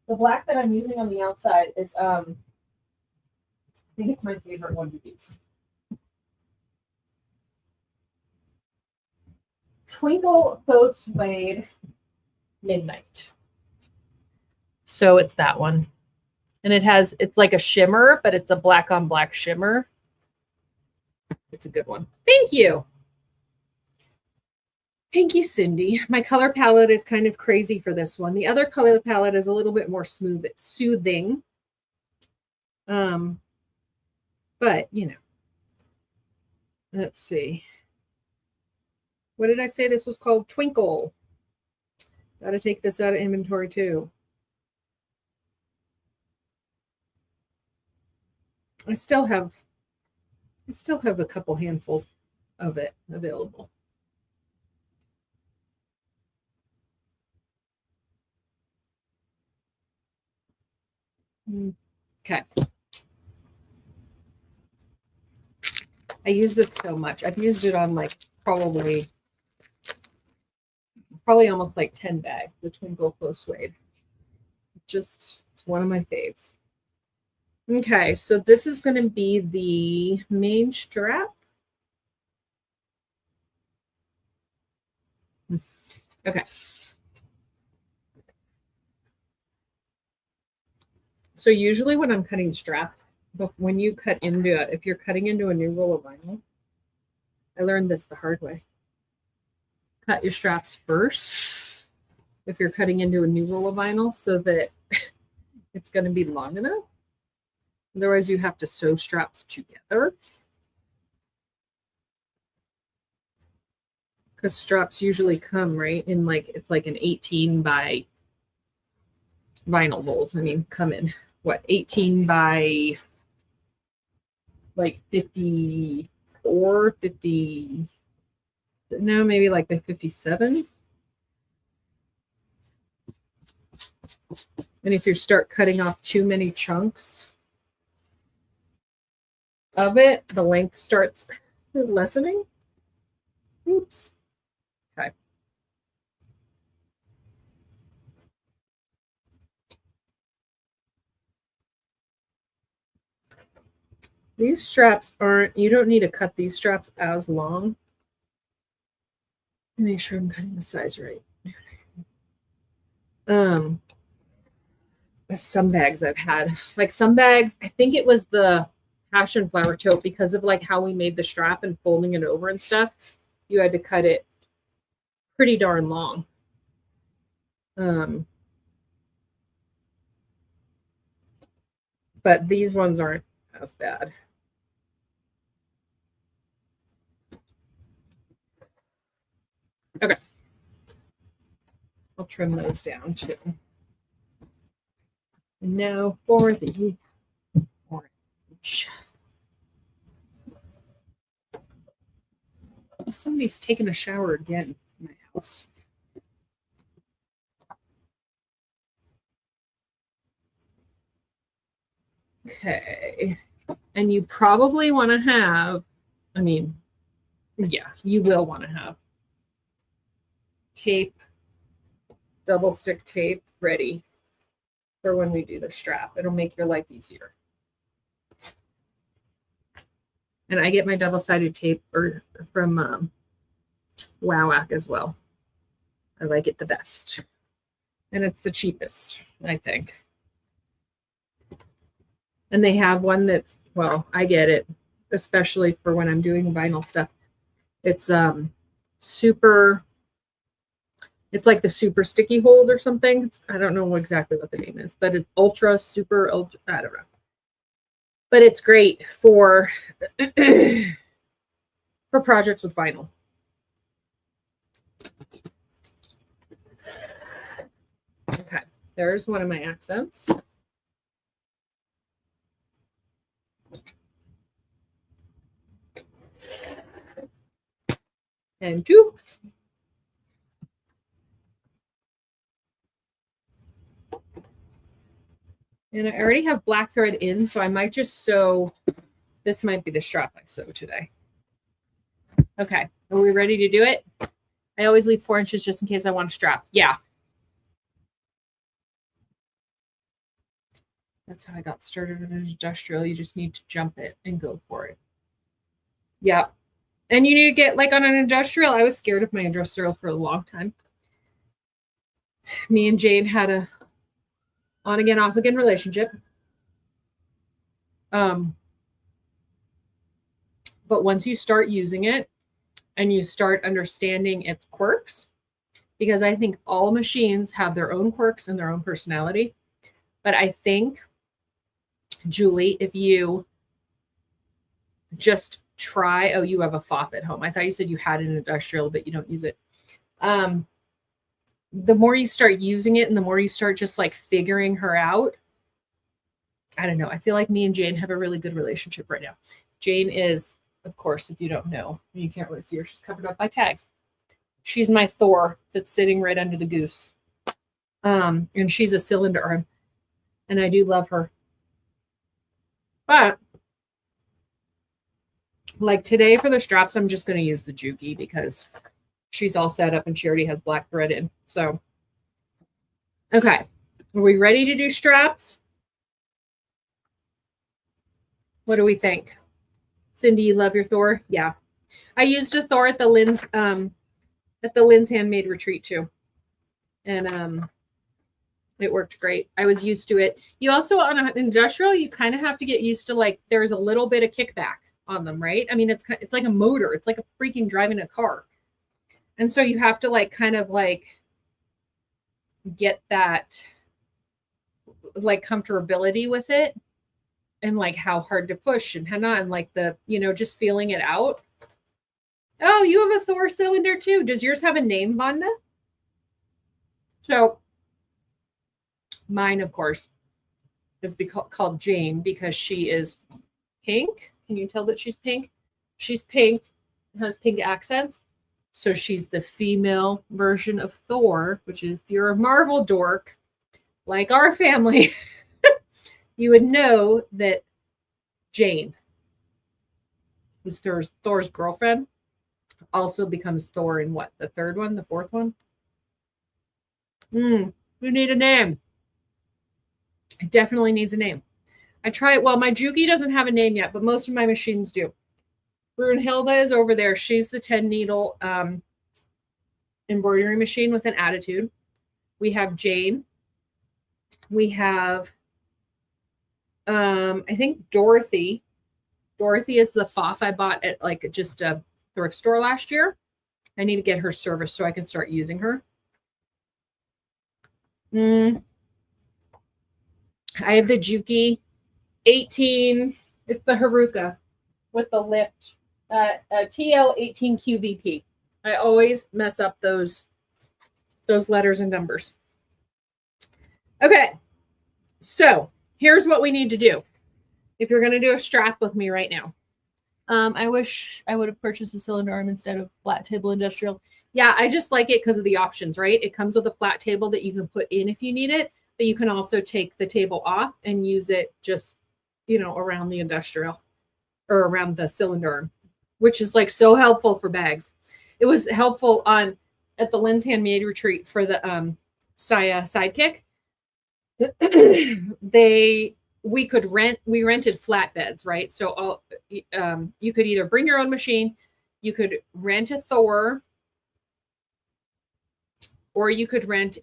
Speaker 1: The black that I'm using on the outside is I think it's my favorite one to use. Twinkle Faux Suede Midnight. So it's that one. And it's like a shimmer, but it's a black on black shimmer. It's a good one. Thank you. Thank you, Cindy. My color palette is kind of crazy for this one. The other color palette is a little bit more smooth. It's soothing. But, let's see. What did I say this was called? Twinkle. Got to take this out of inventory too. I still have a couple handfuls of it available. Okay. I use it so much. I've used it on like probably almost like 10 bags, the Twinkle Faux Suede. It's one of my faves. Okay, so this is going to be the main strap. Okay. So usually when I'm cutting straps, but when you cut into it, if you're cutting into a new roll of vinyl, I learned this the hard way. cut your straps first if you're cutting into a new roll of vinyl so that it's going to be long enough. Otherwise, you have to sew straps together. Because straps usually come, right, in like, it's like an 18 by vinyl rolls. I mean, come in, what, 18 by like 54, 50, no, maybe like by 57. And if you start cutting off too many chunks of it, the length starts lessening. Oops. Okay. These straps aren't, you don't need to cut these straps as long. Make sure I'm cutting the size right. Some bags I've had, like some bags, I think it was the passion flower tote, because of like how we made the strap and folding it over and stuff, you had to cut it pretty darn long. But these ones aren't as bad. Okay. I'll trim those down too. And now for the orange. Somebody's taking a shower again in my house. Okay. And you probably want to have, I mean, yeah, you will want to have tape, double stick tape ready for when we do the strap. It'll make your life easier. And I get my double-sided tape from WowAc as well. I like it the best. And it's the cheapest, I think. And they have one that's, well, I get it, especially for when I'm doing vinyl stuff. It's super, it's like the super sticky hold or something. I don't know exactly what the name is, but it's ultra, super, ultra, I don't know. But it's great for for projects with vinyl. Okay, there's one of my accents. And two. And I already have black thread in, so I might just sew. This might be the strap I sew today. Okay, are we ready to do it? I always leave 4 inches just in case I want a strap. Yeah. That's how I got started in an industrial. You just need to jump it and go for it. Yeah. And you need to get, like on an industrial, I was scared of my industrial for a long time. Me and Jane had a on again, off again relationship. But once you start using it and you start understanding its quirks, because I think all machines have their own quirks and their own personality. But I think, Julie, if you just try, oh, you have a FOF at home. I thought you said you had an industrial, but you don't use it. The more you start using it and the more you start just like figuring her out, I don't know. I feel like me and Jane have a really good relationship right now. Jane is, of course, if you don't know, you can't really see her. She's covered up by tags. She's my Thor that's sitting right under the goose. And she's a cylinder arm. And I do love her. But like today for the straps, I'm just going to use the Juki because she's all set up and she already has black thread in. So, okay. Are we ready to do straps? What do we think? Cindy, you love your Thor? Yeah. I used a Thor at the Lynn's handmade retreat too. And it worked great. I was used to it. You also, on an industrial, you kind of have to get used to, like, there's a little bit of kickback on them, right? I mean, it's like a motor. It's like a freaking driving a car. And so you have to like kind of like get that like comfortability with it and like how hard to push and how not, and like the, you know, just feeling it out. Oh, you have a Thor cylinder too. Does yours have a name, Vonda? So mine, of course, is called Jane because she is pink. Can you tell that she's pink? She's pink, has pink accents. So she's the female version of Thor, which is, if you're a Marvel dork, like our family, you would know that Jane, who's Thor's girlfriend, also becomes Thor in what? The third one? The fourth one? We need a name. It definitely needs a name. I try, well, my Juki doesn't have a name yet, but most of my machines do. Brunhilde is over there. She's the 10 needle embroidery machine with an attitude. We have Jane. We have, I think Dorothy. Dorothy is the FOF I bought at like just a thrift store last year. I need to get her service so I can start using her. I have the Juki 18. It's the Haruka with the lift. TL18QVP. I always mess up those letters and numbers. Okay, so here's what we need to do. If you're going to do a strap with me right now. I wish I would have purchased a cylinder arm instead of flat table industrial. Yeah, I just like it because of the options, right? It comes with a flat table that you can put in if you need it, but you can also take the table off and use it just, you know, around the industrial or around the cylinder arm, which is like so helpful for bags. It was helpful at the Lynn's Handmade retreat for the Saya Sidekick. We rented flatbeds, right? So you could either bring your own machine, you could rent a Thor, or you could rent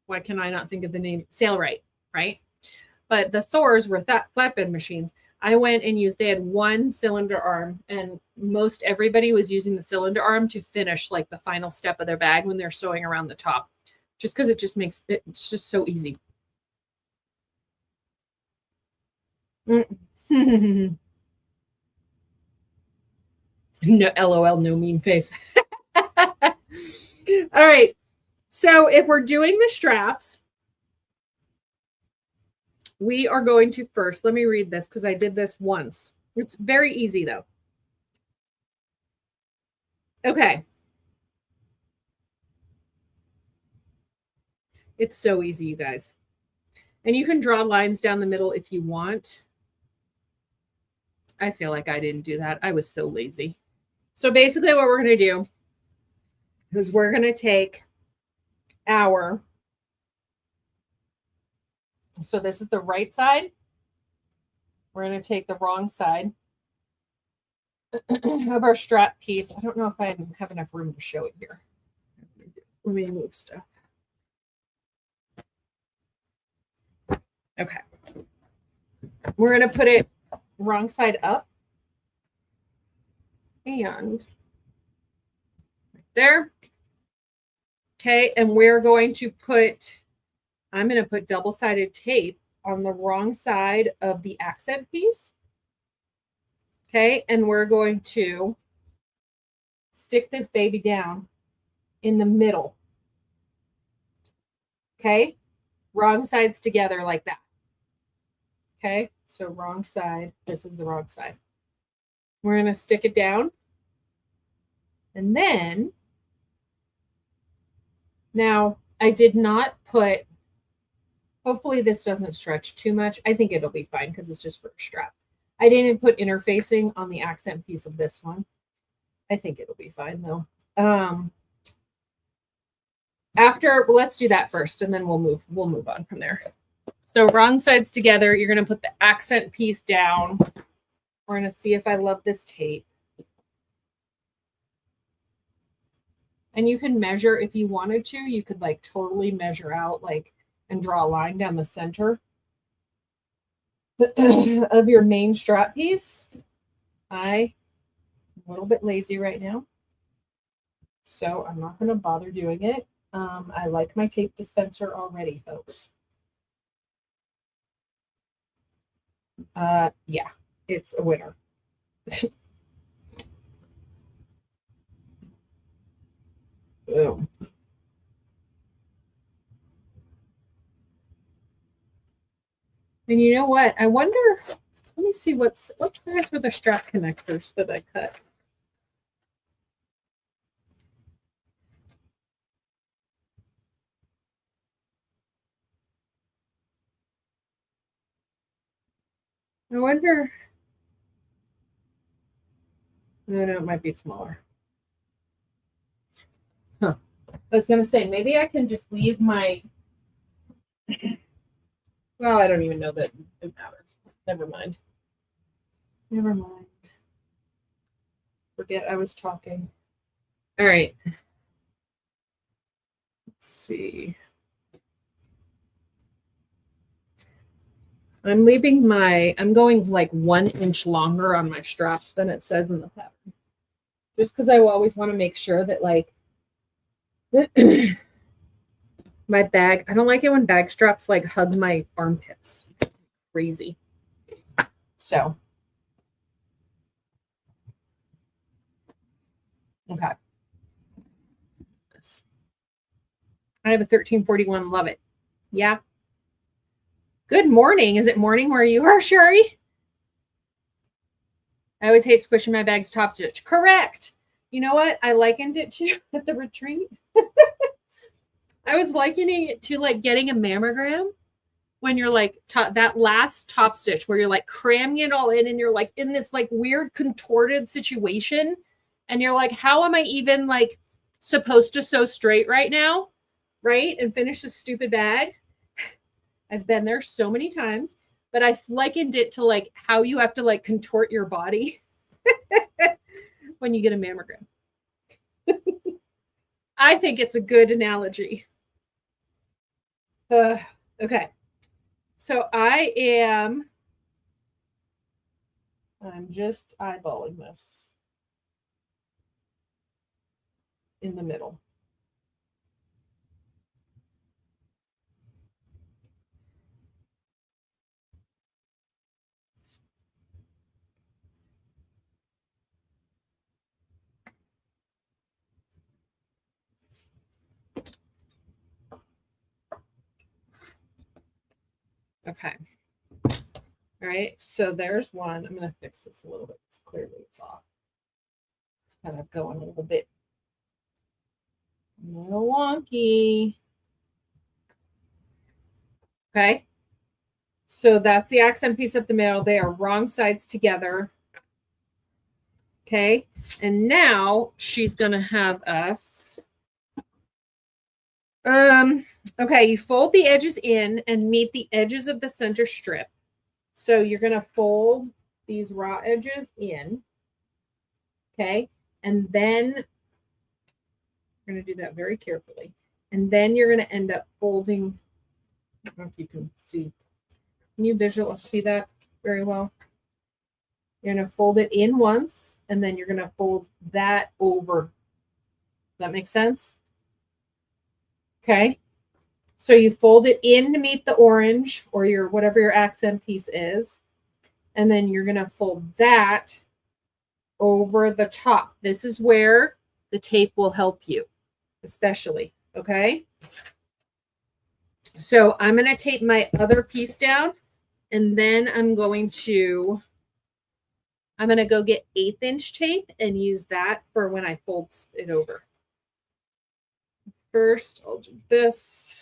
Speaker 1: why can I not think of the name? Sailrite, right? But the Thors were flatbed machines. I went and they had one cylinder arm, and most everybody was using the cylinder arm to finish like the final step of their bag when they're sewing around the top, just because it's just so easy. No, LOL, no mean face. All right. So if we're doing the straps, we are going to first, let me read this because I did this once. It's very easy though. Okay. It's so easy, you guys. And you can draw lines down the middle if you want. I feel like I didn't do that. I was so lazy. So basically what we're going to do is we're going to take so this is the right side. We're going to take the wrong side of our strap piece. I don't know if I have enough room to show it here. Let me move stuff. Okay. We're going to put it wrong side up. And right there. Okay. And we're going to I'm going to put double-sided tape on the wrong side of the accent piece. Okay. And we're going to stick this baby down in the middle. Okay. Wrong sides together like that. Okay. So wrong side. This is the wrong side. We're going to stick it down. And then, now I did not put, hopefully this doesn't stretch too much. I think it'll be fine because it's just for a strap. I didn't put interfacing on the accent piece of this one. I think it'll be fine though. Let's do that first and then we'll move on from there. So wrong sides together, you're going to put the accent piece down. We're going to see if I love this tape. And you can measure if you wanted to. You could like totally measure out like and draw a line down the center of your main strap piece. I'm a little bit lazy right now. So I'm not going to bother doing it. I like my tape dispenser already, folks. Yeah, it's a winner. Boom. And you know what? I wonder, let me see what's next with the strap connectors that I cut. I wonder, no, it might be smaller. Huh. I was going to say, maybe I can just leave my, well, I don't even know that it matters. Never mind. Never mind. Forget I was talking. All right. Let's see. I'm going like 1 inch longer on my straps than it says in the pattern. Just because I always want to make sure that like my bag, I don't like it when bag straps like hug my armpits. Crazy. So, okay. I have a 1341. Love it. Yeah. Good morning. Is it morning where you are, Sherry? I always hate squishing my bag's top stitch. Correct. You know what? I likened it to at the retreat. I was likening it to like getting a mammogram when you're like that last top stitch where you're like cramming it all in and you're like in this like weird contorted situation. And you're like, how am I even like supposed to sew straight right now? Right? And finish this stupid bag. I've been there so many times, but I likened it to like how you have to like contort your body when you get a mammogram. I think it's a good analogy. Okay. So I'm just eyeballing this in the middle. Okay. All right. So there's one. I'm going to fix this a little bit because clearly it's off. It's kind of going a little bit wonky. Okay. So that's the accent piece up the middle. They are wrong sides together. Okay. And now she's going to have us. Okay, you fold the edges in and meet the edges of the center strip. So you're going to fold these raw edges in. Okay. And then we're going to do that very carefully. And then you're going to end up folding. I don't know if you can see. Can you see that very well? You're going to fold it in once, and then you're going to fold that over. That makes sense? Okay. So you fold it in to meet the orange or your whatever your accent piece is. And then you're going to fold that over the top. This is where the tape will help you, especially. Okay. So I'm going to tape my other piece down, and then I'm going to go get 1/8 inch tape and use that for when I fold it over. First, I'll do this.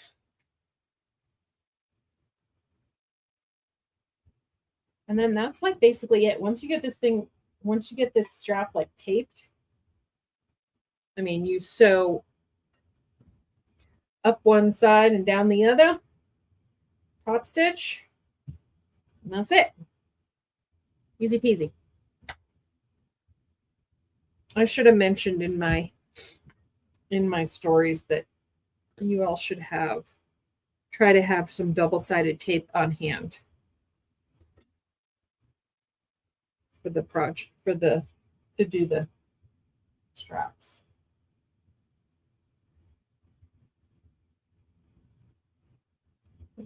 Speaker 1: And then that's like basically it. Once you get this strap like taped, I mean, you sew up one side and down the other, top stitch, and that's it. Easy peasy. I should have mentioned in my stories that you all should try to have some double-sided tape on hand for the project, to do the straps.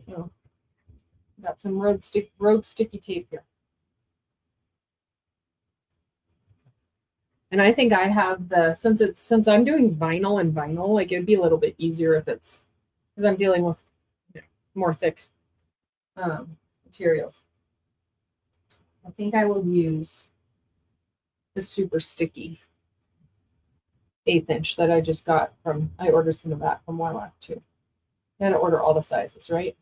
Speaker 1: Oh, got some rogue sticky tape here. And I think I have since I'm doing vinyl and vinyl, like it'd be a little bit easier if it's because I'm dealing with more thick materials. I think I will use the super sticky 1/8 inch that I just got I ordered some of that from Wylock too. I had to order all the sizes, right?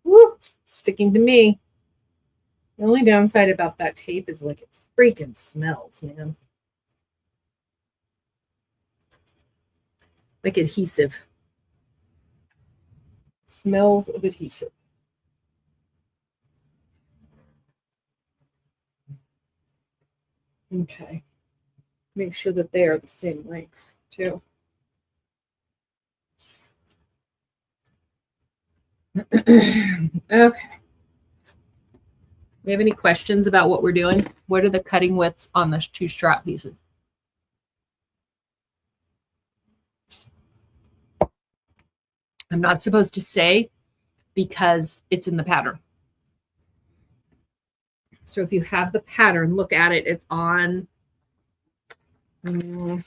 Speaker 1: Woo, sticking to me. The only downside about that tape is like it freaking smells, man. Like adhesive. Smells of adhesive. Okay. Make sure that they are the same length too. Okay. We have any questions about what we're doing? What are the cutting widths on the 2 strap pieces? I'm not supposed to say because it's in the pattern. So if you have the pattern, look at it. It's on. I mean,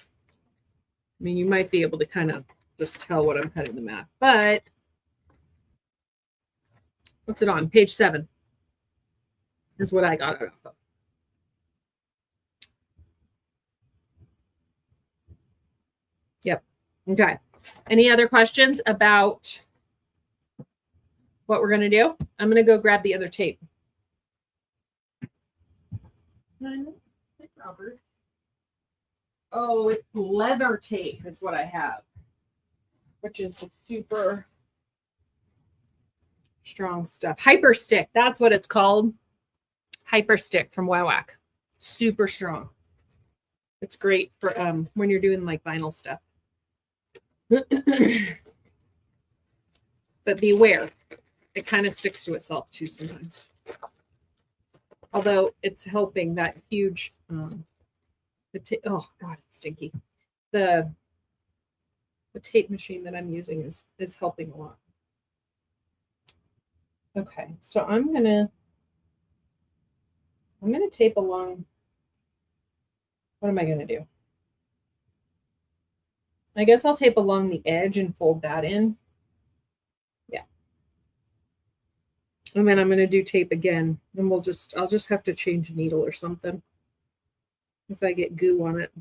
Speaker 1: you might be able to kind of just tell what I'm cutting them at, but what's it on? Page 7 is what I got it off of. Yep. Okay. Any other questions about what we're going to do? I'm going to go grab the other tape. Robert. Oh, it's leather tape is what I have, which is super strong stuff. Hyper Stick, that's what it's called. Hyper Stick from Wylock. Super strong. It's great for when you're doing like vinyl stuff. But beware, it kind of sticks to itself too sometimes. Although it's helping that huge oh god, it's stinky. The tape machine that I'm using is helping a lot. Okay, so I'm gonna tape along. What am I gonna do? I guess I'll tape along the edge and fold that in. Yeah. And then I'm gonna do tape again, and I'll just have to change a needle or something if I get goo on it.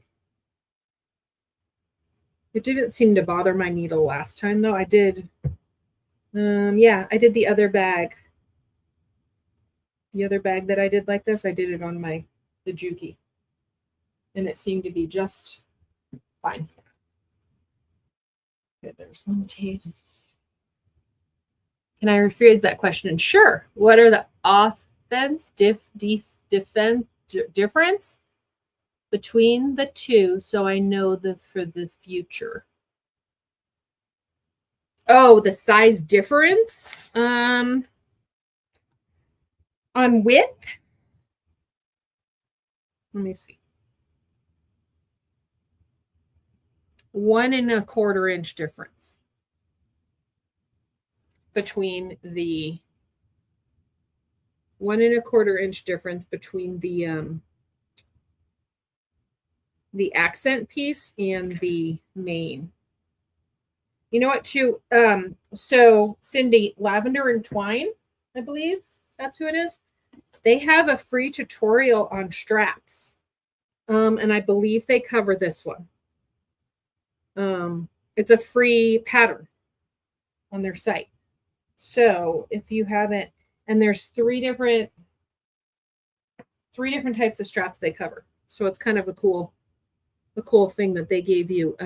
Speaker 1: It didn't seem to bother my needle last time though. I did. Yeah, I did the other bag. The other bag that I did like this, I did it on the Juki. And it seemed to be just fine. Okay, there's one tape. Can I rephrase that question? Sure. What are the difference between the two so I know for the future? Oh, the size difference? On width? Let me see. 1 1/4 inch difference between the 1 1/4 inch difference between the accent piece and the main. You know what, too? So Cindy, Lavender and Twine, I believe that's who it is. They have a free tutorial on straps. And I believe they cover this one. It's a free pattern on their site. So if you haven't, and there's 3 different types of straps they cover. So it's kind of a cool thing that they gave you,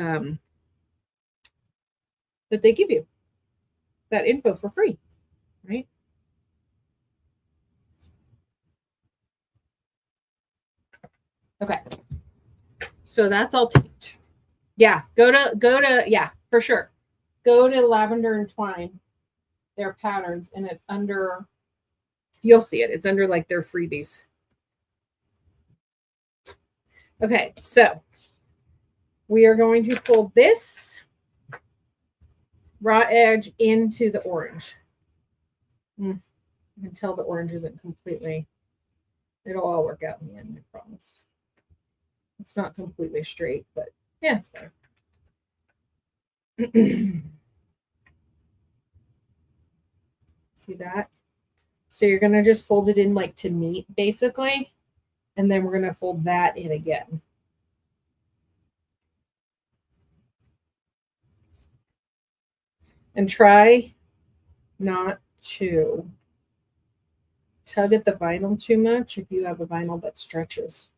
Speaker 1: that info for free, right? Okay. So that's all taped. Yeah, go to yeah, for sure. Go to Lavender and Twine, their patterns, and it's under, you'll see it. It's under like their freebies. Okay, so we are going to fold this raw edge into the orange. You can tell the orange isn't completely, it'll all work out in the end, I promise. It's not completely straight, but yeah, it's better. See that? So you're going to just fold it in like to meet, basically. And then we're going to fold that in again. And try not to tug at the vinyl too much if you have a vinyl that stretches.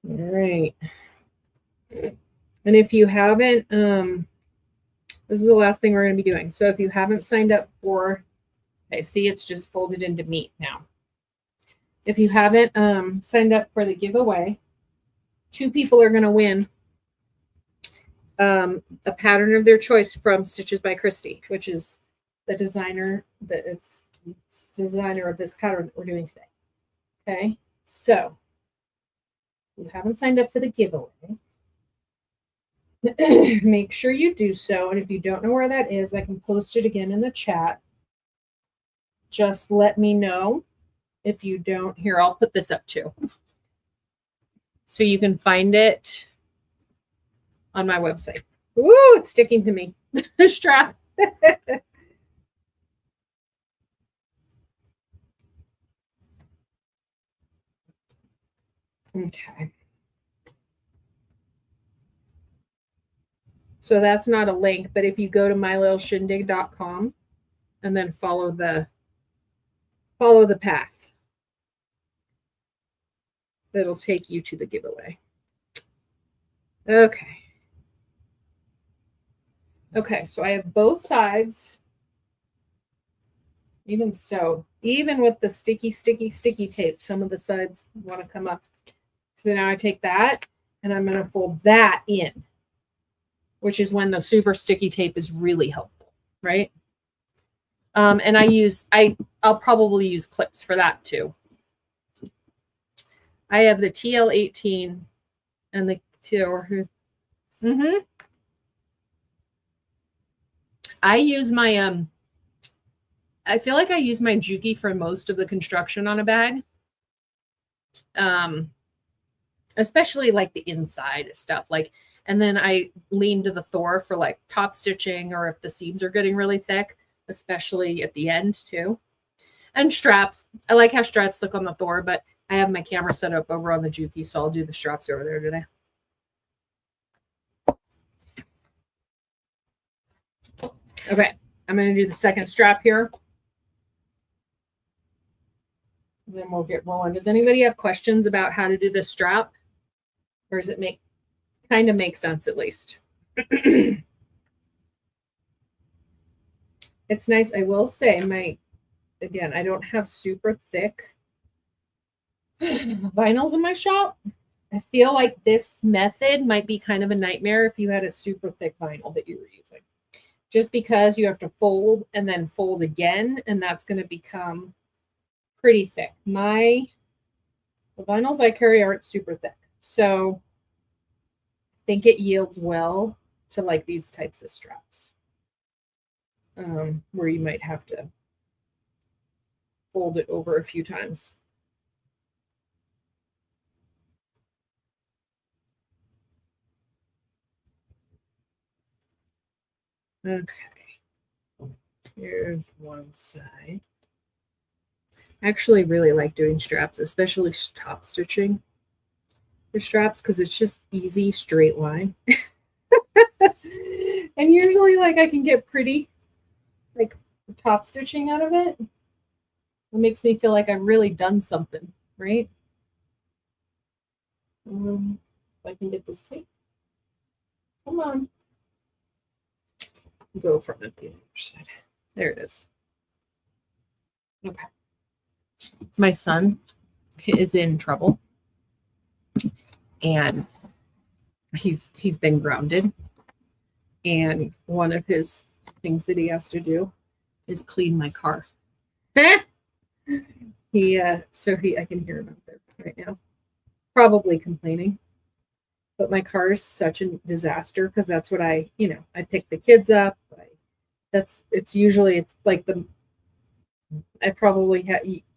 Speaker 1: All right. And if you haven't, this is the last thing we're going to be doing. So if you haven't signed up for, okay, see, it's just folded into meat now. If you haven't signed up for the giveaway, 2 people are going to win a pattern of their choice from Stitches by Christy, which is the designer it's designer of this pattern that we're doing today. Okay, so if you haven't signed up for the giveaway, make sure you do so. And if you don't know where that is, I can post it again in the chat. Just let me know if you don't. Here, I'll put this up too. So you can find it on my website. Ooh, it's sticking to me. Strap. Okay. So that's not a link, but if you go to mylittleshindig.com and then follow the path, that'll take you to the giveaway. Okay. Okay, so I have both sides. Even so, even with the sticky tape, some of the sides want to come up. So now I take that and I'm going to fold that in, which is when the super sticky tape is really helpful, right? And I'll probably use clips for that too. I have the TL18 and the I use my I feel like I use my Juki for most of the construction on a bag. Especially like the inside stuff, and then I lean to the Thor for like top stitching, or if the seams are getting really thick, especially at the end too. And straps. I like how straps look on the Thor, but I have my camera set up over on the Juki, so I'll do the straps over there today. Okay, I'm going to do the second strap here. And then we'll get rolling. Does anybody have questions about how to do this strap? Or does it kind of make sense at least? It's nice. I will say again, I don't have super thick vinyls in my shop. I feel like this method might be kind of a nightmare if you had a super thick vinyl that you were using. Just because you have to fold and then fold again, and that's going to become pretty thick. The vinyls I carry aren't super thick. So I think it yields well to like these types of straps, where you might have to fold it over a few times. Okay, here's one side. I actually really like doing straps, especially top stitching for straps, because it's just easy straight line. And usually like I can get pretty like top stitching out of it. It makes me feel like I've really done something, right? If I can get this tape. Come on. Go from it the other side. There it is. Okay. My son is in trouble. and he's been grounded. And one of his things that he has to do is clean my car. I can hear him out there right now, probably complaining. But my car is such a disaster because that's what I pick the kids up. It's like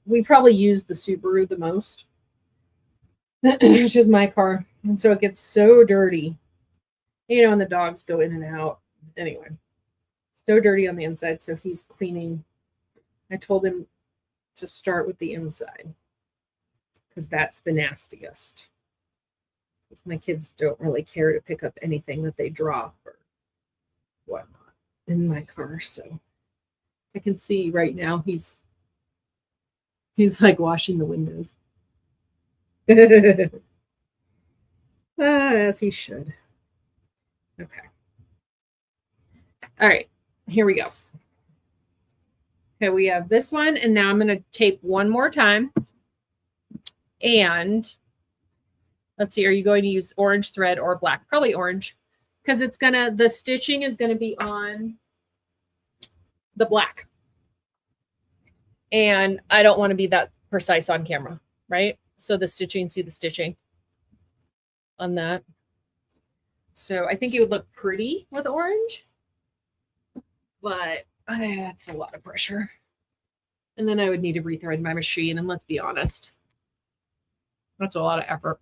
Speaker 1: we probably use the Subaru the most, which is my car. And so it gets so dirty, and the dogs go in and out. Anyway, so dirty on the inside. So he's cleaning. I told him to start with the inside because that's the nastiest. Because my kids don't really care to pick up anything that they drop or whatnot in my car. So I can see right now he's like washing the windows. As he should. Okay. All right, here we go. Okay, we have this one, and now I'm going to tape one more time. And let's see, are you going to use orange thread or black? Probably orange, because the stitching is going to be on the black. And I don't want to be that precise on camera, right? So see the stitching on that. So I think it would look pretty with orange, but that's a lot of pressure. And then I would need to rethread my machine, and let's be honest, that's a lot of effort.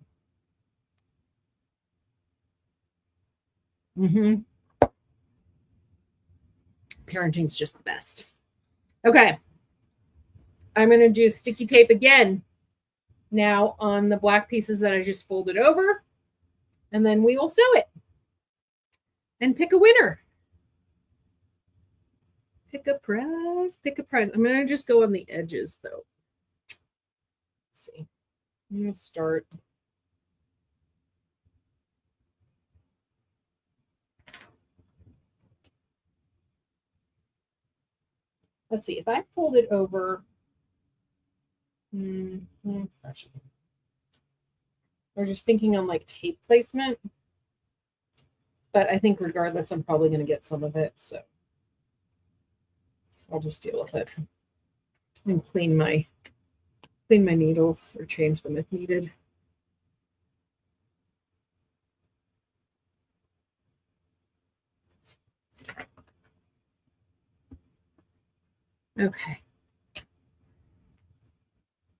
Speaker 1: Parenting's just the best. Okay. I'm going to do sticky tape again now on the black pieces that I just folded over, and then we will sew it and pick a winner. Pick a prize, pick a prize. I'm going to just go on the edges though. Let's see. I'm going to start. Let's see, if I fold it over, we're just thinking on like tape placement, but I think regardless, I'm probably going to get some of it, so I'll just deal with it and clean my needles or change them if needed. Okay.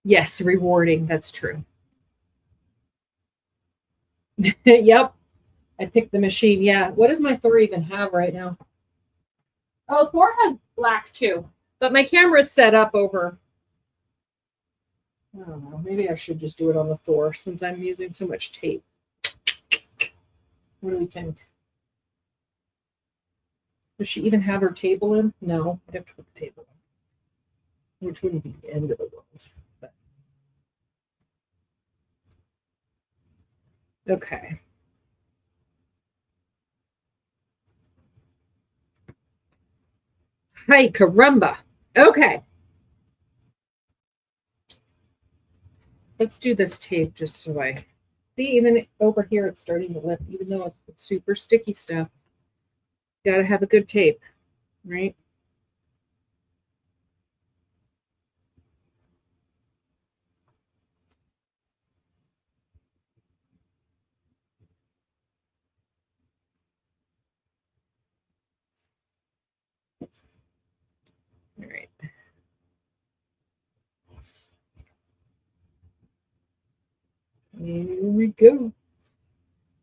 Speaker 1: Yes, rewarding. That's true. Yep. I picked the machine. Yeah. What does my Thor even have right now? Oh, Thor has black too, but my camera's set up over. I don't know. Maybe I should just do it on the Thor since I'm using so much tape. What do we think? Does she even have her table in? No, I'd have to put the table in, which wouldn't be the end of the world. But. Okay. Hi, caramba. Okay. Let's do this tape just so I see. Even over here, it's starting to lift, even though it's super sticky stuff. Got to have a good tape, right? All right. Here we go.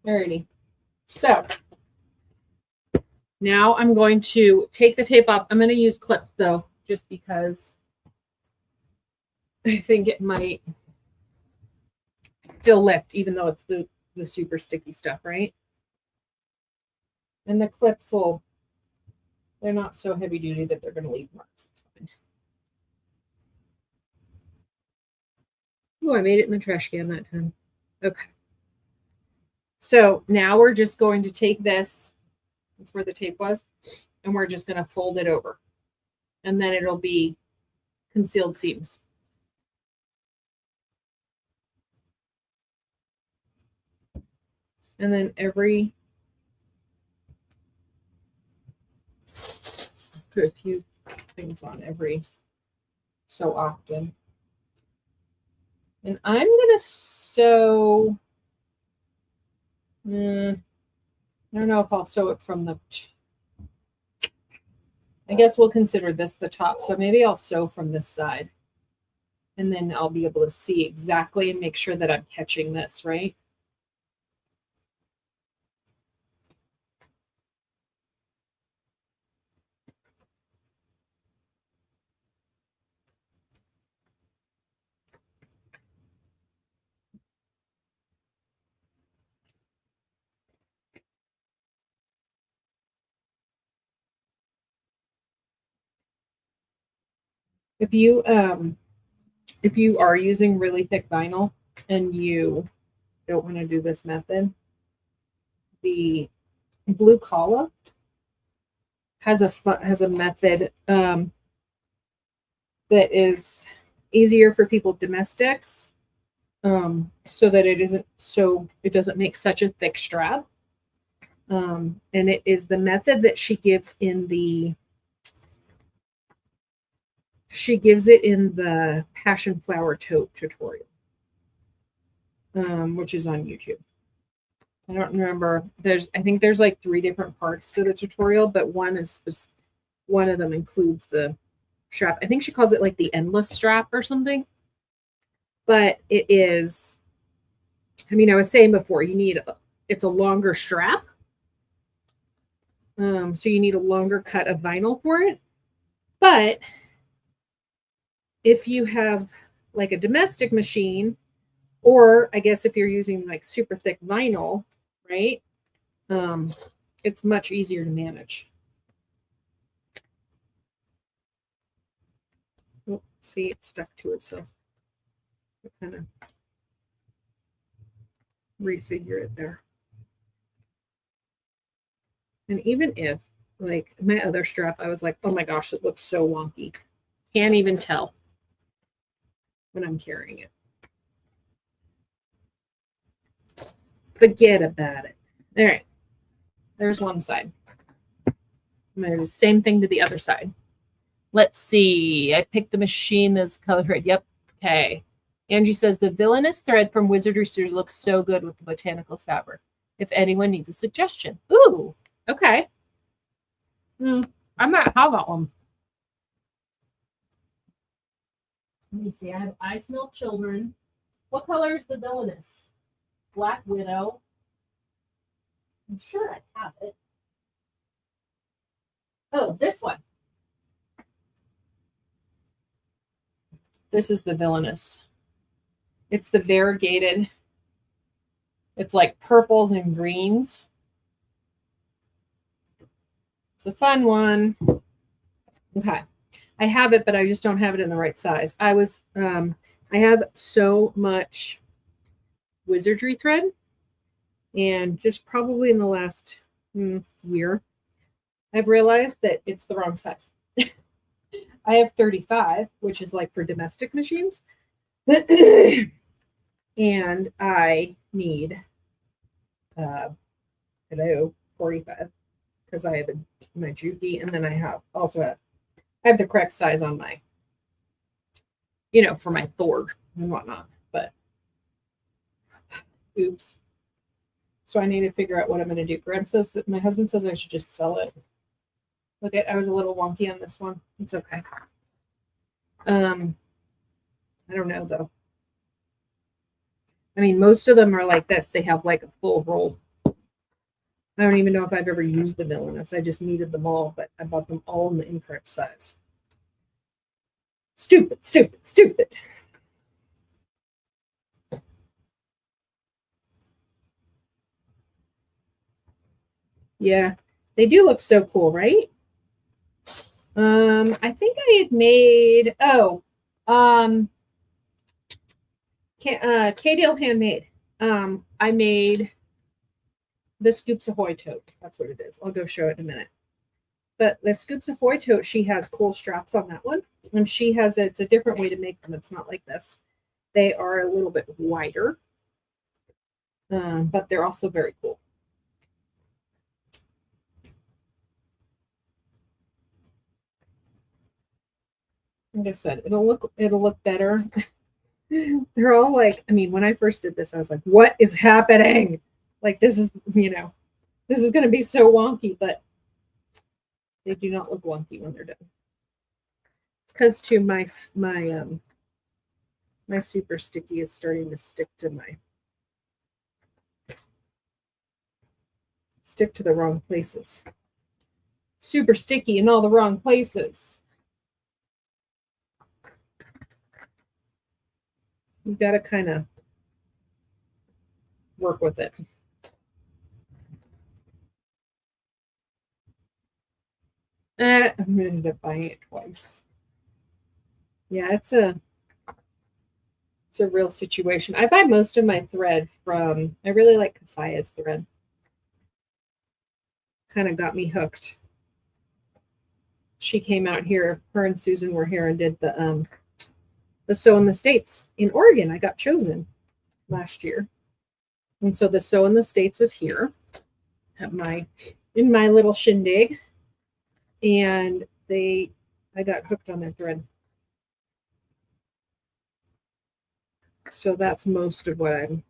Speaker 1: Alrighty. So now I'm going to take the tape off. I'm going to use clips though, just because I think it might still lift, even though it's the super sticky stuff, right? And the clips they're not so heavy duty that they're going to leave marks. It's fine. Oh, I made it in the trash can that time. Okay. So now we're just going to take this, that's where the tape was, and we're just going to fold it over. And then it'll be concealed seams. And then put a few things on every so often. And I'm going to sew, I don't know if I'll sew it from I guess we'll consider this the top. So maybe I'll sew from this side. And then I'll be able to see exactly and make sure that I'm catching this, right? If you are using really thick vinyl and you don't want to do this method, the Blue Collar has a method that is easier for people domestics, so that it doesn't make such a thick strap. And it is the method that she gives in the Passion Flower Tote tutorial, which is on YouTube. I don't remember. I think there's like 3 different parts to the tutorial, but one of them includes the strap. I think she calls it like the endless strap or something. But it is, I was saying before, it's a longer strap. So you need a longer cut of vinyl for it. But if you have like a domestic machine, or I guess if you're using like super thick vinyl, right? It's much easier to manage. Oh, see, it stuck to itself. Kind of refigure it there. And even if, like my other strap, I was like, oh my gosh, it looks so wonky. Can't even tell when I'm carrying it. Forget about it. All right. There's one side. I'm going to do the same thing to the other side. Let's see. I picked the machine that's color thread. Yep. Okay. Angie says the villainous thread from Wizardry Studios looks so good with the botanicals fabric. If anyone needs a suggestion. Ooh. Okay. I might have that one. Let me see. I Smell Children. What color is the villainous? Black Widow. I'm sure I have it. Oh, this one. This is the villainous. It's the variegated. It's like purples and greens. It's a fun one. Okay. I have it, but I just don't have it in the right size. I have so much wizardry thread, and just probably in the last year, I've realized that it's the wrong size. I have 35, which is like for domestic machines. And I need 45, because I have my Juki, and then I have the correct size on my, for my Thor and whatnot. But oops. So I need to figure out what I'm going to do. Graham says that my husband says I should just sell it. Look, I was a little wonky on this one. It's okay. I don't know though. Most of them are like this. They have like a full roll. I don't even know if I've ever used the villainous. I just needed them all, but I bought them all in the incorrect size. Stupid, stupid, stupid. Yeah, they do look so cool, right? I think I had made, K-Dale Handmade. I made the Scoops Ahoy tote. That's what it is. I'll go show it in a minute. But the Scoops Ahoy tote, she has cool straps on that one. And it's a different way to make them. It's not like this. They are a little bit wider. But they're also very cool. like I said, it'll look better. They're all like, I mean, when I first did this, I was like, what is happening? Like, this is, this is going to be so wonky, but they do not look wonky when they're done. It's because too my super sticky is starting to stick to the wrong places. Super sticky in all the wrong places. You got to kind of work with it. I ended up buying it twice. Yeah, it's a real situation. I buy most of my thread from, I really like Kasaya's thread. Kind of got me hooked. She came out here, her and Susan were here and did the Sew in the States in Oregon. I got chosen last year. And so the Sew in the States was here at in my little shindig. And I got hooked on their thread. So that's most of what I'm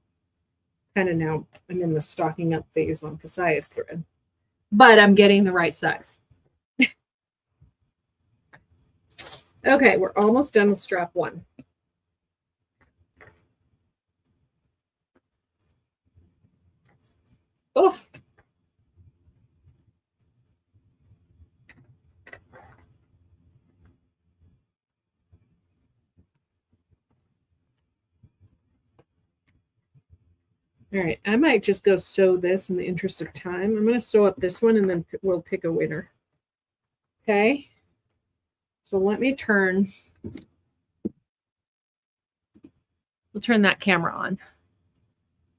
Speaker 1: in the stocking up phase on Kasaya's thread. But I'm getting the right size. Okay, we're almost done with strap 1. Oh. All right, I might just go sew this in the interest of time. I'm going to sew up this one and then we'll pick a winner. Okay, so let me we'll turn that camera on.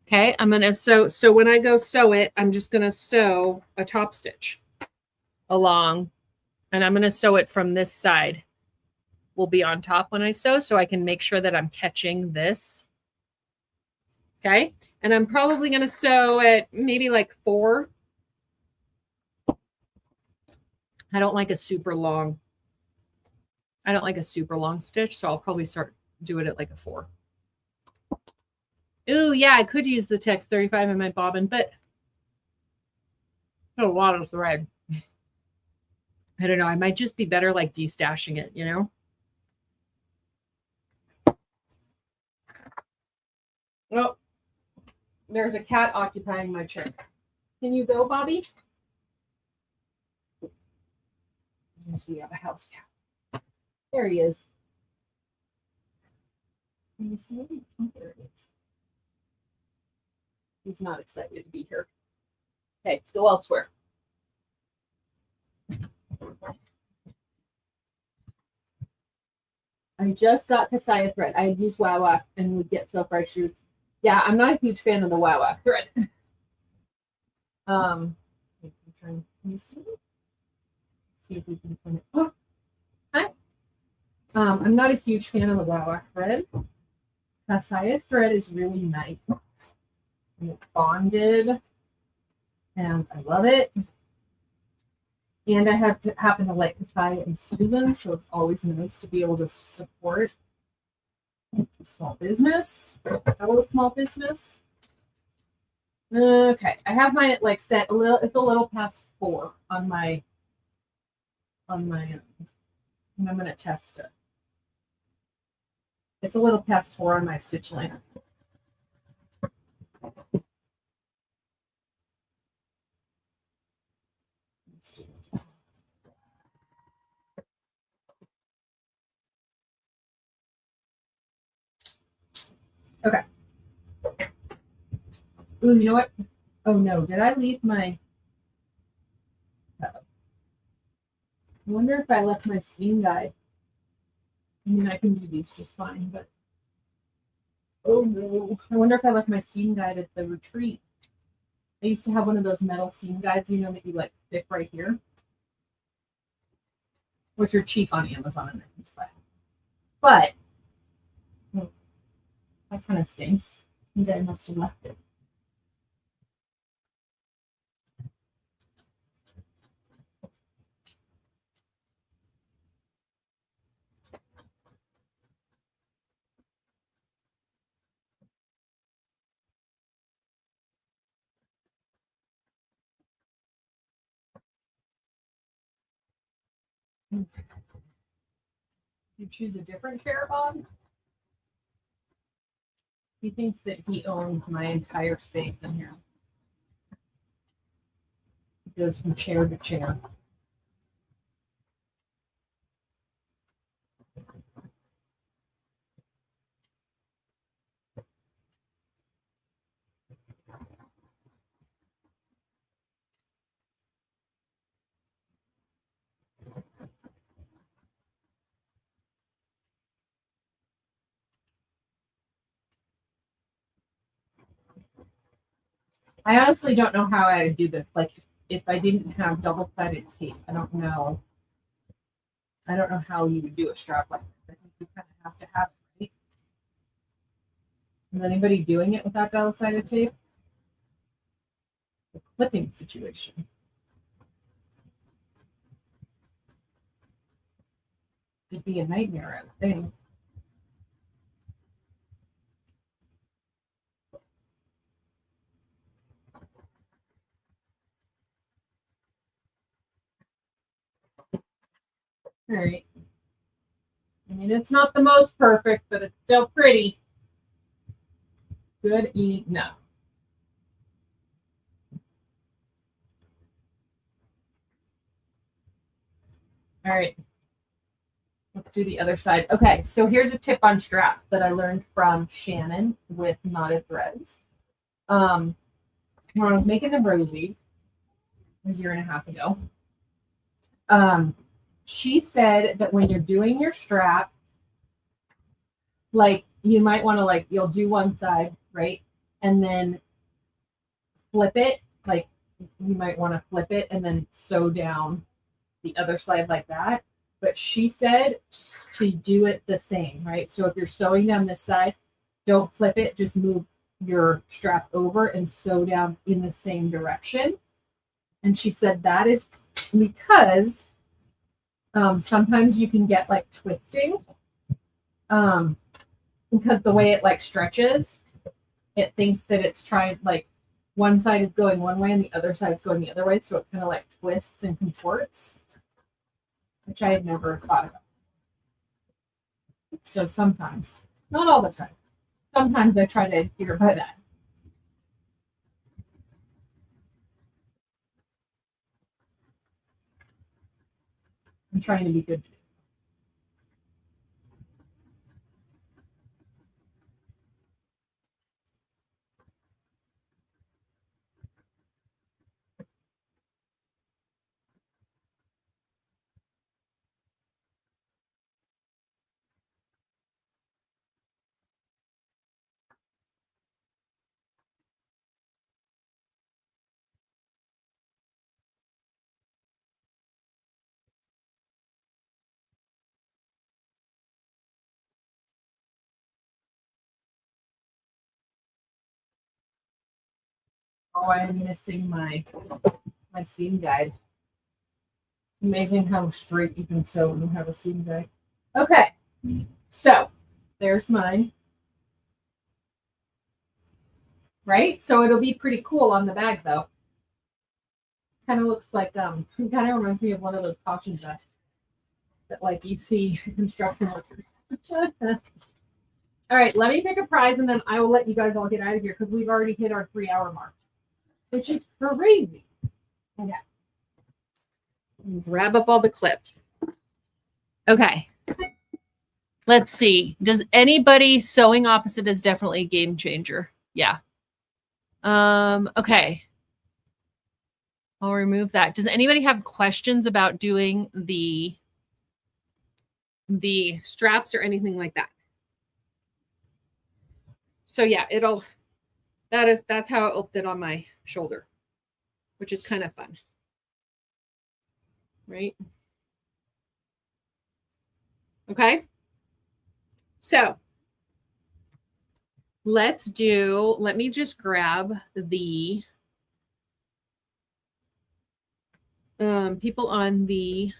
Speaker 1: Okay, I'm going to so when I go sew it, I'm just going to sew a top stitch along, and I'm going to sew it from this side. Will be on top when I sew, so I can make sure that I'm catching this. Okay, and I'm probably going to sew at maybe like 4. I don't like a super long stitch, so I'll probably do it at like a 4. Ooh, yeah, I could use the Tex 35 in my bobbin, but a lot of thread. I don't know. I might just be better like destashing it, Oh, there's a cat occupying my chair. Can you go, Bobby? Yes, we have a house cat. There he is. Can you see him? Oh, there he is. He's not excited to be here. Okay, let's go elsewhere. I just got Kasaya thread. I use Wawa and would get Silk shoes. Yeah, I'm not a huge fan of the Wawa thread. Can you see it? Let's see if we can put it. Oh, hi. I'm not a huge fan of the Wawa thread. Kasaya's thread is really nice. And it's bonded, and I love it. And I happen to like Kasaya and Susan, so it's always nice to be able to support a small business, fellow small business. Okay, I have mine at set a little. It's a little past 4 on my. And I'm gonna test it. It's a little past 4 on my stitch line. Okay. Ooh, you know what? Oh no, did I leave my... I wonder if I left my seam guide. I mean, I can do these just fine, but... Oh no. I wonder if I left my seam guide at the retreat. I used to have one of those metal seam guides, that you stick right here. Which are cheap on Amazon and I can buy. But that kind of stinks. I think I must have left it. You choose a different chair, Bob? He thinks that he owns my entire space in here. It goes from chair to chair. I honestly don't know how I would do this. Like, if I didn't have double-sided tape, I don't know. I don't know how you would do a strap like this. I think you kind of have to have it, right? Is anybody doing it without double-sided tape? The clipping situation. It'd be a nightmare, I would think. All right. I mean, it's not the most perfect, but it's still pretty. Good enough. All right. Let's do the other side. Okay, so here's a tip on straps that I learned from Shannon with Knotted Threads. When I was making the rosies a year and a half ago, she said that when you're doing your straps, like you might want to like you'll do one side, right? And then flip it, like you might want to flip it and then sew down the other side like that. But she said to do it the same, right? So if you're sewing down this side, don't flip it, just move your strap over and sew down in the same direction. And she said that is because sometimes you can get like twisting because the way it like stretches, it thinks that it's trying like one side is going one way and the other side is going the other way. So it kind of like twists and contorts, which I had never thought about. So sometimes, not all the time, sometimes I try to adhere by that. I'm trying to be good. Oh, I am missing my seam guide. Amazing how straight you can sew when you have a seam guide. Okay, so there's mine. Right? So it'll be pretty cool on the bag though. Kind of looks like kind of reminds me of one of those caution vests that like you see construction workers. All right, let me pick a prize and then I will let you guys all get out of here because we've already hit our 3-hour mark, which is crazy. Okay. Grab up all the clips. Okay. Let's see. Does anybody sewing opposite is definitely a game changer? Yeah. Okay. I'll remove that. Does anybody have questions about doing the straps or anything like that? So yeah, that's how it will fit on my shoulder, which is kind of fun. Right? Okay. So let me just grab the people on the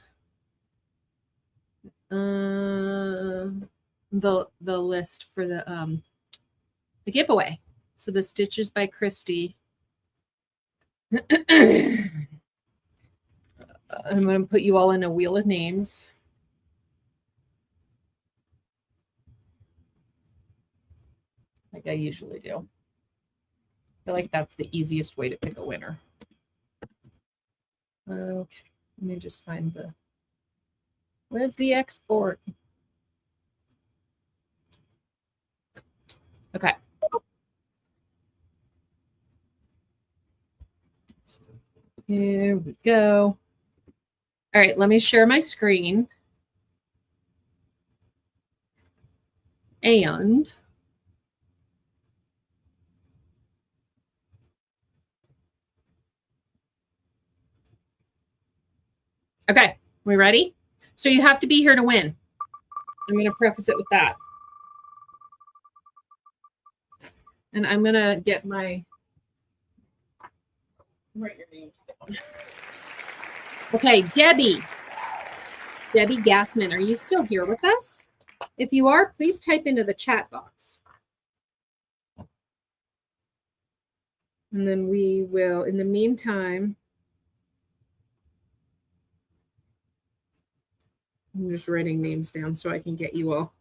Speaker 1: list for the giveaway. So the Stitches by Christy. I'm going to put you all in a wheel of names. Like I usually do. I feel like that's the easiest way to pick a winner. Okay, let me just find the, where's the export? Okay. Here we go. All right, let me share my screen. And okay, we ready? So you have to be here to win. I'm going to preface it with that. And I'm going to get my, write your names down. Okay, Debbie Gassman, are you still here with us? If you are, please type into the chat box. And then we will, in the meantime, I'm just writing names down so I can get you all.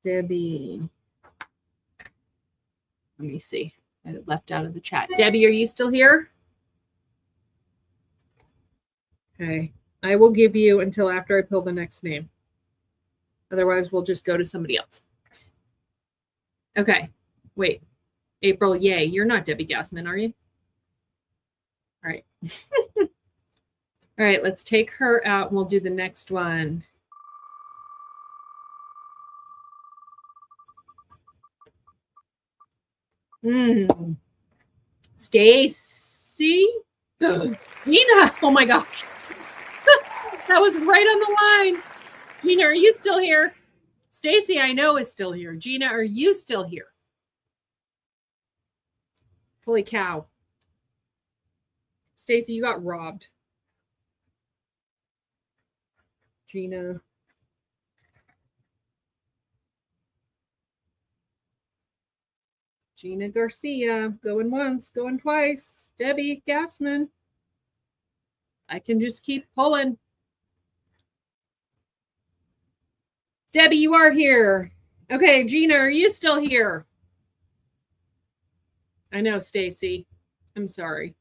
Speaker 1: Debbie. Let me see. I left out of the chat. Debbie, are you still here? Okay. I will give you until after I pull the next name. Otherwise, we'll just go to somebody else. Okay. Wait. April, yay. You're not Debbie Gassman, are you? All right. All right, let's take her out and we'll do the next one. Stacy? Gina, oh my gosh. That was right on the line. Gina, are you still here? Stacy, I know, is still here. Gina, are you still here? Holy cow. Stacy, you got robbed. Gina. Gina Garcia, going once, going twice. Debbie Gassman. I can just keep pulling. Debbie, you are here. Okay, Gina, are you still here? I know, Stacy. I'm sorry.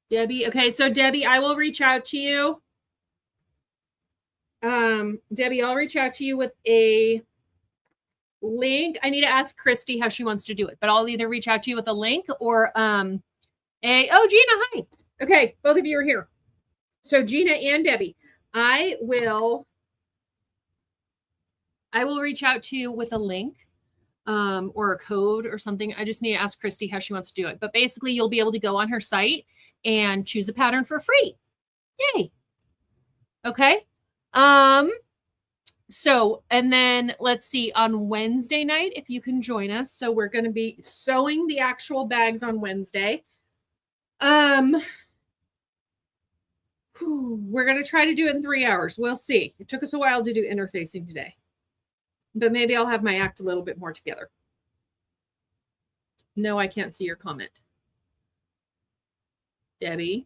Speaker 1: Debbie, okay, so Debbie, I will reach out to you. Debbie, I'll reach out to you with a link. I need to ask Christy how she wants to do it, but I'll either reach out to you with a link or oh, Gina, hi. Okay, both of you are here. So Gina and Debbie, I will reach out to you with a link or a code or something. I just need to ask Christy how she wants to do it. But basically, you'll be able to go on her site and choose a pattern for free. Yay. Okay. So, and then let's see, on Wednesday night, if you can join us. So we're going to be sewing the actual bags on Wednesday. We're going to try to do it in 3 hours. We'll see. It took us a while to do interfacing today, but maybe I'll have my act a little bit more together. No, I can't see your comment. Debbie,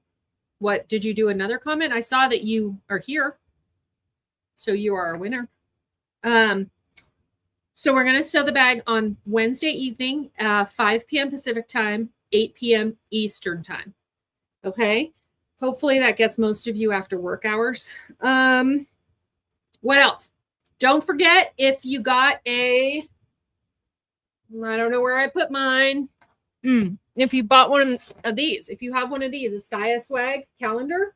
Speaker 1: what, did you do another comment? I saw that you are here. So you are a winner. So we're going to sew the bag on Wednesday evening, 5 p.m. Pacific time, 8 p.m. Eastern time. Okay. Hopefully that gets most of you after work hours. What else? Don't forget, if you got I don't know where I put mine. If you bought one of these, if you have one of these, a Saya Swag calendar,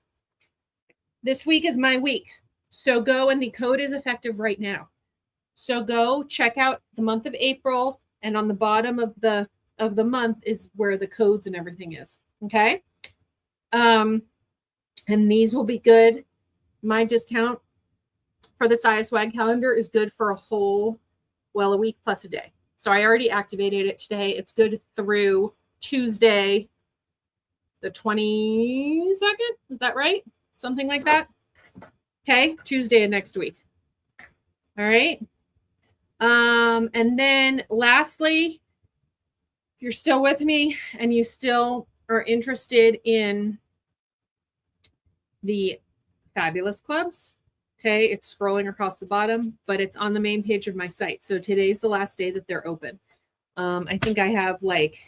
Speaker 1: this week is my week. So go, and the code is effective right now. So go check out the month of April, and on the bottom of the month is where the codes and everything is. Okay. And these will be good. My discount for the Saya Swag calendar is good for a week plus a day. So I already activated it today. It's good through Tuesday, the 22nd. Is that right? Something like that. Okay, Tuesday of next week. All right. And then lastly, if you're still with me and you still are interested in the fabulous clubs, okay, it's scrolling across the bottom, but it's on the main page of my site. So today's the last day that they're open. I think I have like,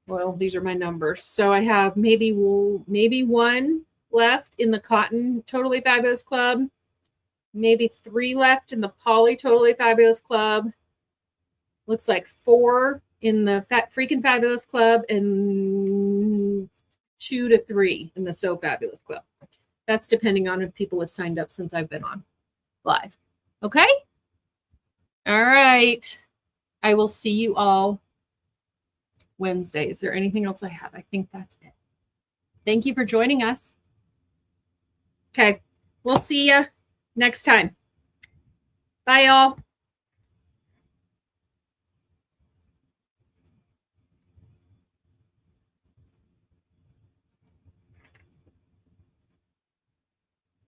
Speaker 1: well, these are my numbers. So I have maybe one left in the Cotton Totally Fabulous Club, maybe 3 left in the Poly Totally Fabulous Club. Looks like 4 in the Freaking Fabulous Club and 2 to 3 in the So Fabulous Club. That's depending on if people have signed up since I've been on live. Okay? All right. I will see you all Wednesday. Is there anything else I have? I think that's it. Thank you for joining us. Okay. We'll see you next time. Bye, y'all.